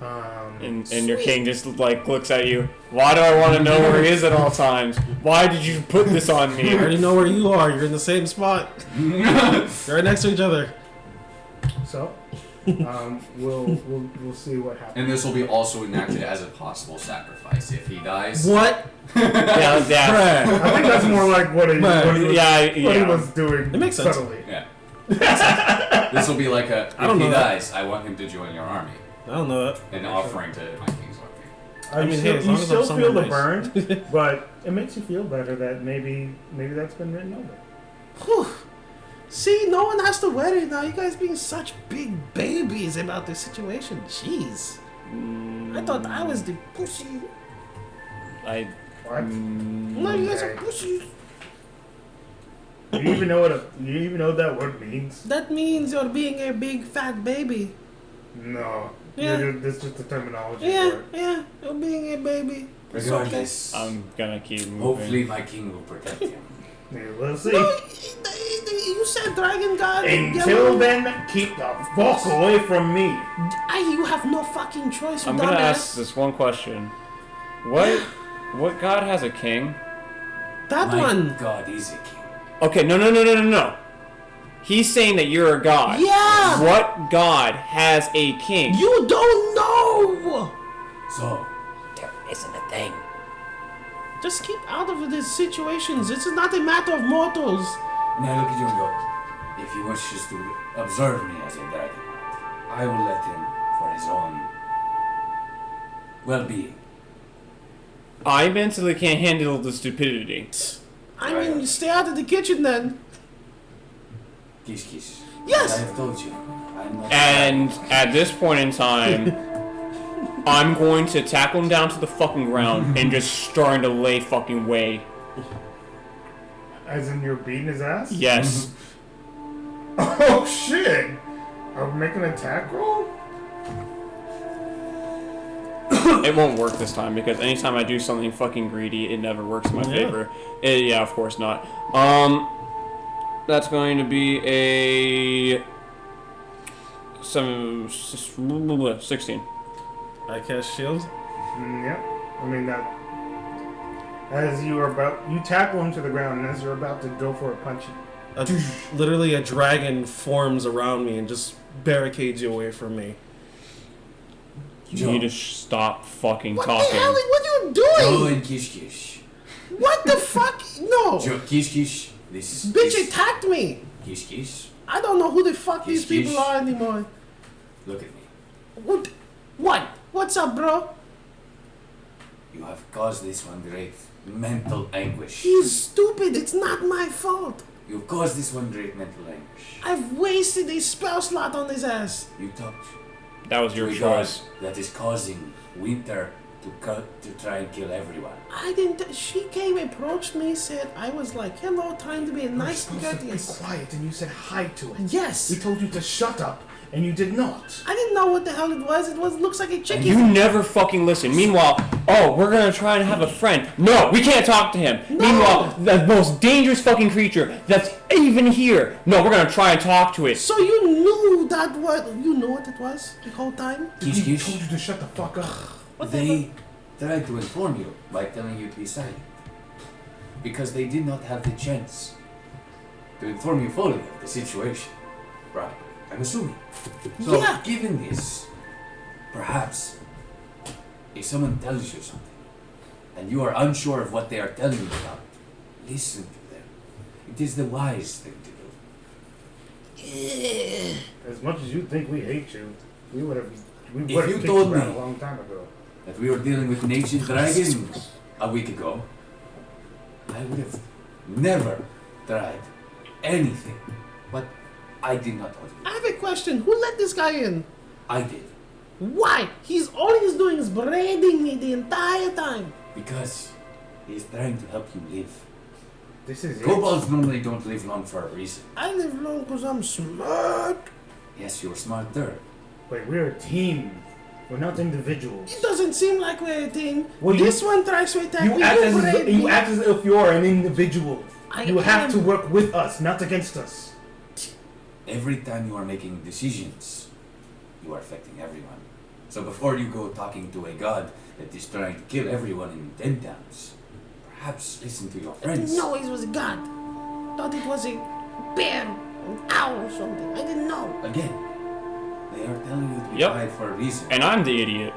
And your king just like looks at you. Why do I want to know where he is at all times? Why did you put this on I me? already know where you are. You're in the same spot. You're right next to each other. So, we'll see what happens. And this will be also enacted as a possible sacrifice if he dies. What? Yeah. Bruh. I think that's more like what he Yeah. was doing. It makes sense. subtly. Yeah. This will be like a, I don't if he know that. dies, I want him to join your army. I don't know that. An offering to my king's army. I mean, mean, hey, as you long as still I'm feel the somewhere burn, but it makes you feel better that maybe that's been written over. Whew. See, no one has to worry now. You guys being such big babies about this situation. Jeez. I thought I was the pussy. What? No, you guys are Okay. pussies. Do you even know what that word means? That means you're being a big fat baby. No. Yeah. That's just the terminology Yeah, for it. yeah, you're being a baby. It's okay. Regardless, I'm gonna keep moving. hopefully my king will protect him. Yeah, we'll see. No, you said dragon god. Until yellow. then, keep the fuck away from me. You have no fucking choice. You I'm gonna dumbass. ask this one question. What god has a king? That My one. god is a king. Okay, no. He's saying that you're a god. Yeah. What god has a king? You don't know. So, there isn't a thing. Just keep out of these situations. This is not a matter of mortals. And I look at you and go, if he wishes to observe me as a dragon god, I will let him for his own well-being. I mentally can't handle the stupidity. I mean, you stay out of the kitchen then. Kish Kish. Yes. As I have told you, I'm not And at this point in time, I'm going to tackle him down to the fucking ground and just starting to lay fucking way. As in you're beating his ass? Yes. Oh shit! Are we making an attack roll? it won't work this time because anytime I do something fucking greedy, it never works in my favor. Yeah, of course not. That's going to be a 16. I cast shield. Yep. I mean that. As you tackle him to the ground, and as you're about to go for a punch, Literally a dragon forms around me and just barricades you away from me. You need to stop fucking What talking. the hell? What are you Joe doing? and Kish Kish. What the fuck? No. Joe, Kish Kish. This Bitch this- attacked me. Kish Kish. I don't know who the fuck these Kish people Kish. are anymore. Look at me. What? What's up, bro? You have caused this one great mental anguish. He's stupid. It's not my fault. You've caused this one great mental anguish. I've wasted a spell slot on his ass. You talked That was to your a god choice. that is causing winter to try and kill everyone. I didn't. She came, approached me, said, I was like, hello, trying to be nice and supposed to be courteous. quiet, and you said hi to it. Yes. We told you to shut up, and you did not. I didn't know what the hell it was. It looks like a chicken. You never fucking listen. Meanwhile, we're gonna try and have a friend. No, we can't talk to him. No. Meanwhile, the most dangerous fucking creature that's even here. No, we're gonna try and talk to it. So you knew that what you knew what it was the whole time? Kish We Kish. told you to shut the fuck up. They tried to inform you by telling you to be silent. Because they did not have the chance to inform you fully of the situation. Right, I'm assuming. So, Yeah. given this, perhaps, if someone tells you something, and you are unsure of what they are telling you about, listen to them. It is the wise thing to do. As much as you think we hate you, we would have you kicked told you out me- a long time ago. That we were dealing with an ancient dragon a week ago, I would have never tried anything. But I did not hold I you. have a question. Who let this guy in? I did. Why? All he's doing is braiding me the entire time. Because he is trying to help you live. This is it. Kobolds normally don't live long for a reason. I live long because I'm smart. Yes, you're smarter. Wait, we're a team. We're not individuals. It doesn't seem like we're a team. Well, This one tries to attack You me. act, braid me. you act as if you're an individual. I You have am. to work with us, not against us. Every time you are making decisions, you are affecting everyone. So before you go talking to a god that is trying to kill everyone in 10 towns, perhaps listen to your I friends. didn't know it was a god. Thought it was a bear, an owl or something. I didn't know. Again, they are telling you to be Yep. quiet for a reason. And I'm the idiot.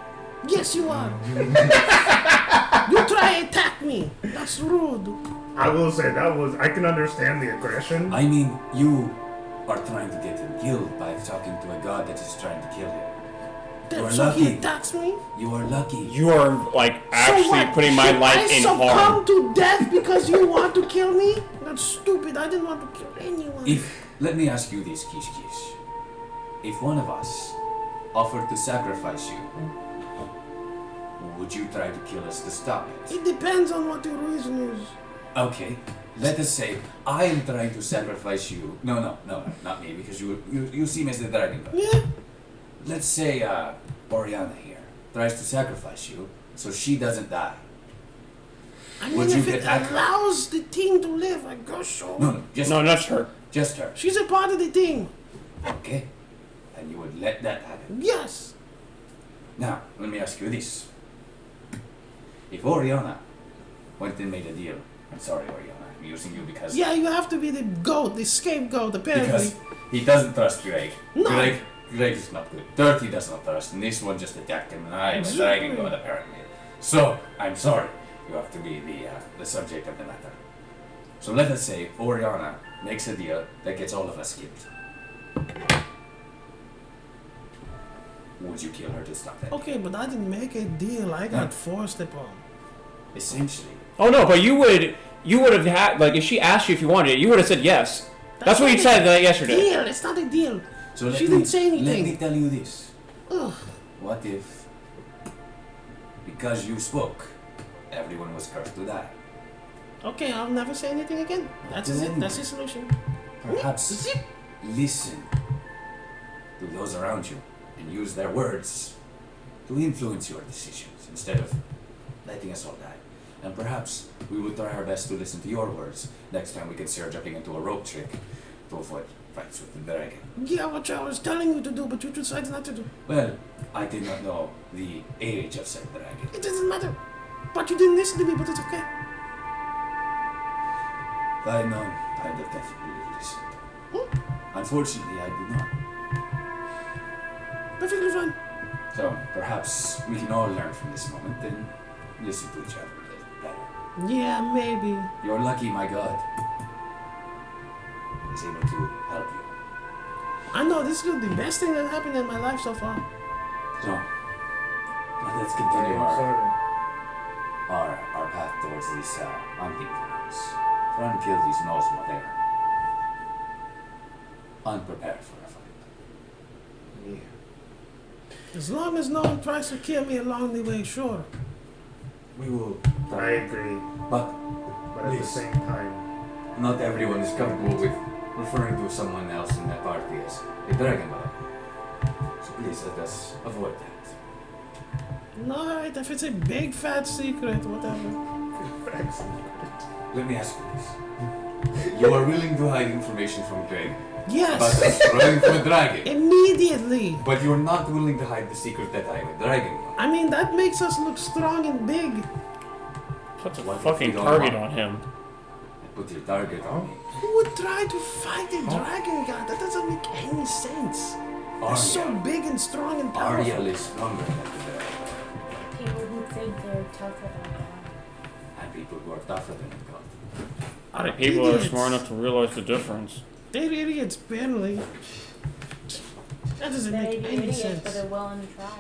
Yes, you are. You try to attack me. That's rude. I will say I can understand the aggression. I mean, you are trying to get him killed by talking to a god that is trying to kill him. You are So he lucky. attacks me. You are lucky. You are like actually so what? putting my Should life I in succumb harm. to death because you want to kill me? That's stupid. I didn't want to kill anyone. Let me ask you this, Kish Kish. If one of us offered to sacrifice you, would you try to kill us to stop it? It depends on what your reason is. Okay, let us say I am trying to sacrifice you. No, not me, because you seem as the dragon god. Yeah. Let's say Orianna here tries to sacrifice you so she doesn't die. I mean, Would you if it attack her? allows the team to live, I guess so. No, just No, not her. just her. She's a part of the team. Okay, and you would let that happen. Yes. Now, let me ask you this. If Orianna went and made a deal, I'm sorry, Orianna, I'm using you because Yeah, you have to be the goat, the scapegoat, apparently. because he doesn't trust Greg. No. Greg is not good. Dirty does not trust, and this one just attacked him, and I am a Exactly. dragon god apparently. So, I'm sorry, you have to be the subject of the matter. So let us say Orianna makes a deal that gets all of us skipped. Would you kill her to stop that? Okay, but I didn't make a deal. I got forced upon. Essentially. Oh no, but you would have had like if she asked you if you wanted it, you would have said yes. That's what you not said a yesterday. Deal. It's not a deal. So She didn't say Let anything. me tell you this. Ugh. What if, because you spoke, everyone was cursed to die? Okay, I'll never say anything again. That's Then- it. That's the solution. Perhaps Zip. listen to those around you and use their words to to influence your decisions instead of letting us all die. And perhaps we would try our best to listen to your words next time we consider jumping into a rope trick to avoid fights with the dragon. Yeah, what I was telling you to do, but you decided not to do. Well, I did not know the age of said dragon. It doesn't matter. But you didn't listen to me, but it's okay. If I had known, I'd have definitely listened. Unfortunately, I did not. Perfectly fine. So perhaps we can all learn from this moment and listen to each other a little better. Yeah, maybe. You're lucky my god is able to help you. I know this is the best thing that happened in my life so far. So, let's I continue am sorry. our path towards these hunting grounds. These knows what they're unprepared for a fight. Yeah. As long as no one tries to kill me along the way, sure. We will I agree. but But at the Please. same time, not everyone is comfortable with referring to someone else in that party as a dragon god. So please let us avoid that. Alright, if it's a big fat secret, whatever. Let me ask you this. You are willing to hide information from Greg about Yes! us running from a dragon, Immediately! but you're not willing to hide the secret that I am a dragon god. I mean, that makes us look strong and big. Puts a What if fucking we don't target want- on him. Put your target on me. Who would try to fight a dragon god? That doesn't make any sense. They're so Arya. big and strong and powerful. Ariel is stronger than the dragon. People who think they're tougher than God. And people who are tougher than God. I think people are Idiots. smart enough to realize the difference. They're idiots, barely. That doesn't They make be any idiots, sense. but they're willing to try.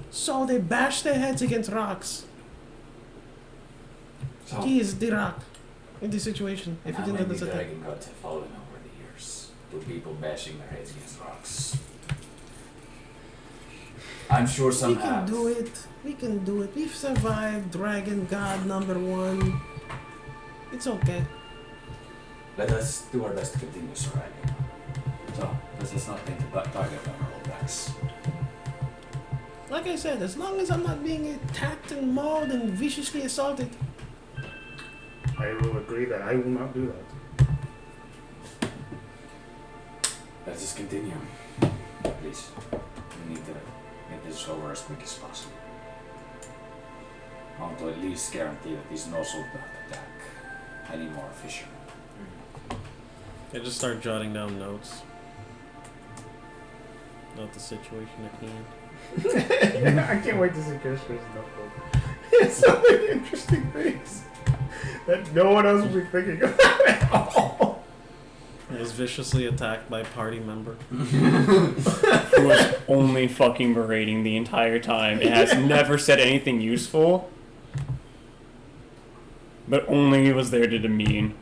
So they bash their heads against rocks. So, He is the rock in this situation. If you how didn't many understand that. dragon gods have fallen over the years to people bashing their heads against rocks? I'm sure some We can have. do it. We can do it. We've survived Dragon God #1. It's okay. Let us do our best to continue surviving. So, let us not paint a target on our own backs. Like I said, as long as I'm not being attacked and mauled and viciously assaulted. I will agree that I will not do that. Let us continue. Please. We need to get this over as quick as possible. I want to at least guarantee that these nodes will not attack any more fishermen. I just start jotting down notes. Not the situation at hand. I can't wait to see Kish Kish's notebook. It's so many interesting things that no one else will be thinking about at all. I was viciously attacked by a party member. Who was only fucking berating the entire time. It has never said anything useful. But only was there to demean.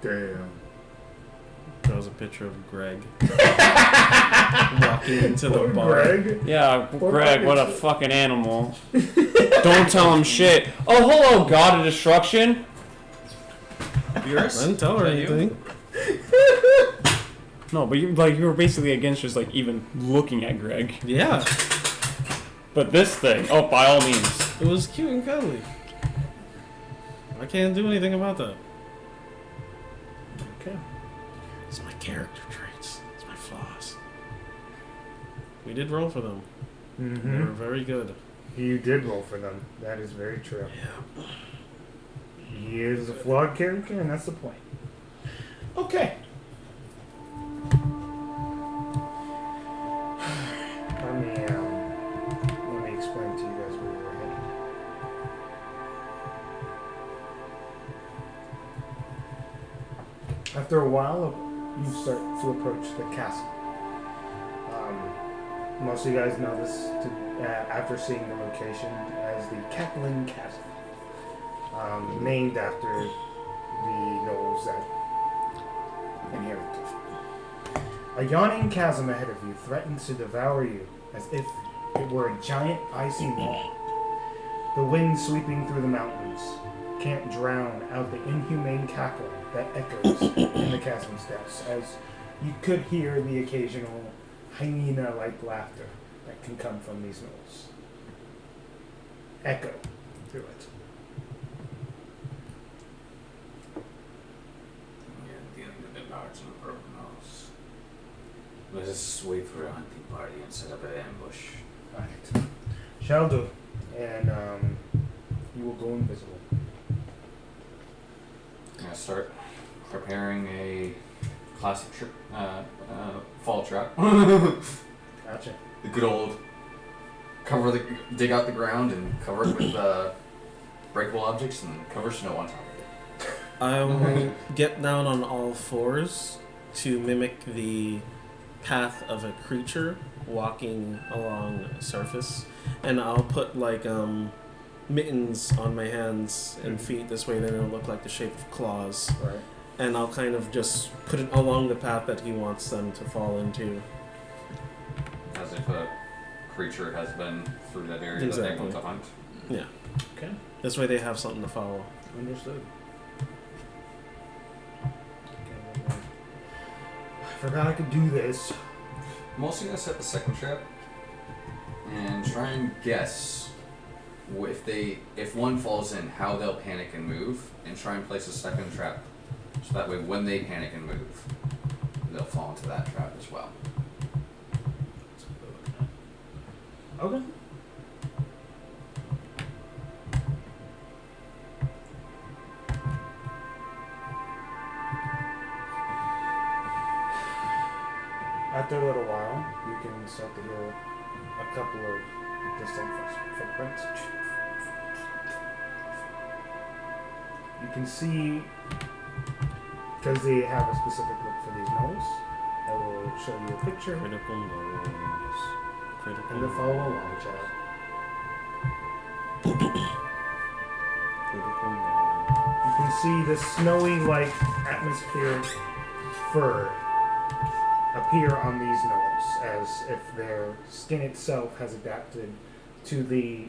Damn. Draws a picture of Greg walking into the Poor bar. Greg. Yeah, Poor Greg, what a fucking fucking animal. Don't tell him shit. Oh, hello, God of Destruction. Beerus? I didn't tell her Is that you? anything. No, but you were basically against just like even looking at Greg. Yeah, But this thing, oh, by all means. it was cute and cuddly. I can't do anything about that. Okay. It's my character traits. It's my flaws. We did roll for them. They were Mm-hmm. very good. You did roll for them. That is very true. Yeah. He is a flawed character, and that's the point. Okay. Let me explain to you guys where we're headed. After a while, you start to approach the castle. Most of you guys know this after seeing the location as the Cackling Castle, named after the gnolls that inherited. A yawning chasm ahead of you threatens to devour you as if it were a giant icy wall. The wind sweeping through the mountains can't drown out the inhumane cackle that echoes in the chasm's depths, as you could hear the occasional hyena-like laughter that can come from these gnolls. Echo through it. Yeah, dealing with the large number of gnolls. Let's wait for a hunting party and set up an ambush. Right. Shall do. And you will go invisible. I'm gonna start preparing a classic fall trap. Gotcha. The good old dig out the ground and cover it with breakable objects and cover snow on top of it. I will get down on all fours to mimic the path of a creature walking along a surface, and I'll put like mittens on my hands and feet. This way they don't look like the shape of claws. Right. And I'll kind of just put it along the path that he wants them to fall into. As if a creature has been through that area that they Exactly. want to hunt. Yeah. Okay. This way they have something to follow. Understood. I forgot I could do this. I'm also gonna set the second trap and try and guess if one falls in, how they'll panic and move, and try and place a second trap so that way when they panic and move, they'll fall into that trap as well. Okay. After a little while, you can start to hear a couple of distinct footprints. You can see, because they have a specific look for these gnolls, I will show you a picture Critical noise. Critical and to follow along, child. Critical noise. You can see the snowy-like atmospheric fur appear on these gnolls, as if their skin itself has adapted to the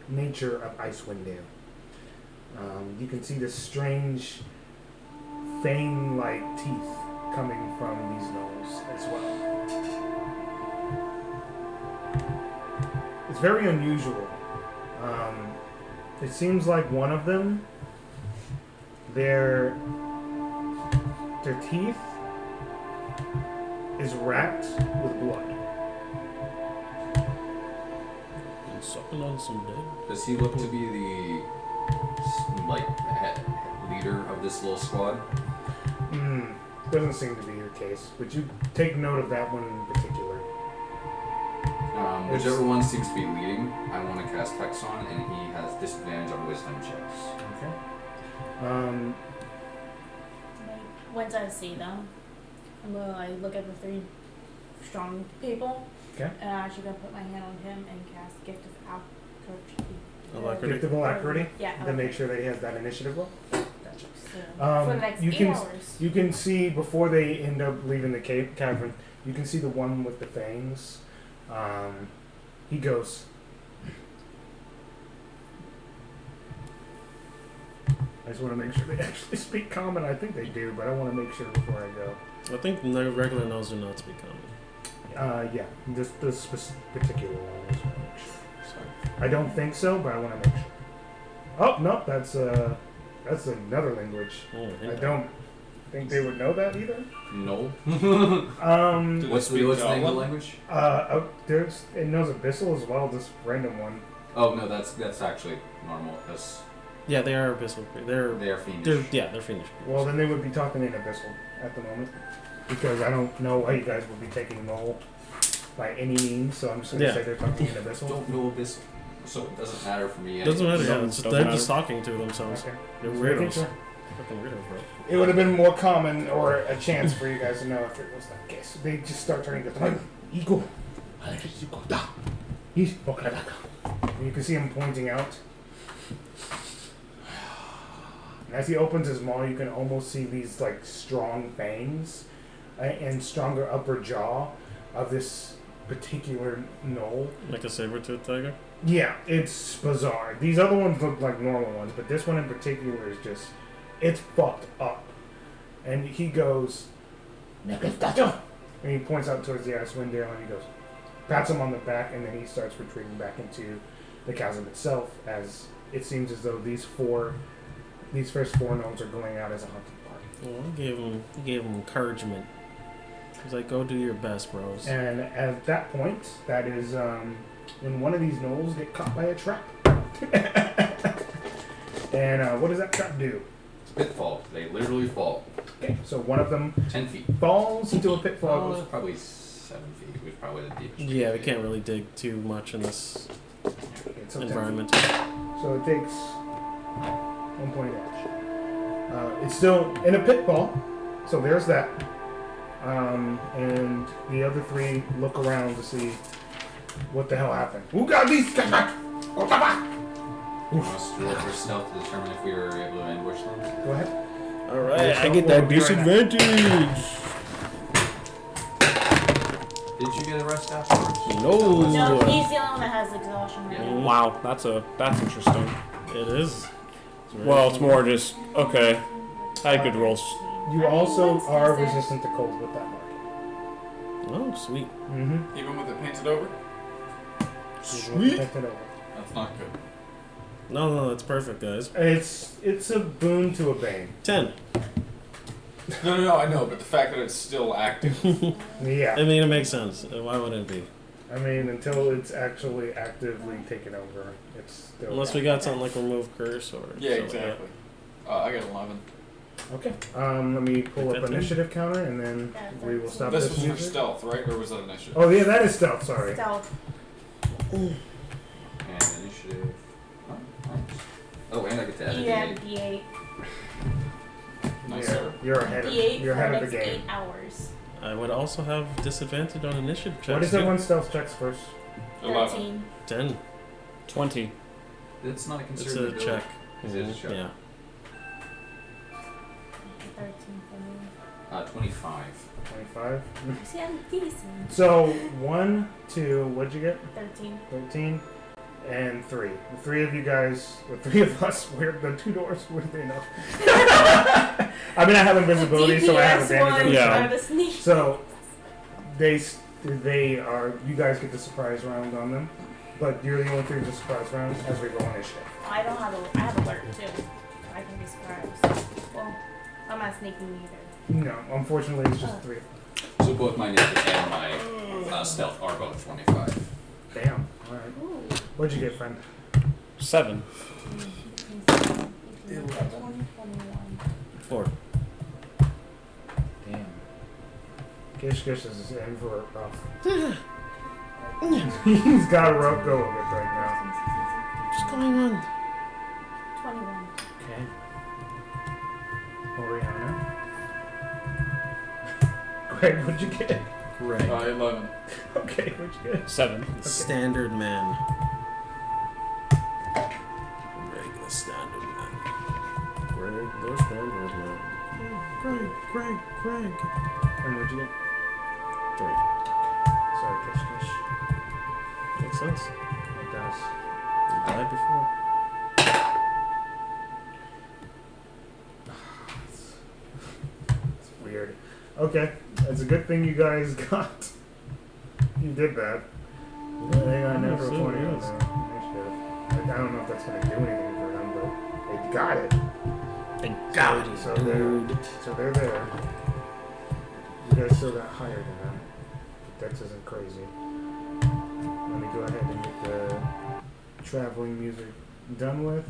nature of Icewindale. You can see the strange fang-like teeth coming from these gnolls as well. It's very unusual. It seems like one of them, their teeth is wrapped with blood. Been sucking on some dead. Does he look to be the leader of this little squad? Doesn't seem to be your case, but you take note of that one in particular. Whichever one seems to be leading, I want to cast Hex on, and he has disadvantage on wisdom checks. Okay. Once I see them, I'm gonna like look at the three strong people. Okay. And I'm actually gonna put my hand on him and cast Gift of Alacrity. Gift of alacrity. Yeah. To make sure that he has that initiative roll. Gotcha. So, for the next you 8 can hours. you can see before they end up leaving the cavern. You can see the one with the fangs. He goes. I just want to make sure they actually speak common. I think they do, but I want to make sure before I go. I think the regular nose do not speak common. Yeah, this particular one. I just want to make sure. Sorry. I don't think so, but I want to make sure. Oh no, that's another language. Oh, I don't think they would know that either. No. What's the language? It knows Abyssal as well. This random one. Oh no, that's actually normal. That's Yeah, they are abyssal. they are fiendish. They're fiendish. Well, then they would be talking in Abyssal at the moment, because I don't know why you guys would be taking Null by any means. So I'm just gonna Yeah. say they're talking in Abyssal. Don't know this, so it doesn't matter for me. Doesn't matter. anyway. Yeah, Doesn't they're matter. just talking to themselves. Okay. They're Just making weirdos. sure. Fucking weirdos, bro. It would have been more common or a chance for you guys to know if it was that case. They just start turning to Eagle. And you can see him pointing out. And as he opens his maw, you can almost see these like strong fangs and stronger upper jaw of this particular gnoll. Like a saber-toothed tiger. Yeah, it's bizarre. These other ones look like normal ones, but this one in particular is just, it's fucked up. And he goes, And he points out towards the Icewindale and he goes, pats him on the back, and then he starts retreating back into the chasm itself, as it seems as though these first 4 gnomes are going out as a hunting party. Well, he gave him encouragement. He's like, go do your best, bros. And at that point, that is when one of these gnolls get caught by a trap. And what does that trap do? It's a pitfall. They literally fall. Okay, so one of them 10 feet. falls into a pitfall. Oh, it was probably 7 feet. It was probably the deepest. Yeah, we can't really dig too much in this Okay, so 10 environment. feet. So it takes 1 point damage. It's still in a pitfall, so there's that. And the other 3 look around to see what the hell happened. Who got these? You want us to roll for stealth to determine if we were able to ambush them? Go ahead. Alright, I get that disadvantage. Did you get a rest afterwards? No, No. he's the only one that has exhaustion right now. Wow, that's interesting. It is. Well, it's more just okay. I had good rolls. You also are resistant to cold with that mark. Oh, sweet. Mm-hmm. Even with it painted over? Sweet. That's not good. No, that's perfect, guys. It's a boon to a bane. 10. No, I know, but the fact that it's still active. Yeah. I mean, it makes sense. Why wouldn't it be? I mean, until it's actually actively taken over, it's still. Unless we got something like remove curse or. Yeah, something like exactly. I got 11. Okay. Let me pull up 15. initiative counter and then we will stop This this was for music. stealth, right? Or was that initiative? Oh yeah, that is stealth. Sorry. Stealth. And initiative. Oh, and I get to add a Yeah, D8. D8. Nice, Yeah, sir. you're ahead. D8 You're for ahead the of the next game. 8 hours. I would also have disadvantage on initiative checks. What is too. everyone's stealth checks first? 11. 13. 10. 20. It's not a It's considered a ability. check. It is a check. Yeah. 13 for me. 25. 25. See, I'm decent. So 1, 2. What'd you get? 13. 13. And 3. The 3 of you guys, the 3 of us, we're the 2 doors. Where do they know? I mean, I have invisibility, so I have advantage. on Yeah. Are the sneak. So they are. You guys get the surprise round on them, but you're the only 3 with the surprise round as we roll initiative. I have alert too. I can be surprised. Well, I'm not sneaking either. No, unfortunately, it's just 3. So both my initiative and my stealth are both 25. Damn. All right. Ooh. What'd you get, friend? 7. 21. 4. Damn. Kish Kish is in for a rough. He's got a rough go of it right What's going on? 21. now. Okay. Orianna. Greg, what'd you get? Greg. 11. Okay, what'd you get? 7. Standard man. Regular standard man. Greg, the standard man. Greg. And what'd you get? 3. Sorry, Kish Kish. Makes sense. It does. You died before. It's weird. Okay, it's a good thing you guys got. You did that. They got an natural 20 on their initiative. I don't know if that's going to do anything for them, but they got it. So they're there. You guys still got higher than them. But Dex isn't crazy. Let me go ahead and get the traveling music done with.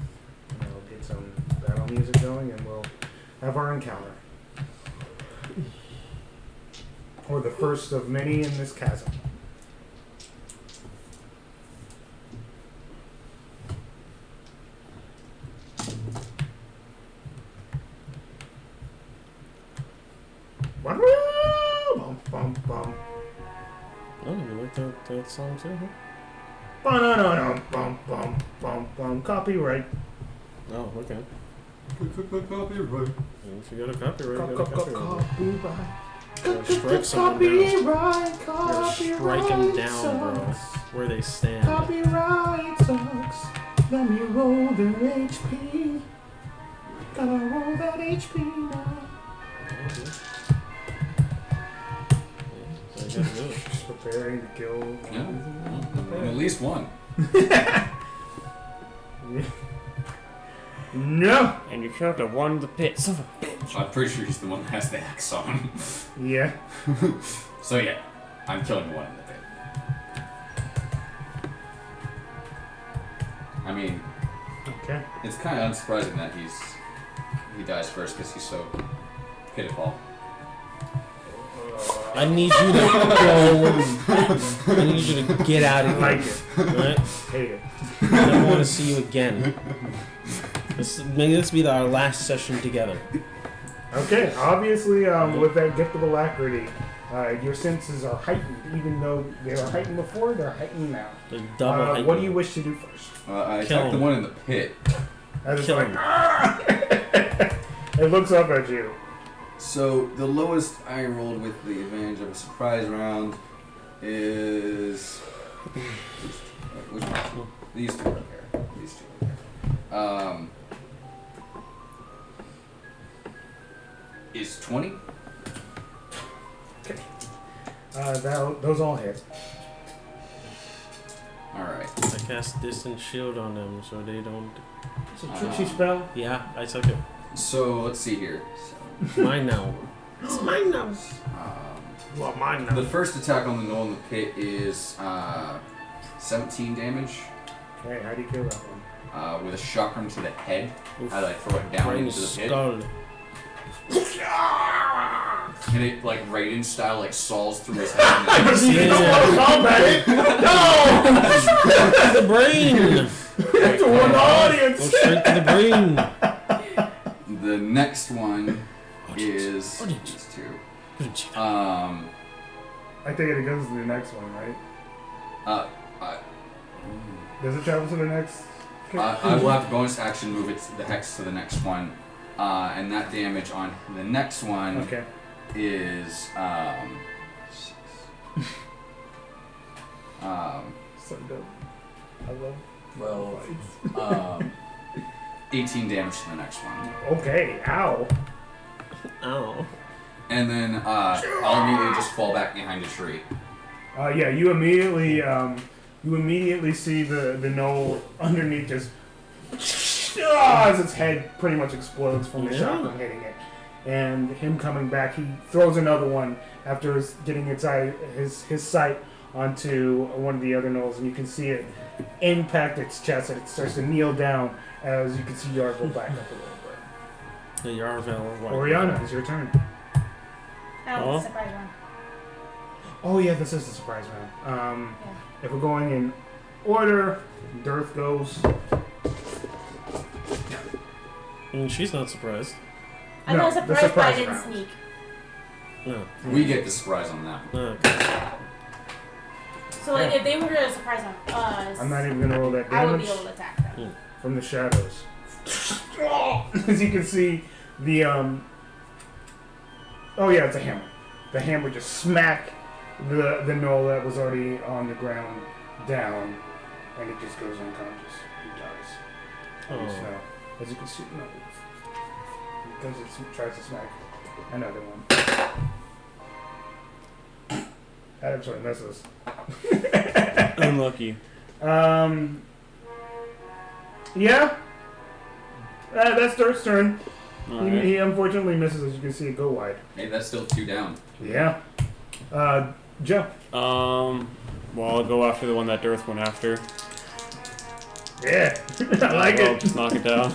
And I'll get some battle music going and we'll have our encounter. Or the first of many in this chasm. Bum, bum, bum. Oh, you like that song too, huh? Ba-na-na-na, bum, bum, bum, bum. Copyright. Oh, okay. Copyright. If you got a copyright, you got a copyright. Copyright. Gotta strike someone down. Copyright. Gotta strike them down, bro. Where they stand. Copyright sucks. Let me roll their HP. Gotta roll that HP now. preparing to kill. At least one. No. And you killed the one in the pit. Son of a bitch. I'm pretty sure he's the one that has the axe on. Yeah. So yeah, I'm killing the one in the pit. I mean, Okay. it's kind of unsurprising that he dies first because he's so pitiful. I need you to go. I need you to get out of Like here. it. Alright? Hate it. I don't want to see you again. May this be our last session together. Okay. Obviously, with that gift of alacrity, your senses are heightened. Even though they were heightened before, they're heightened now. The double What do you wish to do first? I Kill attacked the him. one in the pit. As it's Kill like, him. "Ah!" It looks up at you. So the lowest I rolled with the advantage of a surprise round is which one? These two right here. These two right here. Is 20? Those all hit. All right. I cast Distant Shield on them so they don't. It's a tricksy spell. Yeah, I took it. So let's see here. It's mine now. It's mine now. You are mine now. The first attack on the knoll in the pit is 17 damage Okay, how do you kill that one? with a shotgun to the head. Oof. How do I throw it down Brain into the pit? skull. And it like Raiden style like saws through his head. The brain! To warn the Go audience! straight to the brain. The next one is these two. I think it goes to the next one, right? Does it travel to the next? I will have to bonus action move it the hex to the next one, and that damage on the next one Okay. is So dope. I love 18 damage to the next one, Okay, ow. Ow. and then I'll immediately just fall back behind a tree. Yeah, you immediately see the knoll underneath just as its head pretty much explodes from the shotgun hitting it, and him coming back, he throws another one after getting his sight onto one of the other knolls, and you can see it impact its chest, and it starts to kneel down as you can see Yarvel back up a little bit. The Yarvel. Orianna, it's your turn. Oh, surprise round. Oh yeah, this is the surprise round. Yeah. If we're going in order, Durth goes. I mean, she's not surprised. I'm No, not the surprised, but I surprise didn't round. sneak. No. We get the surprise on that. Okay. So like, if they were gonna surprise us, I'm not even gonna roll that I would be damage able to attack them. from the shadows. As you can see, the oh yeah, it's a hammer. The hammer just smack the knoll that was already on the ground down, and it just goes unconscious. He dies. Oh. So, as you can see, no, because it tries to smack another one. That actually misses. Unlucky. Yeah. That's Durth's turn. Alright. He unfortunately misses, as you can see it go wide. Hey, that's still 2 down. Yeah. Joe. Well, I'll go after the one that Durth went after. Yeah. I like Well, it. just knock it down.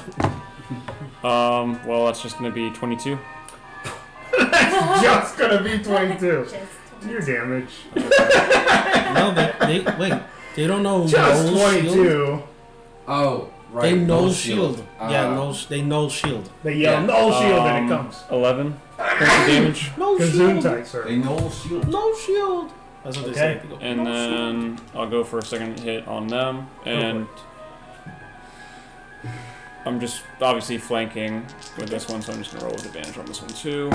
Well, that's just gonna be 22. Just gonna be 22. Just Your damage. No, they wait. They don't know Just no 22. shield. Oh, right. They know no shield. Yeah, no. They know shield. They yell Yeah, no shield and it comes. 11 points of damage. No Kazoon shield. type, sir. They know shield. No shield. That's what Okay. they say. They go, And "No then I'll go for a second hit on them. And I'm just obviously flanking with this one, so I'm just going to roll with advantage on this one too.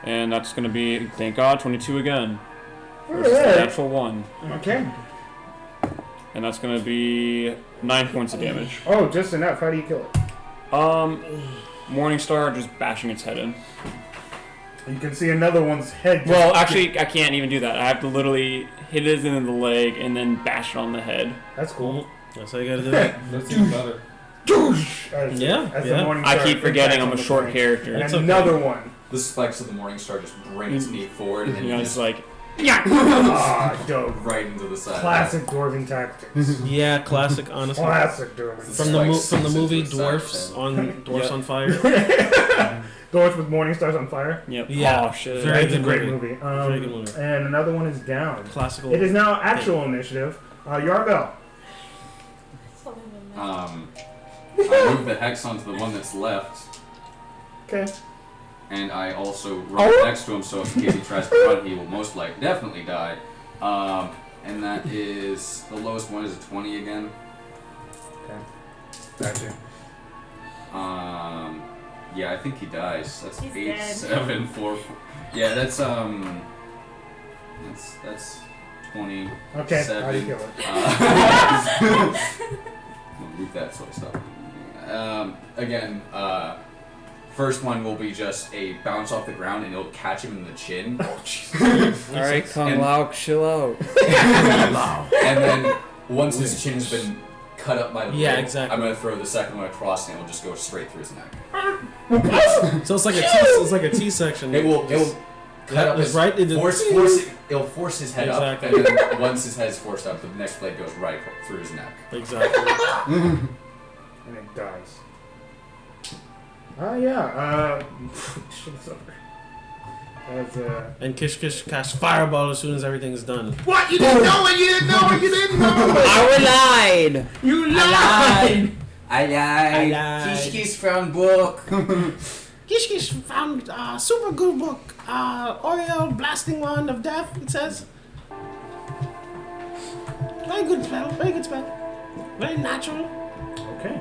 And that's going to be, thank God, 22 again. Versus the Alright. natural 1. Okay. And that's going to be 9 points of damage. Oh, just enough. How do you kill it? Morningstar just bashing its head in. You can see another one's head. just- Well, actually, I can't even do that. I have to literally hit it in the leg and then bash it on the head. That's cool. That's how you gotta do it. That's even better. As, Yeah, as yeah. the morning I star keep forgetting impacts I'm on a the short brain. character. And It's okay. another one. The spikes of the morning star just bring its knee forward and then You know, you it's just like, Ah, dope. right into the side. Classic dwarven tactics. Yeah, classic. Honestly, Classic dwarven. from the Spikes from the into movie the side Dwarfs thing. on Dwarfs Yeah. on Fire. Dwarf with morning stars on fire. yep. Yeah. Oh, shit. Very That's a good great movie. movie. Very good movie. And another one is down. Classical. It is now actual initiative. Yarvel. Something with that. I move the hex onto the one that's left, Okay. and I also run next to him, so in case he tries to run, he will most likely definitely die. And that is the lowest one is a 20 again. Gotcha. Yeah, I think he dies. That's He's 8, dead. 7, 4. Yeah, that's 20. Okay. Seven. How do you kill it? We'll move that sort of stuff. Again, first one will be just a bounce off the ground and it'll catch him in the chin. Alright, Kung And- Lao, chill out. And then once his chin has been cut up by the Yeah, blade, exactly. I'm gonna throw the second one across and it'll just go straight through his neck. So it's like a T. It's like a T section. It will cut up It's his right in the- it'll force his head Exactly. up, and then once his head's forced up, the next blade goes right through his neck. Exactly. And it dies. Yeah. Shit's over. As, And Kish Kish casts Fireball as soon as everything is done. What? You didn't know it? You didn't know it? You didn't know it? I lied! You lied! I lied. Kish Kish found book. Kish Kish found a super good book. Oriole Blasting Wand of Death, it says. Very good spell. Very good spell. Very natural. Okay.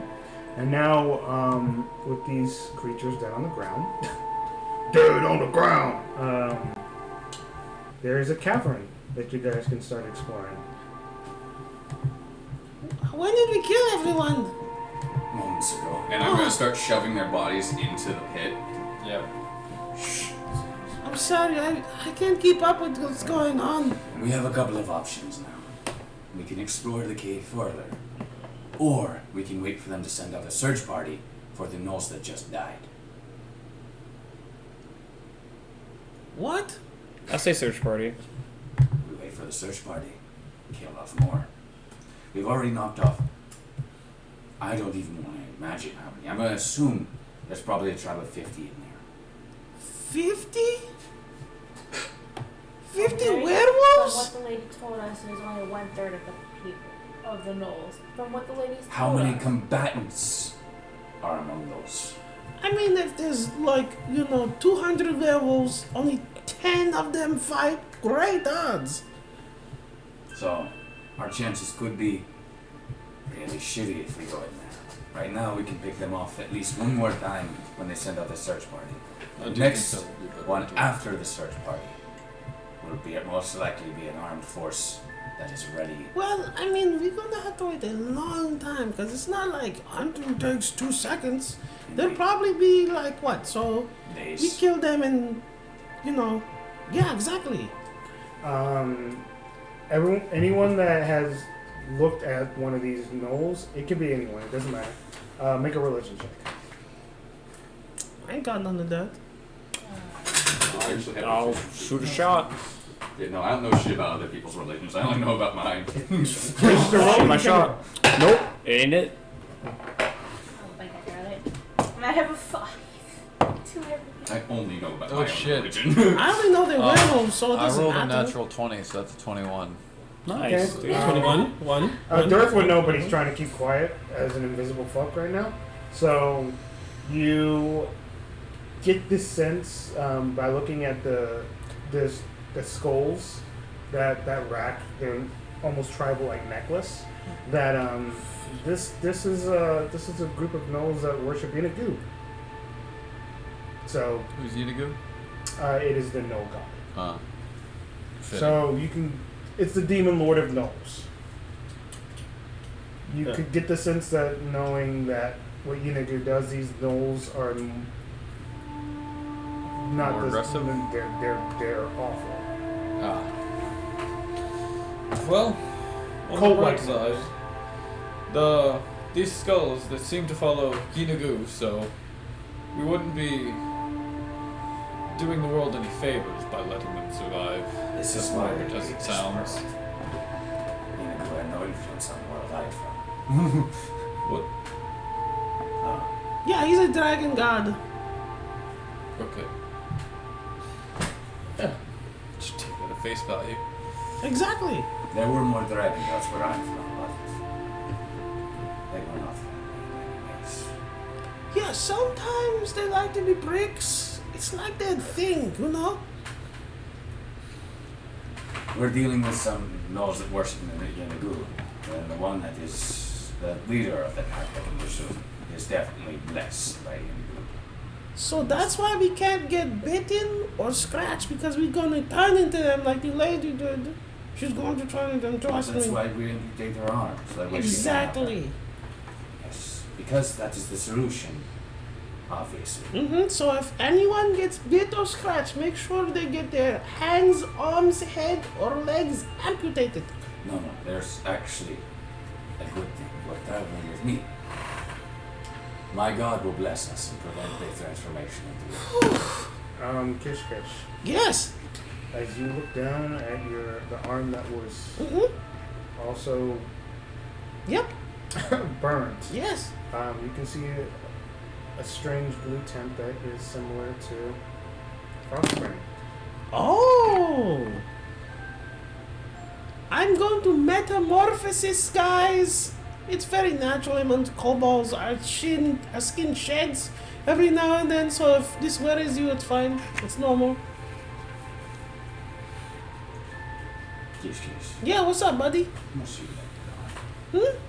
And now, with these creatures down on the ground, dead on the ground, there is a cavern that you guys can start exploring. When did we kill everyone? Moments ago. And I'm gonna start shoving their bodies into the pit. Yep. I'm sorry, I can't keep up with what's going on. We have a couple of options now. We can explore the cave further, or we can wait for them to send out a search party for the gnolls that just died. What? I say search party. We wait for the search party, kill off more. We've already knocked off. I don't even want to imagine how many. I'm gonna assume there's probably a tribe of 50 in there. 50? 50 From werewolves? what the lady told us, there's only 1/3 of the people, of the gnolls. From what the ladies How told many us. combatants are among those? I mean, if there's 200 werewolves, only 10 of them fight, great odds. So, our chances could be really shitty if we go in there. Right now, we can pick them off at least one more time when they send out the search party. The next one after the search party will be most likely be an armed force that is ready. Well, I mean, we're gonna have to wait a long time, because it's not like hunting takes 2 seconds. They'll probably be like, what? So, we Days. kill them and, yeah, exactly. Anyone that has looked at one of these gnolls, it could be anyone, it doesn't matter. Make a religion check. I ain't got none of that. I actually have I'll shoot a shot. Yeah, no, I don't know shit about other people's religions. I only know about mine. Shoot my shot. Nope. Ain't it? I don't think I got it. And I have a 5. 2 everything. I only know about Oh, my own shit. religion. I only know they're werewolves, so it I doesn't rolled a matter. natural 20, so that's a 21. Nice. Okay. dude. 21. One. Durth would know, but he's trying to keep quiet as an invisible fuck right now. So, you get this sense by looking at the skulls that rack, their almost tribal-like necklace, that this is a group of gnolls that worship Inagu. So Who's Yinagu? it is the Gnoll god. Fitting. So it's the demon lord of gnolls. You could get the sense that knowing that what Yinagu does, these gnolls are not more the, aggressive? They're awful. Ah. Well, on Cold the bright lightning. side, these skulls that seem to follow Ginagu, so we wouldn't be doing the world any favors by letting them survive. This is as why weird as it sounds. You had no influence on the world I'm from. What? Yeah, he's a dragon god. Okay. Yeah. Just take it at face value. Exactly. There were more dragon gods where I'm from, but they were not anyways. Yeah, sometimes they like to be bricks. It's like that thing, you know? We're dealing with some gnolls that worship in the Yanagu, and the one that is the leader of the pack, I can presume, is definitely blessed by Yanagu. So that's why we can't get bitten or scratched, because we're gonna turn into them like the lady did. She's going to turn into them, trust That's me. why we amputate their arms. That way she can have them. Exactly. Yes, because that is the solution, obviously. So if anyone gets bit or scratched, make sure they get their hands, arms, head, or legs amputated. No, there's actually a good thing. You're traveling with me. My God will bless us and prevent the transformation into Kish Kish. Yes. As you look down at the arm that was also Yep. burned, Yes. you can see a strange blue tint that is similar to Frostmaiden. Oh. I'm going to metamorphosis, guys. It's very natural among kobolds. Our skin sheds every now and then, so if this worries you, it's fine. It's normal. Kish Kish. Yeah, what's up, buddy? Must you let it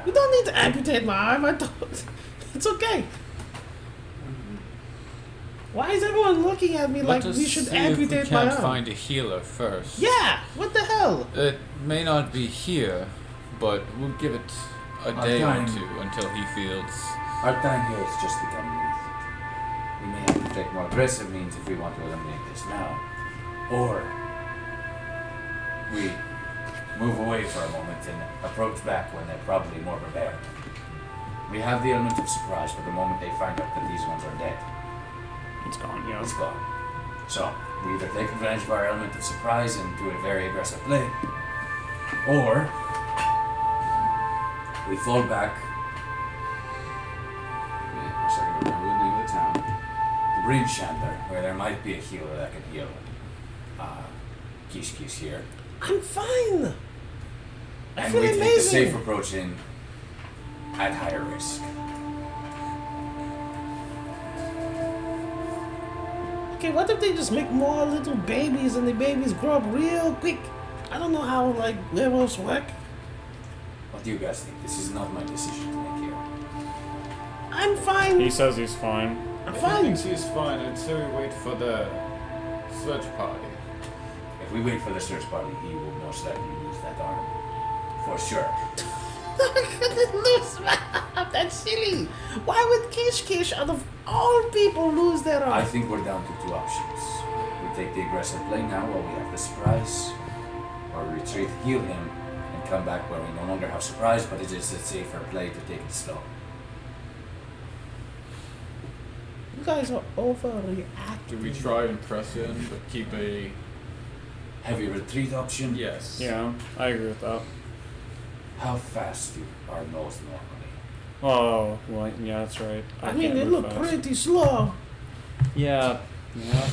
You don't need to amputate my arm. I don't. It's okay. Why is everyone looking at me like we should amputate my arm? Find a healer first. Yeah, what the hell? It may not be here, but we'll give it a day or two until he feels. Our time here has just become limited. We may have to take more aggressive means if we want to eliminate this now. Or we move away for a moment and approach back when they're probably more prepared. We have the element of surprise, but the moment they find out that these ones are dead, It's gone, yeah. it's gone. So, we either take advantage of our element of surprise and do a very aggressive play, or we fall back. Yeah, I second to remember the name of the town. The Breen Chandler, where there might be a healer that can heal Kish Kish here. I'm fine. I And feel we take the amazing. safe approach in at higher risk. Okay, what if they just make more little babies and the babies grow up real quick? I don't know how like werewolves work. What do you guys think? This is not my decision to make here. I'm fine. He says he's fine. I'm If he fine. thinks he's fine, I'd say we wait for the search party. If we wait for the search party, he will most likely lose that arm. For sure. I couldn't lose my arm. That's silly. Why would Kish Kish, out of all people, lose their arm? I think we're down to two options. We take the aggressive play now while we have the surprise, or we retreat, heal him, and come back where we no longer have surprise, but it is a safer play to take it slow. You guys are overreacting. Do we try and press in, but keep a... Heavy retreat option? Yes. Yeah, I agree with that. How fast are gnolls normally? Oh, well, yeah, that's right. I mean, can't they move look fast. pretty slow. Yeah. Yeah.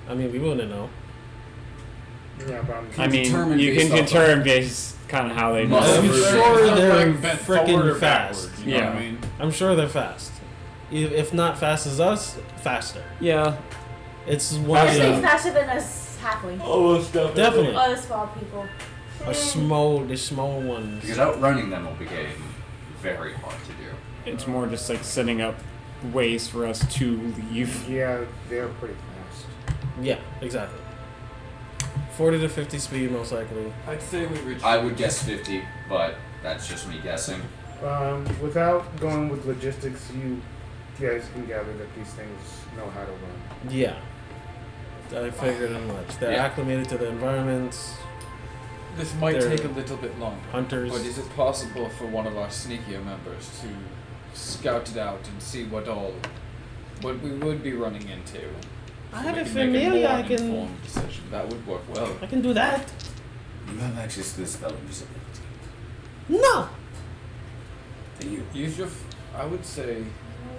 I mean, we wouldn't know. Yeah, but I mean, determine you can based off determine based kind of how they Muscle move. memory. sure they're Bent forward or freaking fast. backwards, you know what I Yeah. mean? I'm sure they're fast. If not fast as us, faster. Yeah. It's one of Especially the faster than us halflings. Almost definitely All the small people. the small ones. Because outrunning them will become very hard to do. It's more just like setting up ways for us to leave. Yeah, they're pretty fast. Yeah, exactly. 40 to 50 speed, most likely. I'd say we reach... I would guess 50, but that's just me guessing. Without going with logistics, you guys can gather that these things know how to run. Yeah. I figured as much. They're Yeah. acclimated to the environment. This might They're take a little bit longer. Hunters. But is it possible for one of our sneakier members to scout it out and see what we would be running into? I So have we a can make familiar. more I can. informed decision. That would work well. I can do that. You have access to the spell invisibility. No. Then you. Use your. I would say,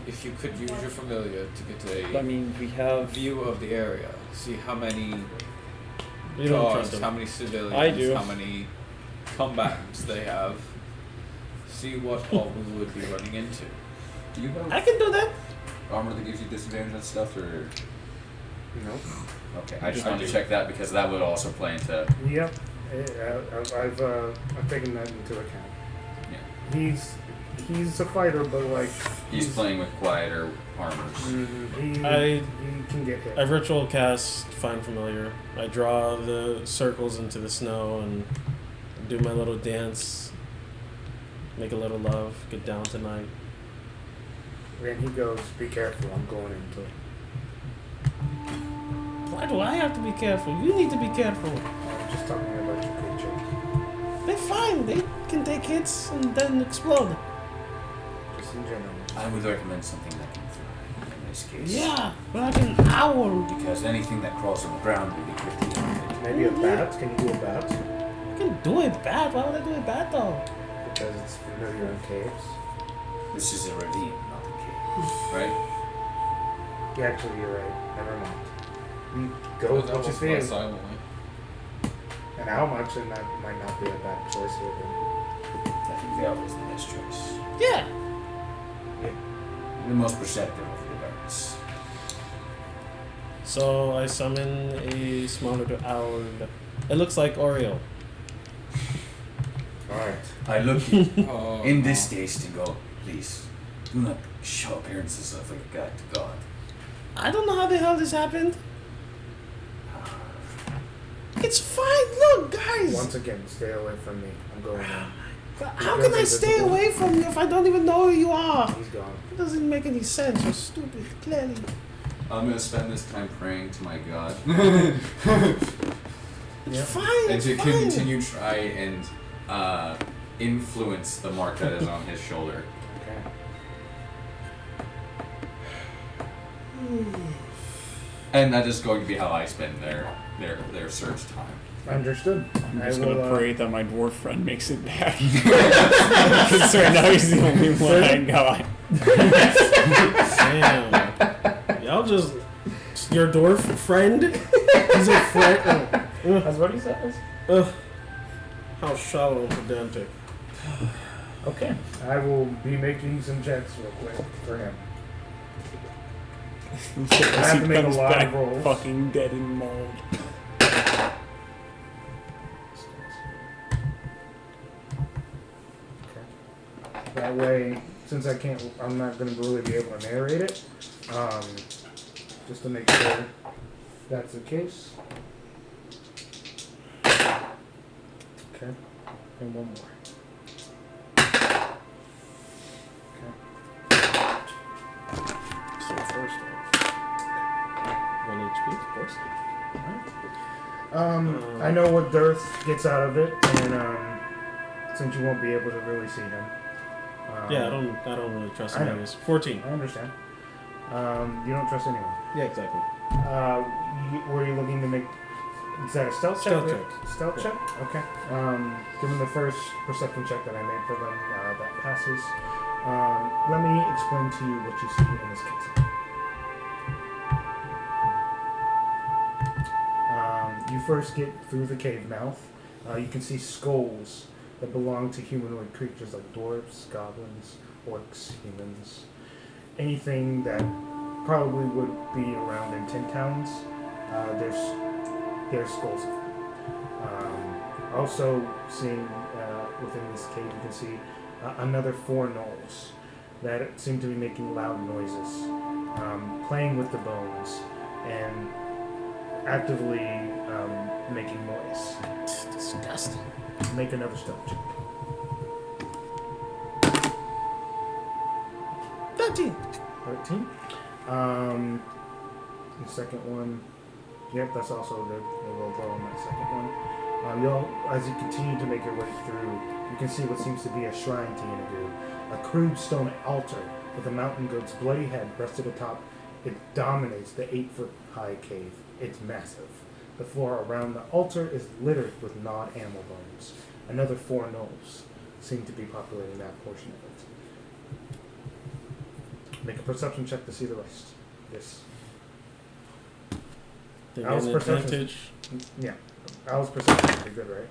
if you could use your familiar to get I a mean, we have. view of the area, see how many You don't guards, trust them. how many civilians, I do. how many combatants they have. See what all we would be running into. Do you have I can do that. armor that gives you disadvantage on stuff, or No. okay? I just wanted to check that because that would also play into. Yep. I've taken that into account. Yeah. He's a fighter, but like He's playing with quieter armors. he can get hit. I virtual cast Find Familiar. I draw the circles into the snow and do my little dance. Make a little love. Get down tonight. And he goes, "Be careful, I'm going into it." Why do I have to be careful? You need to be careful. I'm just talking about your paycheck. They're fine. They can take hits and then explode. Just in general. I would recommend something that can fly in this case. Yeah, like an owl. Because anything that crawls on the ground will be quickly eliminated. Maybe a bat? Can you do a bat? I can do it bad. Why would I do it bad though? Because it's familiar in caves. This is a ravine, not a cave, right? Yeah, actually, you're right. Never mind. You go But with that what you will fly feel. silently. And how much, and that might not be a bad choice with him. I think Yarvel is the best choice. Yeah. The most perceptive of the guards. So I summon a smaller owl. It looks like Oreo. Alright. I look you Oh, in no. distaste and go, please, do not show appearances of a god to God. I don't know how the hell this happened. It's fine. Look, guys. Once again, stay away from me. I'm going in. How can I stay away from you if I don't even know who you are? He's gone. It doesn't make any sense. You're stupid, clearly. I'm gonna spend this time praying to my god. It's Yeah. fine. and It's to fine. continue try and influence the mark that is on his shoulder. Okay. And that is going to be how I spend their search time. Understood. I'm I just will, gonna pray that my dwarf friend makes it back. Because right now he's the only one I got. Damn. Y'all just. Your dwarf friend? He's a friend. That's what he says. Ugh. How shallow and pedantic. Okay. I will be making some checks real quick for him. Unless I have he to make a comes lot of back rolls. fucking dead and mauled. That way, since I'm not going to really be able to narrate it, just to make sure that's the case. Okay, and one more. Okay. So first one. 1 HP, of course. I know what Durth gets out of it, and since you won't be able to really see him. Yeah, I don't really trust I know. him. 14. I understand. You don't trust anyone. Yeah, exactly. Were you looking to make? Is that a stealth check? Stealth check. Stealth Yeah. check. Okay. Give them the first perception check that I made for them. That passes. Let me explain to you what you see in this case. You first get through the cave mouth. You can see skulls that belong to humanoid creatures like dwarves, goblins, orcs, humans. Anything that probably would be around in 10 towns, there's skulls of them. Also seeing within this cave, you can see another 4 gnolls that seem to be making loud noises, playing with the bones, and actively making noise. Disgusting. Make another stealth check. 13. 13. The second one. Yep, that's also the roll well on that second one. As you continue to make your way through, you can see what seems to be a shrine to Yanagu. A crude stone altar with a mountain goat's bloody head rested atop. It dominates the 8-foot-high cave. It's massive. The floor around the altar is littered with gnawed animal bones. Another 4 gnolls seem to be populating that portion of it. Make a perception check to see the rest. Yes. They Alice get an perception. advantage. Yeah. Alice perception is pretty good, right?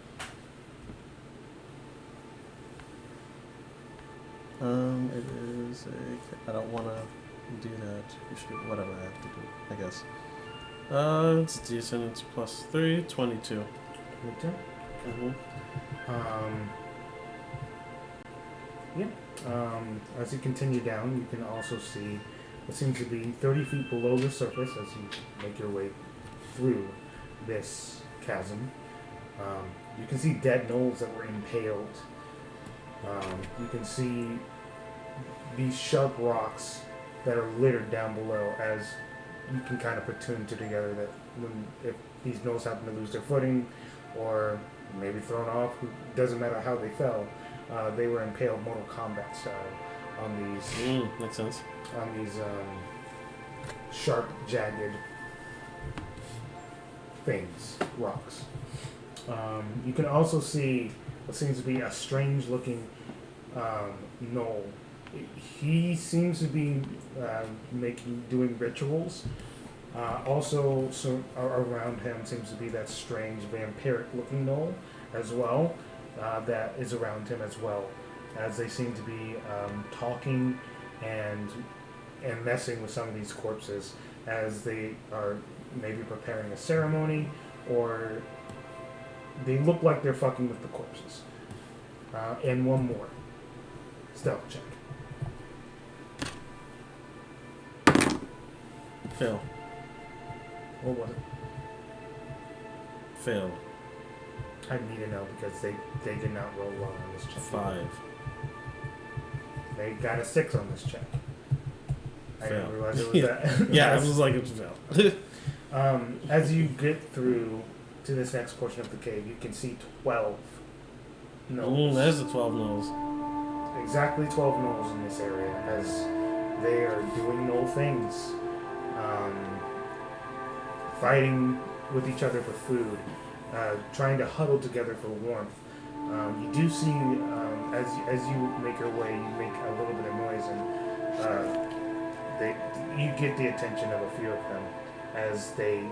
It is a. I don't want to do that. We should, whatever I have to do, I guess. It's decent. It's plus 3, 22. Okay. Mm-hmm. As you continue down, you can also see what seems to be 30 feet below the surface as you make your way through this chasm. You can see dead gnolls that were impaled. You can see these sharp rocks that are littered down below, as you can kind of put two and two together that if these gnolls happen to lose their footing or maybe thrown off, doesn't matter how they fell, they were impaled Mortal Kombat style on these Makes sense. Sharp, jagged things, rocks. You can also see what seems to be a strange looking gnoll. He seems to be doing rituals. Also, around him seems to be that strange vampiric looking gnoll as well. That is around him as well, as they seem to be talking and messing with some of these corpses, as they are maybe preparing a ceremony, or they look like they're fucking with the corpses. And one more. Stealth check. Fail. What was it? Fail. I need to know because they did not roll well on this check. 5. They got a 6 on this check. I Fail. didn't realize it was that. Yeah, I was like, it's fail. As you get through to this next portion of the cave, you can see 12 gnolls. There's the 12 gnolls. Exactly 12 gnolls in this area, as they are doing gnoll things. Fighting with each other for food, trying to huddle together for warmth. You do see, as you make your way, you make a little bit of noise, and you get the attention of a few of them as they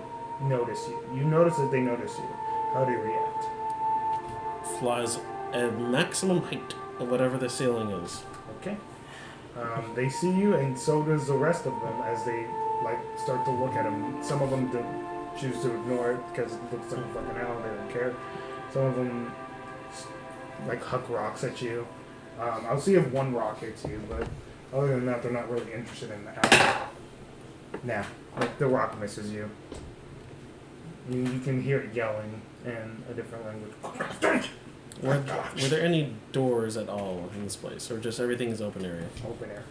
notice you. You notice that they notice you. How do you react? Flies at maximum height of whatever the ceiling is. Okay. They see you, and so does the rest of them as they start to look at him. Some of them choose to ignore it because it looks like a fucking owl. They don't care. Some of them huck rocks at you. I'll see if one rock hits you, but other than that, they're not really interested in that. Nah, the rock misses you. You can hear it yelling in a different language. Were there any doors at all in this place, or just everything is open area? Open area.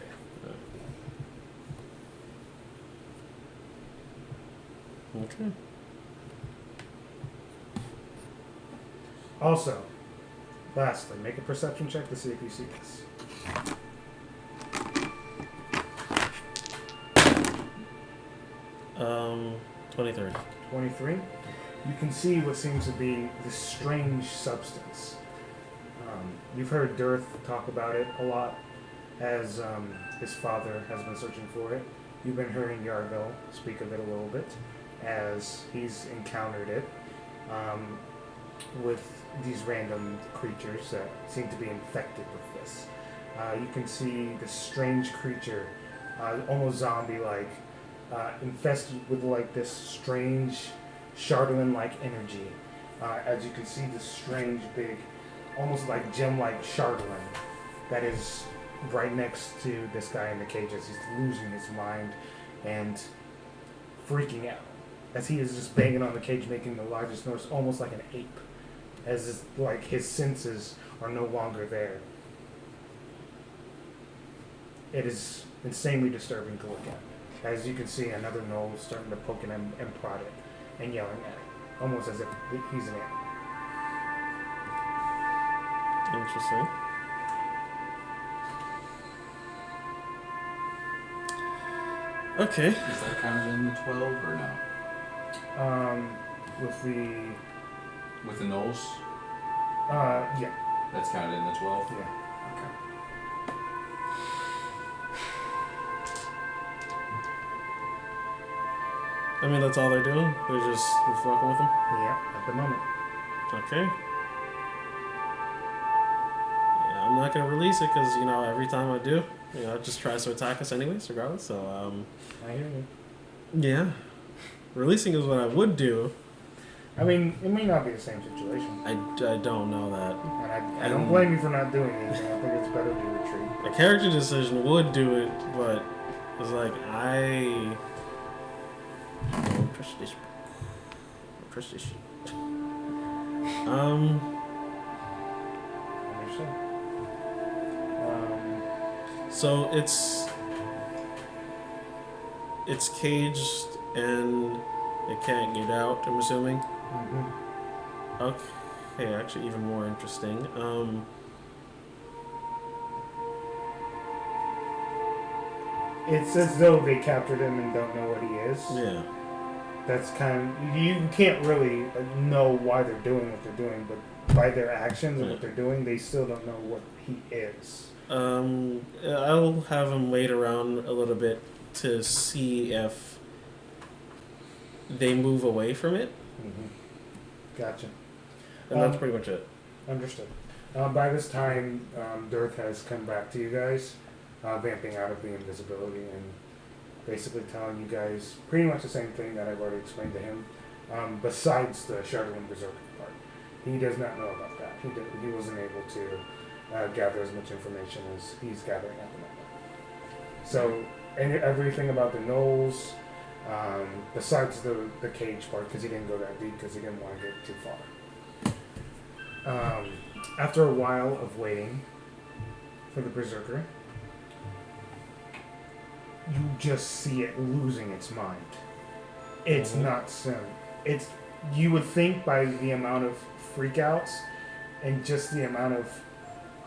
Okay. Also, lastly, make a perception check to see if you see this. 23. 23. You can see what seems to be this strange substance. You've heard Durth talk about it a lot, as his father has been searching for it. You've been hearing Yarvel speak of it a little bit, as he's encountered it with these random creatures that seem to be infected with this. You can see this strange creature, almost zombie-like, infested with this strange Shardolin-like energy. As you can see this strange big, almost like gem-like Shardolin that is right next to this guy in the cage as he's losing his mind and freaking out. As he is just banging on the cage, making the largest noise, almost like an ape. As his senses are no longer there. it is insanely disturbing to look at. As you can see, another gnoll starting to poke at him and prod it and yelling at it, almost as if he's an ant. Interesting. Okay. Is that counted in the 12 or no? With the gnolls? Yeah. That's counted in the 12? Yeah. Okay. I mean, that's all they're doing? They're just fucking with him? Yeah, at the moment. Okay. Yeah, I'm not gonna release it because, every time I do, it just tries to attack us anyways, regardless, so, I hear you. yeah. Releasing is what I would do. I mean, it may not be the same situation. I don't know that. And I don't blame you for not doing anything. I think it's better to retreat. A character decision would do it, but it's like, I don't trust this. Don't trust this shit. Understood. So it's caged and it can't get out, I'm assuming. Mm-hmm. Okay, actually even more interesting. It's as though they captured him and don't know what he is. Yeah. That's you can't really know why they're doing what they're doing, but by their actions and what they're doing, they still don't know what he is. I'll have him wait around a little bit to see if they move away from it. Mm-hmm. Gotcha. And that's pretty much it. Understood. By this time, Durth has come back to you guys, vamping out of the invisibility and basically telling you guys pretty much the same thing that I've already explained to him, besides the Shardowin Berserker part. He does not know about that. He wasn't able to gather as much information as he's gathering at the moment. So, everything about the gnolls, besides the cage part, because he didn't go that deep because he didn't want to get too far. After a while of waiting for the Berserker, you just see it losing its mind. It's not sim. You would think by the amount of freakouts and just the amount of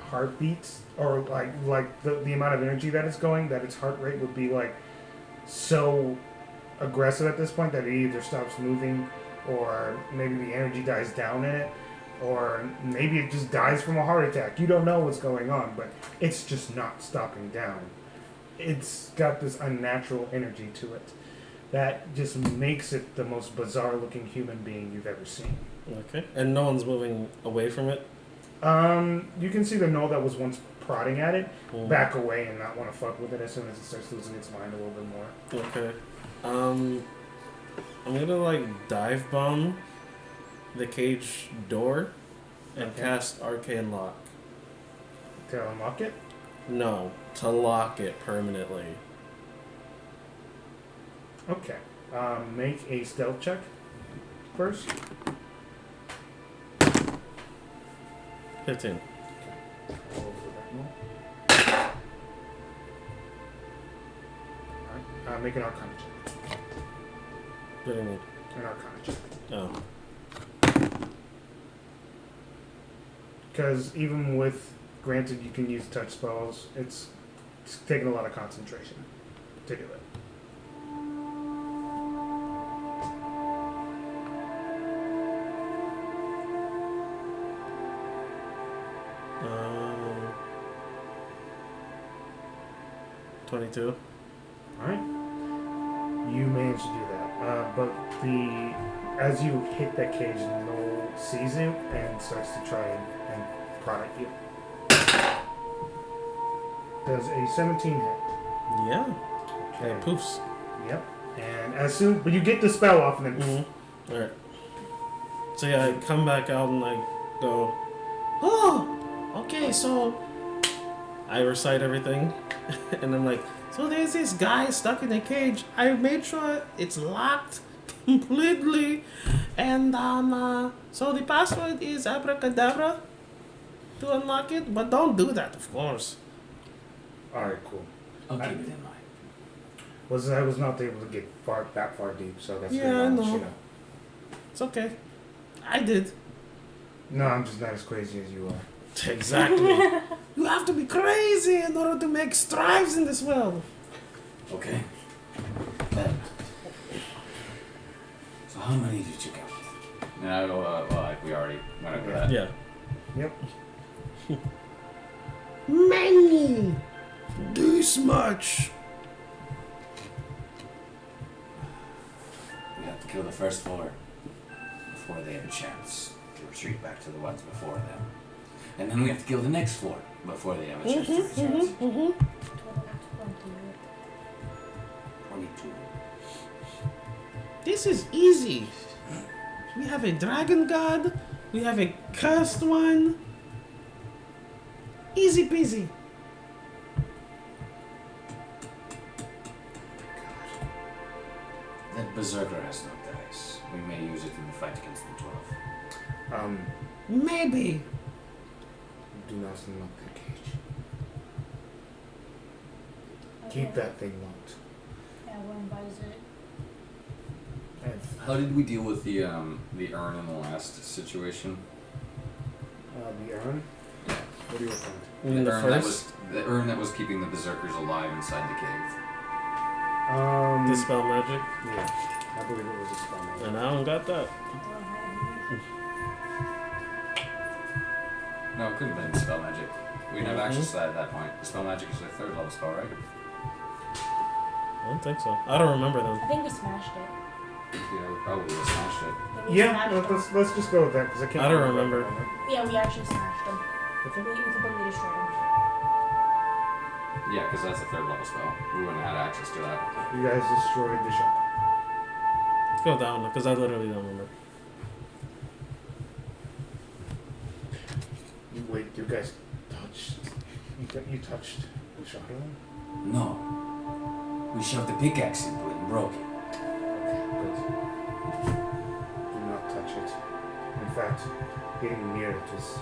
heartbeats, or like the amount of energy that it's going, that its heart rate would be like so aggressive at this point that it either stops moving, or maybe the energy dies down in it, or maybe it just dies from a heart attack. You don't know what's going on, but it's just not stopping down. It's got this unnatural energy to it that just makes it the most bizarre looking human being you've ever seen. Okay. And no one's moving away from it? You can see the gnoll that was once prodding at it back away and not want to fuck with it as soon as it starts losing its mind a little bit more. Okay. I'm gonna dive bomb the cage door and cast Arcane Lock. To unlock it? No, to lock it permanently. Okay. Make a stealth check first. 15. Alright. Make an Arcana check. What do you mean? An Arcana check. Oh. Because even with, granted you can use touch spells, it's taking a lot of concentration to do it. Um, 22. Alright. You managed to do that. But as you hit that cage, the gnoll sees you and starts to try and prod at you. Does a 17 hit? Yeah. Okay. And poofs. Yep. And but you get the spell off and then Mm-hmm. Alright. So yeah, I come back out and I go, oh! Okay, so I recite everything, and I'm like, so there's this guy stuck in a cage. I made sure it's locked completely, and so the password is abracadabra to unlock it, but don't do that, of course. Alright, cool. I'll keep it in mind. I was not able to get that far deep, so that's Yeah, the I knowledge, know. you know. It's okay. I did. No, I'm just not as crazy as you are. Exactly. You have to be crazy in order to make strides in this world. Okay. Then. So how many did you count? No, well, we already went over that. Yeah. Yep. Many. This much. We have to kill the first 4 before they have a chance to retreat back to the ones before them. And then we have to kill the next 4 before they have a chance to retreat. 22. This is easy. We have a dragon god. We have a cursed one. Easy peasy. That berserker has no dice. We may use it in the fight against the 12. Maybe. Do not unlock that cage. Keep that thing locked. Yeah, one buys it. How did we deal with the urn in the last situation? The urn? What do you want? In the The urn that was keeping the berserkers alive inside the cave. Dispel magic. Yeah, I believe it was a spell. magic. And I don't got that. No, it couldn't have been spell magic. We didn't have access to that at that point. The spell magic is a 3rd level spell, right? I don't think so. I don't remember them. I think we smashed it. Yeah, we probably would have smashed it. We Yeah, smashed them. let's just go with that because I can't. I don't remember. Yeah, we actually smashed them. We completely destroyed them. Yeah, because that's a 3rd level spell. We wouldn't have had access to that. You guys destroyed the shop. Let's go with that one because I literally don't remember. Wait, you guys touched? You touched the shop? No. We shoved the pickaxe into it and broke it. Good. Do not touch it. In fact, getting near it is...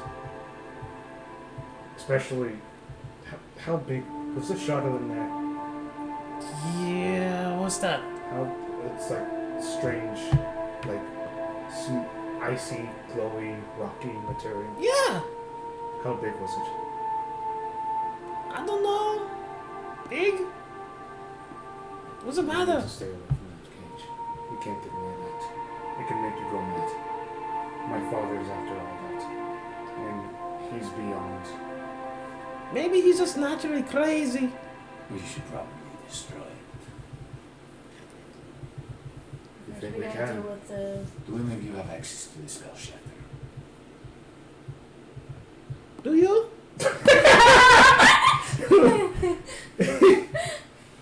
Especially... How big... Was the shuttle in there? Yeah, what's that? How... It's like strange, like icy, glowy, rocky material. Yeah. How big was it? I don't know. Big? What's the You need matter? to stay away from that cage. You can't get near that. It can make you go mad. My father's after all that. And he's beyond. Maybe he's just naturally crazy. We should probably destroy it. You First think we we gotta can? deal with the... Do any of you have access to the spell shatter? Do you?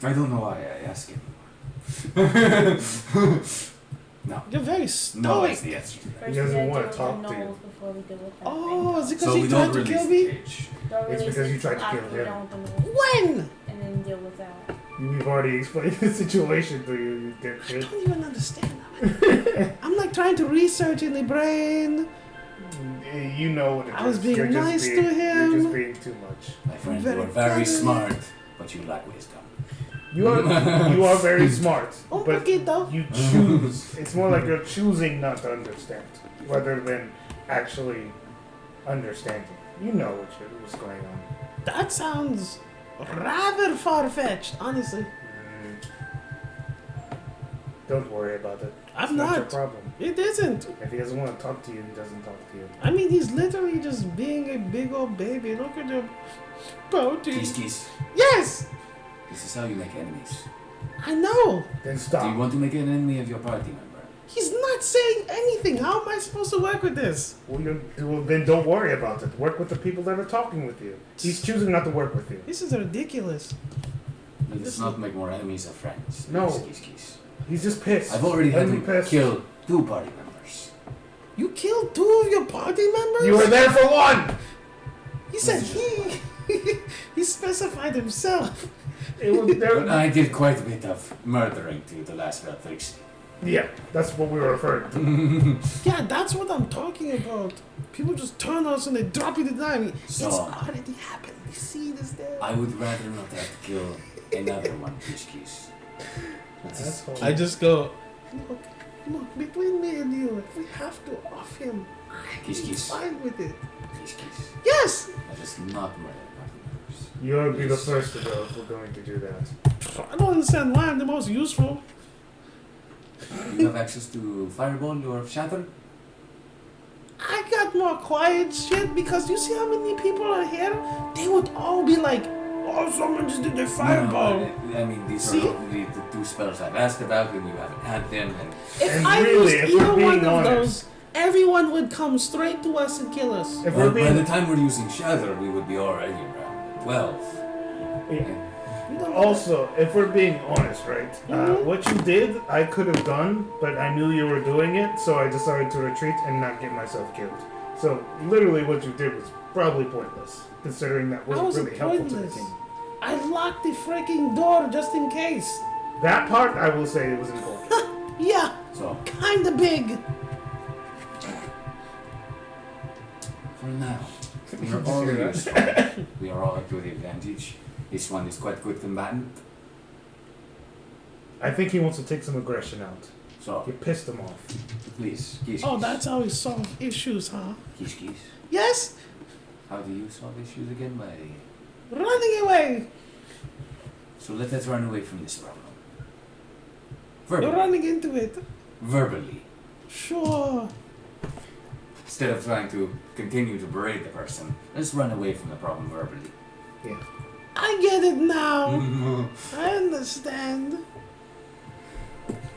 I don't know why I ask anymore. No. You're very No stoic. is the answer. First doesn't we gotta wanna deal with talk the to you. gnolls before we deal with that Oh, is it because So he we tried don't to release kill the me? cage. thing. Don't It's release because it you tried to after kill we're him. done with the gnolls, When? and then deal with that. We've already explained the situation to you, you I dipshit. don't even understand that. I'm like trying to research in the brain. You know what it is. I was being You're just nice to being- him. You're just being too much. My friend, Very you are very clever. smart, but you lack wisdom. You are very smart, Un but poquito. you choose. It's more like you're choosing not to understand, rather than actually understanding. You know what's going on. That sounds rather far-fetched, honestly. Don't worry about it. I'm It's not your not. problem. It isn't. If he doesn't want to talk to you, he doesn't talk to you. I mean, he's literally just being a big old baby. Look at him. Pouty. Kiss, kiss. Yes! This is how you make enemies. I know. Then Do stop. you want to make an enemy of your party member? He's not saying anything. How am I supposed to work with this? Well, then don't worry about it. Work with the people that are talking with you. He's choosing not to work with you. This is ridiculous. Let us not make more enemies of friends. No. Kiss, kiss, kiss. He's just pissed. I've already had Let me him piss. kill 2 party members. You killed 2 of your party members? You were there for one. He said he... he specified himself. It was there. But I did quite a bit of murdering to the last Beltrix. Yeah, that's what we were referring to. Yeah, that's what I'm talking about. People just turn us and they drop you to die. It's So- already happened. You see this there? I would rather not have to kill another one, Kish Kish. Asshole. I just go, Look, between me and you, if we have to off him, Kish I'm Kish. fine with it. Kish Kish. Yes! That is not murder party members. You'll be the first to go if we're going to do that. I don't understand why I'm the most useful. You have access to Fireball or Shatter? I got more quiet shit because you see how many people are here? They would all be like, oh, someone just did their fireball. No, I mean, these See? are the two spells I've asked about, and you haven't had them. And If And I really, used if either we're being one of honest- those, everyone would come straight to us and kill us. If well, we're by the being time we're using Shatter, we would be already around 12. You don't know also, if we're being honest, right? What you did, I could have done, but I knew you were doing it, so I decided to retreat and not get myself killed. So literally, what you did was probably pointless, considering that How wasn't was it really helpful to the pointless? team. I locked the freaking door just in case. That part, I will say, was important. Yeah, So, kinda big. for now, we are all useful. We are all to the advantage. This one is quite good combatant. I think he wants to take some aggression out. So, You pissed him off. please, Kish Oh, Kish. that's how we solve issues, huh? Kish Kish. Yes, How do you solve issues again? By running away. so let us run away from this problem. You're Verbally. running into it. Verbally. Sure. Instead of trying to continue to berate the person, let's run away from the problem verbally. Yeah. I get it now. I understand.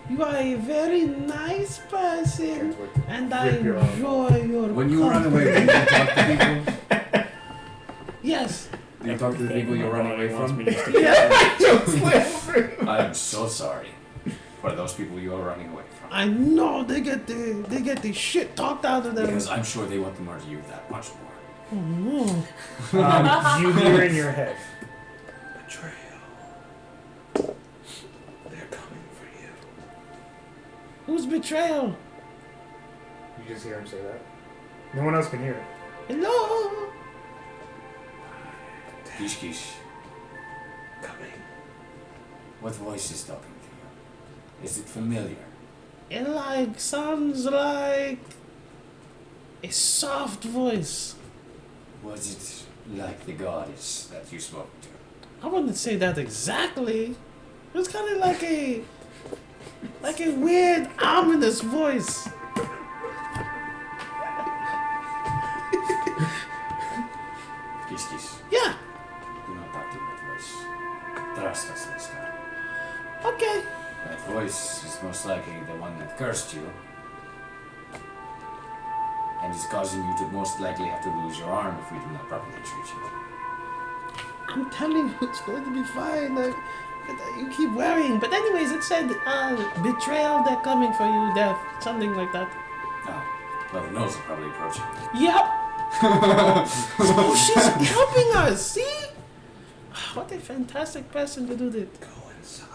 You are a very nice person, Can't wait to and I rip your arm enjoy your When you run away, do you talk to people? Yes. Do you talk to the people you're running away from? Yeah. I am so sorry for those people you are running away from. I know they get the shit talked out of them. Because I'm sure they want to murder you that much more. Oh no. You hear in your head, betrayal. They're coming for you. Who's betrayal? You just hear him say that. No one else can hear it. Hello. Kish Kish, Coming. what voice is talking to you? Is it familiar? It sounds like a soft voice. Was it like the goddess that you spoke to? I wouldn't say that exactly. It was kind of like a weird, ominous voice. Kish Kish, Yeah. do not talk to that voice. Trust us, Liska. Okay. That voice is most likely the one that cursed you. And is causing you to most likely have to lose your arm if we do not properly treat you. I'm telling you, it's going to be fine. You keep worrying. But anyways, it said, betrayal, they're coming for you, death. Something like that. Ah, well, the nose are probably approaching. Yep. Oh, she's helping us. See? What a fantastic person to do that. Go inside.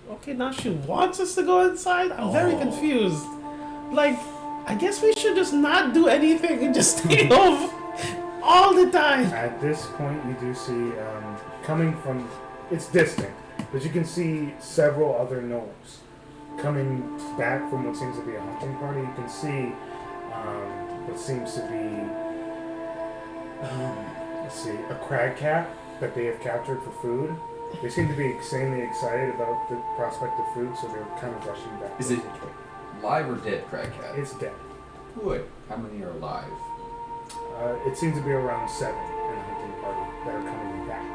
Okay, now she wants us to go inside? I'm very Oh. confused. Like, I guess we should just not do anything and just stay home all the time. At this point, you do see, coming from, it's distant, but you can see several other gnomes coming back from what seems to be a hunting party. You can see what seems to be, let's see, a crag cat that they have captured for food. They seem to be insanely excited about the prospect of food, so they're kind of rushing back. Is towards it- each other. Live or dead, crag cat? It's dead. Good. How many are alive? It seems to be around 7 in a hunting party that are coming back.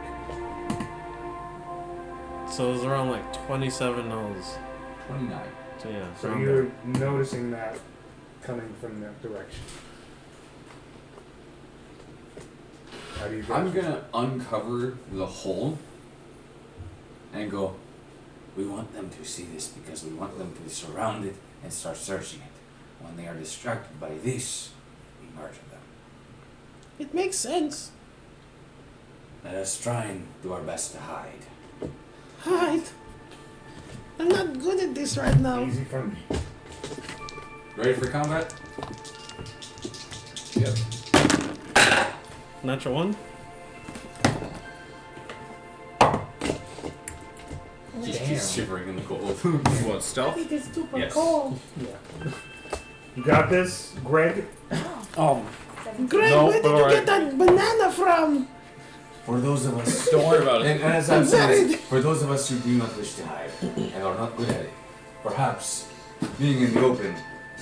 So there's around like 27 nulls. 29. So yeah. So around you're there. noticing that coming from that direction. How do you go? I'm gonna uncover the hole and go, we want them to see this because we want them to surround it and start searching it. When they are distracted by this, we murder them. It makes sense. Let us try and do our best to hide. Hide. I'm not good at this right now. Easy for me. Ready for combat? Yep. Natural one. She's shivering in the cold. What, stealth? It is super Yes. cold. Yeah. You got this, Greg? Greg, No, where did you alright. get that banana from? For those of us, Don't worry about it. and as I'm saying, for those of us who do not wish to hide and are not good at it, perhaps being in the open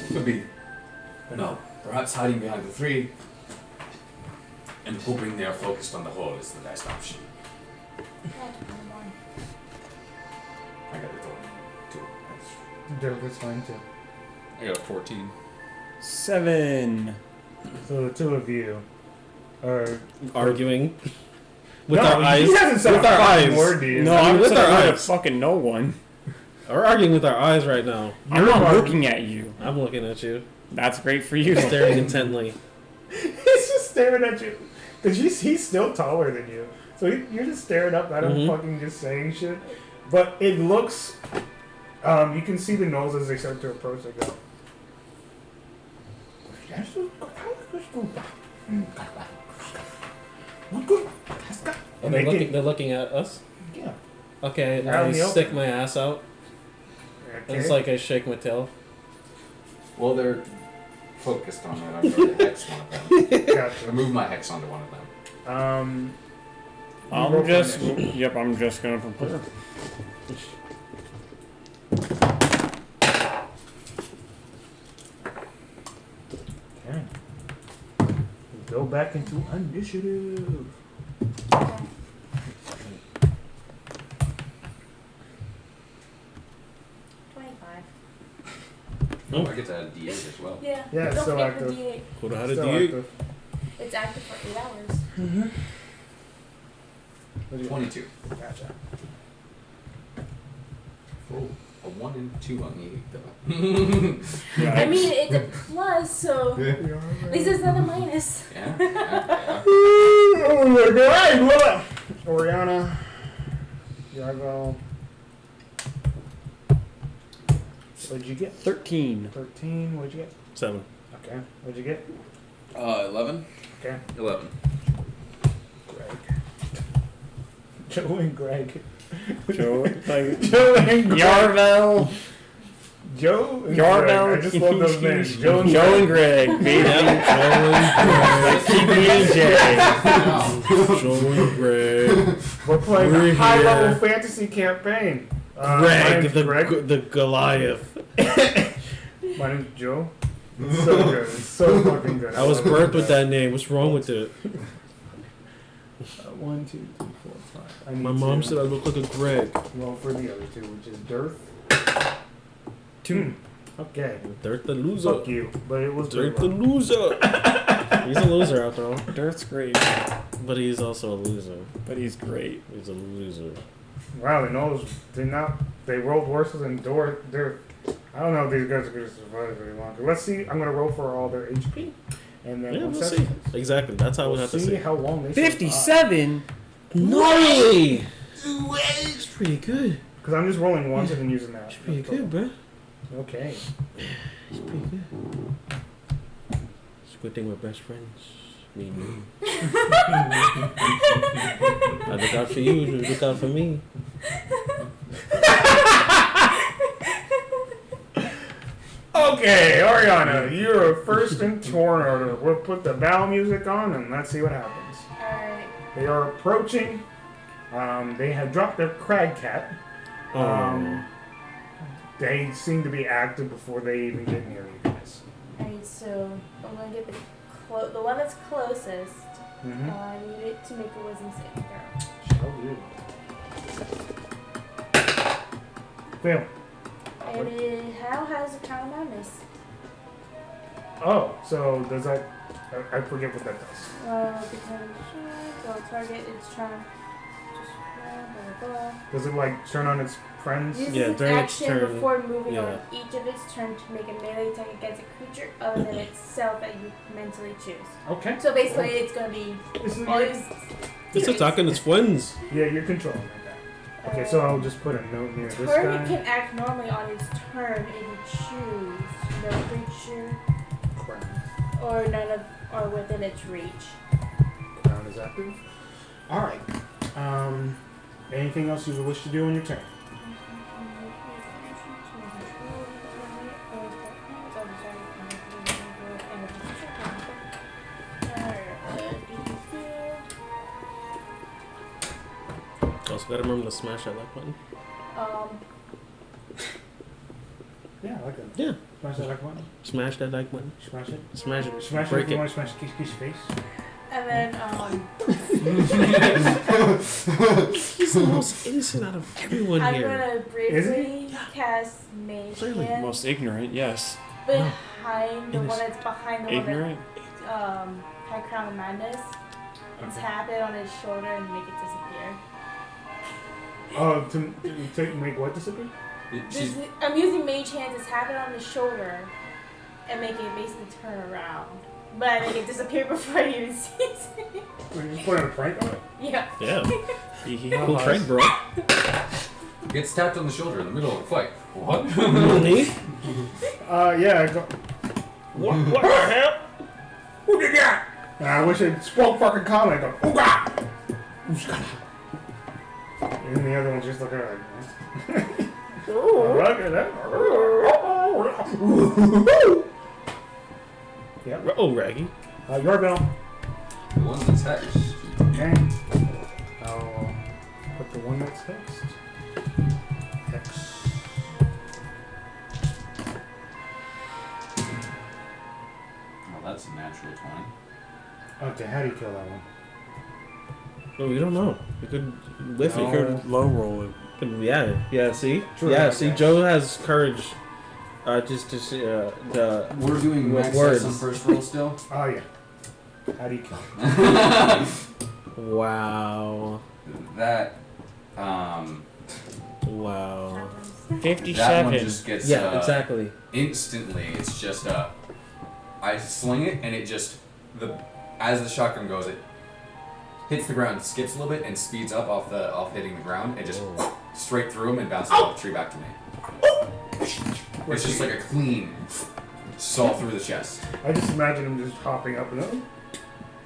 could be, perhaps hiding behind the three and hoping they are focused on the hole is the best option. I got it all. Two. Durth is fine too. I got a 14. 7. So the two of you are Arguing with No, our eyes. He hasn't said With a our fucking eyes. word to you. No, I mean, I'm with with our our eyes. fucking no one. We're arguing with our eyes right now. I'm You're not arguing. looking at you. I'm looking at you, That's great for you. staring intently. He's just staring at you. Because he's still taller than you. So you're just staring up at him, Mhm. fucking just saying shit. But it looks. You can see the nose as they start to approach. They go. And they're looking at us. Yeah. Okay, and Out in I the open. stick my ass out. And it's like I shake my tail. Well, they're focused on it. I'm going to hex one of them. Gotcha. Remove my hex onto one of them. You roll I'm for just, initiative. yep, I'm just gonna prepare. Okay. Go back into initiative. Okay. Oh, I get to add D8 as well. Yeah. Yeah, it's Don't still forget active. the D8. Could have had a Still D8. active. It's active for 8 hours. What do you 22. Gotcha. Oh, a 1 and 2 on the 8 though. I mean, it's a plus, so at least it's not a minus. Yeah. Oh my god! What? Orianna. Yarvel. What'd you get? 13. 13. What'd you get? 7. Okay. What'd you get? 11. Okay. 11. Greg. Joe and Greg. Joe, like, Joe and Greg. Yarvel, Joe and Yarvel, Greg. I just love those names. Joe and Joe and Greg. Greg, baby. TBJ. Joe and Greg. We're playing We're a high-level here. fantasy campaign. My Greg, name's Greg. the Goliath. My name's Joe. It's so good. It's so fucking good. I was love it. birthed with that name. What's wrong with it? 1, 2, 3, 4, 5. I need My mom to said I look like a Greg. roll for the other two, which is Durth. 2. Okay. Durth the loser. Fuck you. But it was Durth the Durth. loser. He's a loser after all. Dirt's great, But he's also a loser. but he's great. He's a loser. Wow, they rolled worse than Durth. I don't know if these guys are going to survive very long. Let's see. I'm going to roll for all their HP. And then Yeah, once we'll that's- see. Exactly. That's how we'll have to see see. how long they survive. 57? Gnarly! It's pretty good. Because I'm just rolling once and then using that. It's pretty good, bro. Okay. It's pretty good. It's a good thing we're best friends. Me and you. I look out for you, you look out for me. Okay, Orianna, you're first in turn order. We'll put the battle music on and let's see what happens. Alright. They are approaching. They have dropped their crag cat. They seem to be active before they even get near you guys. Alright, so I'm gonna get the one that's closest. Mm-hmm. I need it to make a wisdom saving throw. Shall do. Fail. And it how has a counter madness? Oh, so does that... I forget what that does. Because so target is charm. Just blah blah blah. Does it like turn on its friends? Uses Yeah, its during its action turn, before moving yeah. on each of its turn to make a melee attack against a creature other than itself that you mentally choose. Okay. So basically, it's gonna be This is all your- these. It's attacking its friends. Yeah, you're controlling like that. Okay, so I'll just put a note near this Target guy. can act normally on its turn if you choose. No creature Crown. or none of or within its reach. Crown is active. Alright. Anything else you wish to do on your turn? Also, gotta remember to smash that like button. Yeah, I like that. Yeah. Smash that like button. Smash that like button. Smash it. Smash it. Smash it Break if you it. want to smash Kish Kish face. And then He's the most innocent out of everyone I'm here. gonna briefly cast Mage Clearly. Hand Most ignorant, yes. behind the one Innocent. that's behind the Ignorant? one that had Crown of Madness and tap it on his shoulder and make it disappear. Oh, to make what disappear? I'm using Mage Hand to tap it on his shoulder and make it basically turn around. But I make it disappear before he even sees it. You put on a prank on it? Yeah. Yeah. Yeah. Cool prank, bro. Gets tapped on the shoulder in the middle of a fight. What? Me? Yeah, I go. What the hell? Who did that? And I wish it spoke fucking common. I go, ooga! And the other one's just looking like, look at that. Yep. Oh, Raggy. Yarvel. The one that's hexed. Okay. I'll put the one that's hexed. Hex. Oh, that's a natural 20. Okay, how do you kill that one? Oh, we don't know. We could whiff No. it. You could low roll it. Yeah, see? True, yeah, okay. see, Joe has courage. Just to see, We're doing With max words. dice on first roll still. Oh, yeah. How do you kill? wow. That, Wow. 57. that one just gets, Yeah, exactly. instantly, it's just, I sling it and it just, as the shotgun goes, it hits the ground, skips a little bit, and speeds up off hitting the ground, and just straight through him and bounces off the tree back to me. It's just like a clean saw through the chest. I just imagine him just hopping up and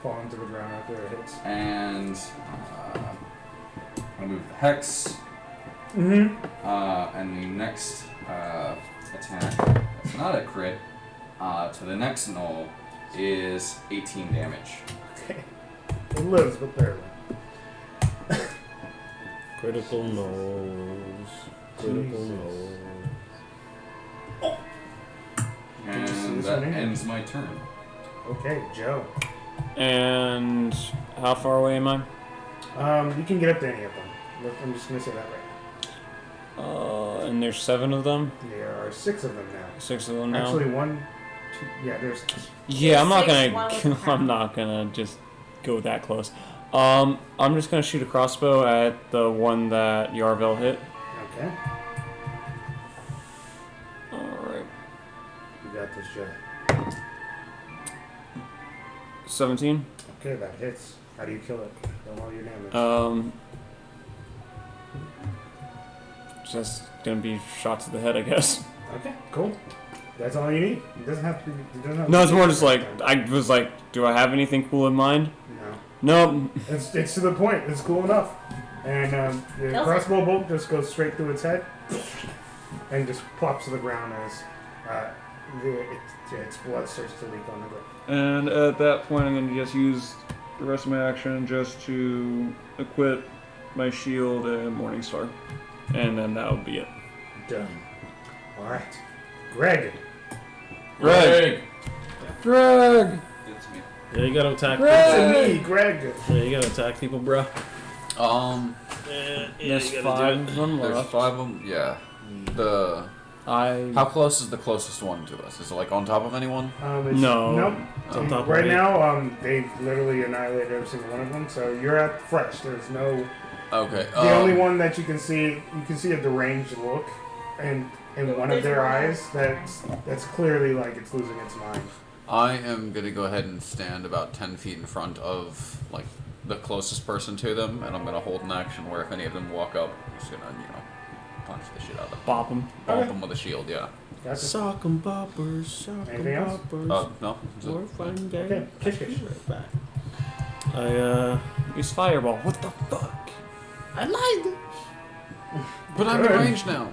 falling to the ground after it hits. And I'll move the hex. Mm-hmm. And the next attack, it's not a crit, to the next knoll is 18 damage. Okay. It lives, but barely. Critical nose. Critical Jesus. nose. And this that one in? ends my turn. Okay, Joe. And how far away am I? You can get up to any of them. Look, I'm just gonna say that right And there's 7 of them. now. There are 6 of them now. 6 of them now. Actually, 1, 2. Yeah, there's. Yeah, I'm not Six, gonna. one with I'm crown. not gonna just go that close. I'm just gonna shoot a crossbow at the one that Yarvel hit. Okay, All right. you got this, Joe. 17. Okay, that hits. How do you kill it? Roll all your damage. Just gonna be shot to the head, I guess. Okay, cool. That's all you need. It doesn't have to be. It doesn't have No, to it's be more just like time. I was like, do I have anything cool in mind? No. Nope. It's to the point. It's cool enough. And the Kills it. crossbow bolt just goes straight through its head and just plops to the ground as its blood starts to leak on the ground. And at that point, I'm gonna just use the rest of my action just to equip my shield and Morningstar, and then that would be it. Done. All right, Greg. Greg. Greg. It's me. Yeah, you gotta attack It's me, Greg. people. Yeah, you gotta attack people, bro. There's 5 of them There's left. 5 of them. Yeah. The how close is the closest one to us? Is it like on top of anyone? No. Nope. On top of Right me. now, they've literally annihilated every single one of them. So you're at fresh. There's no. Okay. The only one that you can see a deranged look, and in one of There's their one. eyes that's clearly like it's losing its mind. I am gonna go ahead and stand about 10 feet in front of like the closest person to them, and I'm gonna hold an action where if any of them walk up, I'm just gonna punch the shit out of them. Bop him. Bump them with a shield. Yeah. Gotcha. Sock 'em boppers, sock 'em Anything else? boppers. No. More fun game. Okay, Kish Kish. Right back. I Use fireball. What the fuck? I lied. But I'm in Good. range now.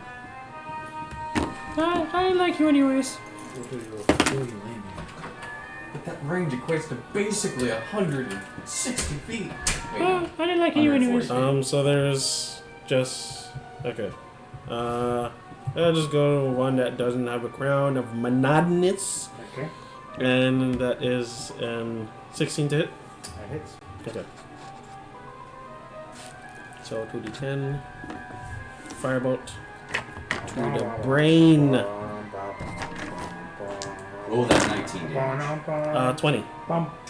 I like you anyways. But that range equates to basically 160 feet. Wait, I didn't like you 140 anyways. feet. so there's just okay. I'll just go to one that doesn't have a crown of monotonous, Okay, and that is 16 to hit. that hits. Okay. So 2d10, firebolt to the brain. Roll that 19 damage. 20.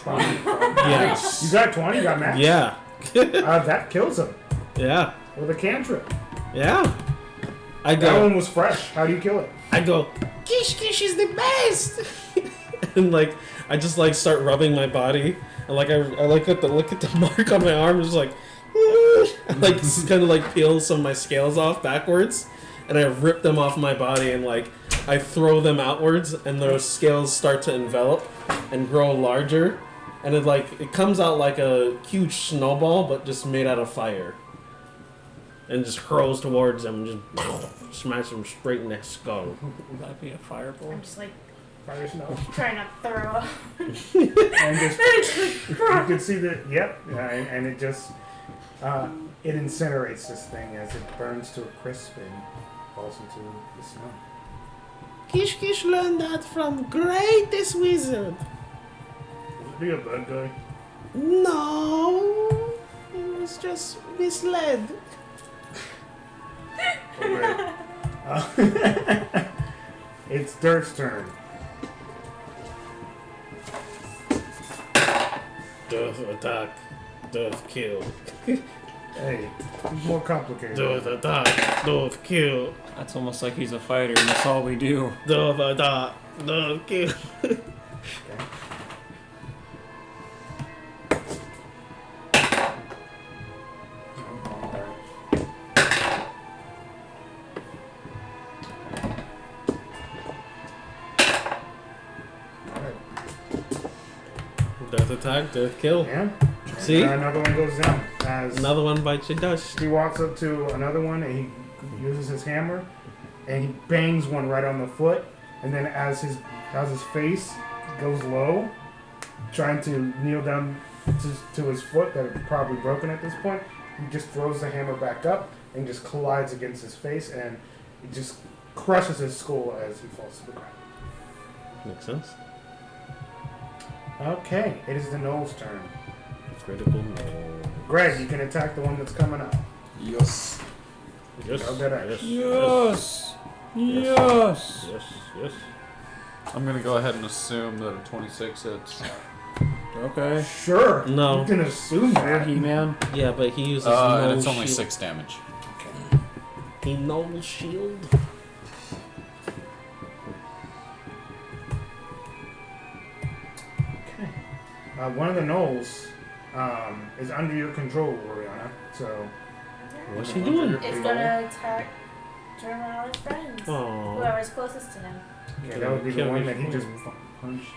Yeah. You got 20, you got max? Yeah. That kills him Yeah. with a cantrip. Yeah. I That go. one was fresh. How do you kill it? I go. Kish Kish is the best. And like I just like start rubbing my body, and like I look at the mark on my arm, just like like kind of like peel some of my scales off backwards, and I rip them off my body, and like I throw them outwards, and those scales start to envelop and grow larger, and it comes out like a huge snowball, but just made out of fire, and just hurls towards them, just smash them straight in the skull. Would that be a fireball? I'm just like Fire snow. trying not to throw up. And just, you can see that, yep, and it just, it incinerates this thing as it burns to a crisp and falls into the snow. Kish Kish learned that from greatest wizard. Was he a bad guy? No, he was just misled. Okay. It's Durth's turn. Durth attack, Durth kill. Hey, it's more complicated. Durth attack, Durth kill. That's almost like he's a fighter, and that's all we do. Durth attack, Durth kill. Durth attack, Durth kill. Yeah. See? Another one goes down. As Another one bites your dust. he walks up to another one and he uses his hammer and he bangs one right on the foot, and then as his face goes low, trying to kneel down to his foot that is probably broken at this point, he just throws the hammer back up and just collides against his face, and it just crushes his skull as he falls to the ground. Makes sense. Okay, it is the Knoll's turn. Critical no. Greg, you can attack the one that's coming up. Yes. Yes. How did I? Yes! Yes! Yes. Yes. I'm gonna go ahead and assume that a 26 hits. Okay. Sure. No. You can assume that. He-Man. Yeah, but he uses And no it's only shield. 6 damage. He no shield. Okay. One of the Knolls is under your control, Orianna. So. What's he doing? It's gonna attack German all his friends. Aww. Whoever's closest to him. Yeah, that would be the Kill one his that he just friend. punched.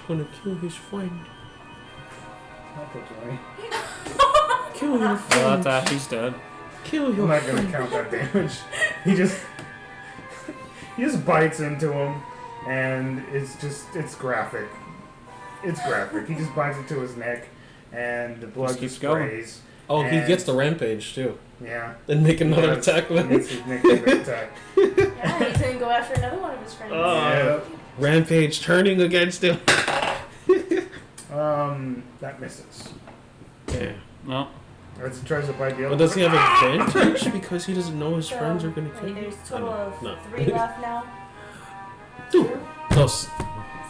Gonna kill his friend. Unfortunately. Kill your Well, friend. that's after he's dead. Kill I'm your not friend. gonna count that damage. He just bites into him, and it's graphic. It's graphic. He just bites into his neck, and the blood Just keeps just going. sprays. Oh, he And- gets the rampage too. Yeah. Then make another Yeah, attack He with gets it. his neck attack. Yeah, he's gonna go after another one of his friends. Yeah. Rampage turning against him. That misses. Yeah. No. As he tries to bite the other But does he have one. advantage because he doesn't know his So, friends are gonna wait, kill him? there's a total of No. 3 left now. Two. Close.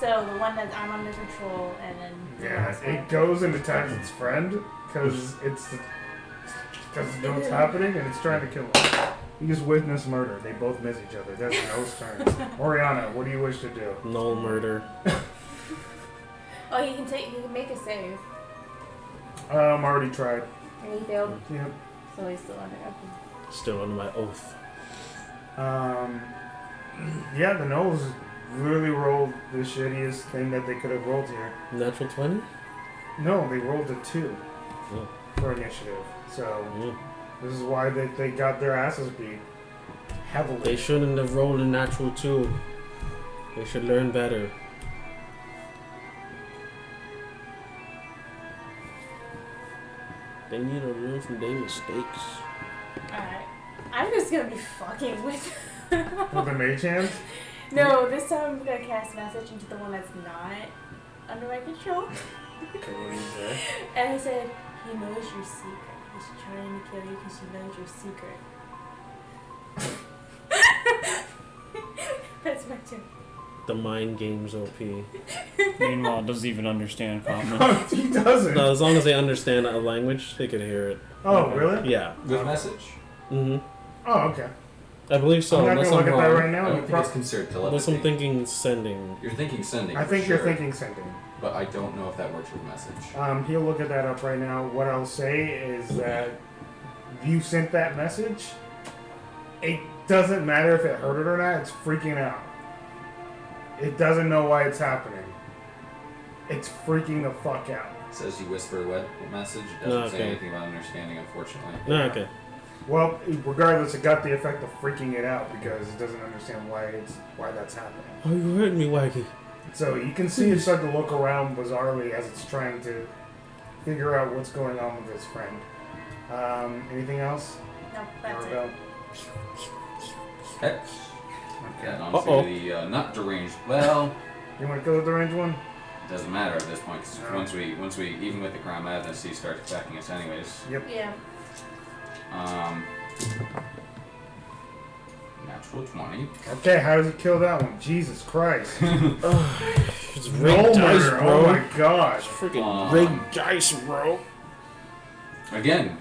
So the one that I'm under control, and then the Yeah, last it one. goes and attacks its friend because it doesn't know what's happening and it's trying to kill him. You just witness murder. They both miss each other. That's No's turn. Orianna, what do you wish to do? No murder. Oh, he can make a save. Already tried. And he failed, Yep. so he's still under. Still under my oath. Yeah, the Knolls literally rolled the shittiest thing that they could have rolled here. Natural 20? No, they rolled a 2 Oh. for initiative. So Mm. this is why they got their asses beat heavily. They shouldn't have rolled a natural 2. They should learn better. They need to learn from their mistakes. Alright. I'm just gonna be fucking with. With the mage hand? No, this time I'm gonna cast message into the one that's not under my control. Okay, what do you say? And I said, he knows your secret. He's trying to kill you because he knows your secret. That's my turn. The mind games OP. Meanwhile, doesn't even understand common. He doesn't. No, as long as they understand a language, they could hear it. Oh, really? Yeah. With message? Mm-hmm. Oh, okay. I believe so. I'm not Unless gonna I'm look at that wrong. right now. I don't You think prob- it's considered Unless telepathy. I'm thinking sending. You're thinking sending. I think for you're sure, thinking sending. But I don't know if that works with message. He'll look at that up right now. What I'll say is that you sent that message. It doesn't matter if it hurt it or not. It's freaking out. It doesn't know why it's happening. It's freaking the fuck out. It says you whisper what message. It doesn't No, say okay. anything about understanding, unfortunately. No, okay. Well, regardless, it got the effect of freaking it out because it doesn't understand why that's happening. Oh, you hurt me, Wacky. So you can see it start to look around bizarrely as it's trying to figure out what's going on with its friend. Anything else? No, that's it. Yarvel? Okay. And on Uh-oh. to the not deranged. Well, You want to go with the range one? it doesn't matter at this point. 'Cause once we even with the Crown Madness, he starts attacking us anyways. Yeah. Natural 20. Okay, how does he kill that one? Jesus Christ. It's No rigged dice, murder, bro. oh my gosh. Freaking rigged dice, bro. Again,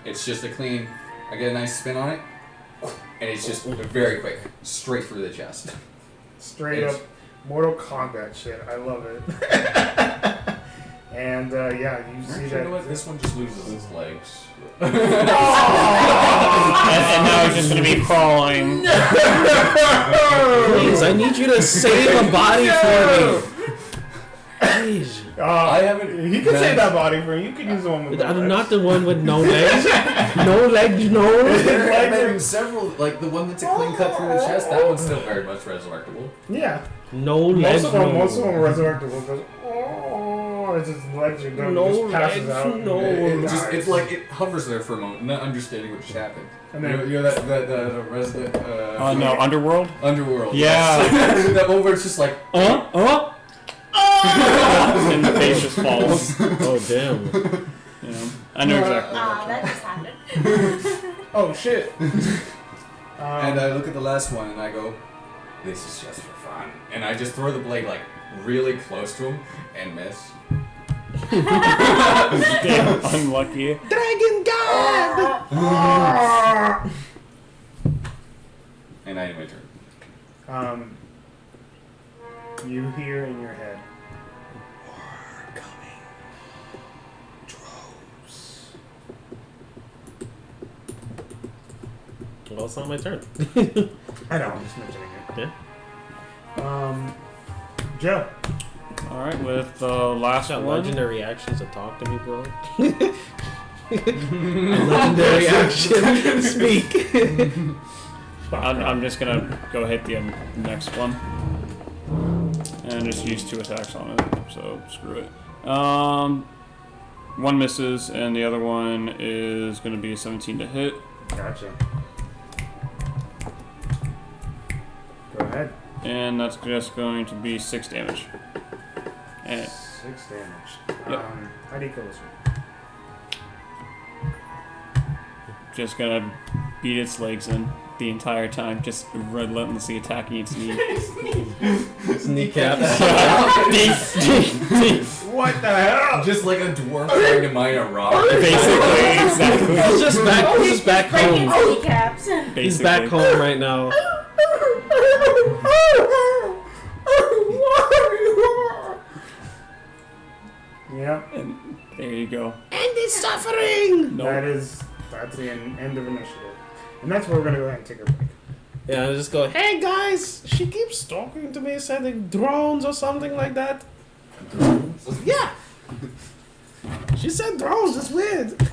it's just a clean. I get a nice spin on it, and it's just very quick, straight through the chest. Straight up Mortal Kombat shit. I love it. And yeah, you see You that. know what? This one just loses its legs. And now he's just gonna be crawling. Please, I need you to save a body for me. Please. I haven't. He can save that body for you. You can use the one with no I'm legs. not the one with no legs. No legs, no. There have been several, like the one that's a clean cut through the chest. That one's still very much resurrectable. Yeah. No legs, Most of them no. are resurrectable. Goes, oh, it's his legs are done. No It just passes legs, out. no. and It's dies. it's like it hovers there for a moment, not understanding what just happened. And You then- know that the resident. No, Underworld? Underworld. Yeah. Yes. That one where it's just like. And the face just falls. Oh, damn. You know, I know exactly. That just happened. Oh shit. And I look at the last one and I go, "This is just for fun." And I just throw the blade like really close to him and miss. Damn, unlucky. Dragon God! And I end my turn. You hear in your head. Well, it's not my turn. I know, I'm just mentioning it. Yeah. Joe. Alright, with the last Got one. legendary actions to talk to me, bro. Legendary action. Speak. I'm just gonna go hit the next one. And just use 2 attacks on it, so screw it. One misses, and the other one is gonna be a 17 to hit. Gotcha. Go ahead. And that's just going to be 6 damage. And 6 damage. Yep. How do you kill this one? just gonna beat its legs in the entire time, just relentlessly attacking its knee. Kneecaps. Deep. what the hell? Just like a dwarf trying to mine a rock. Basically, exactly. He's just back Breaking home. kneecaps. Basically. He's back home right now. Yep. And there you go. End is suffering! That's the end of initiative. And that's where we're gonna go ahead and take a break. Yeah, I just go, hey guys, she keeps talking to me, sending drones or something like that. Yeah! She said drones, it's weird.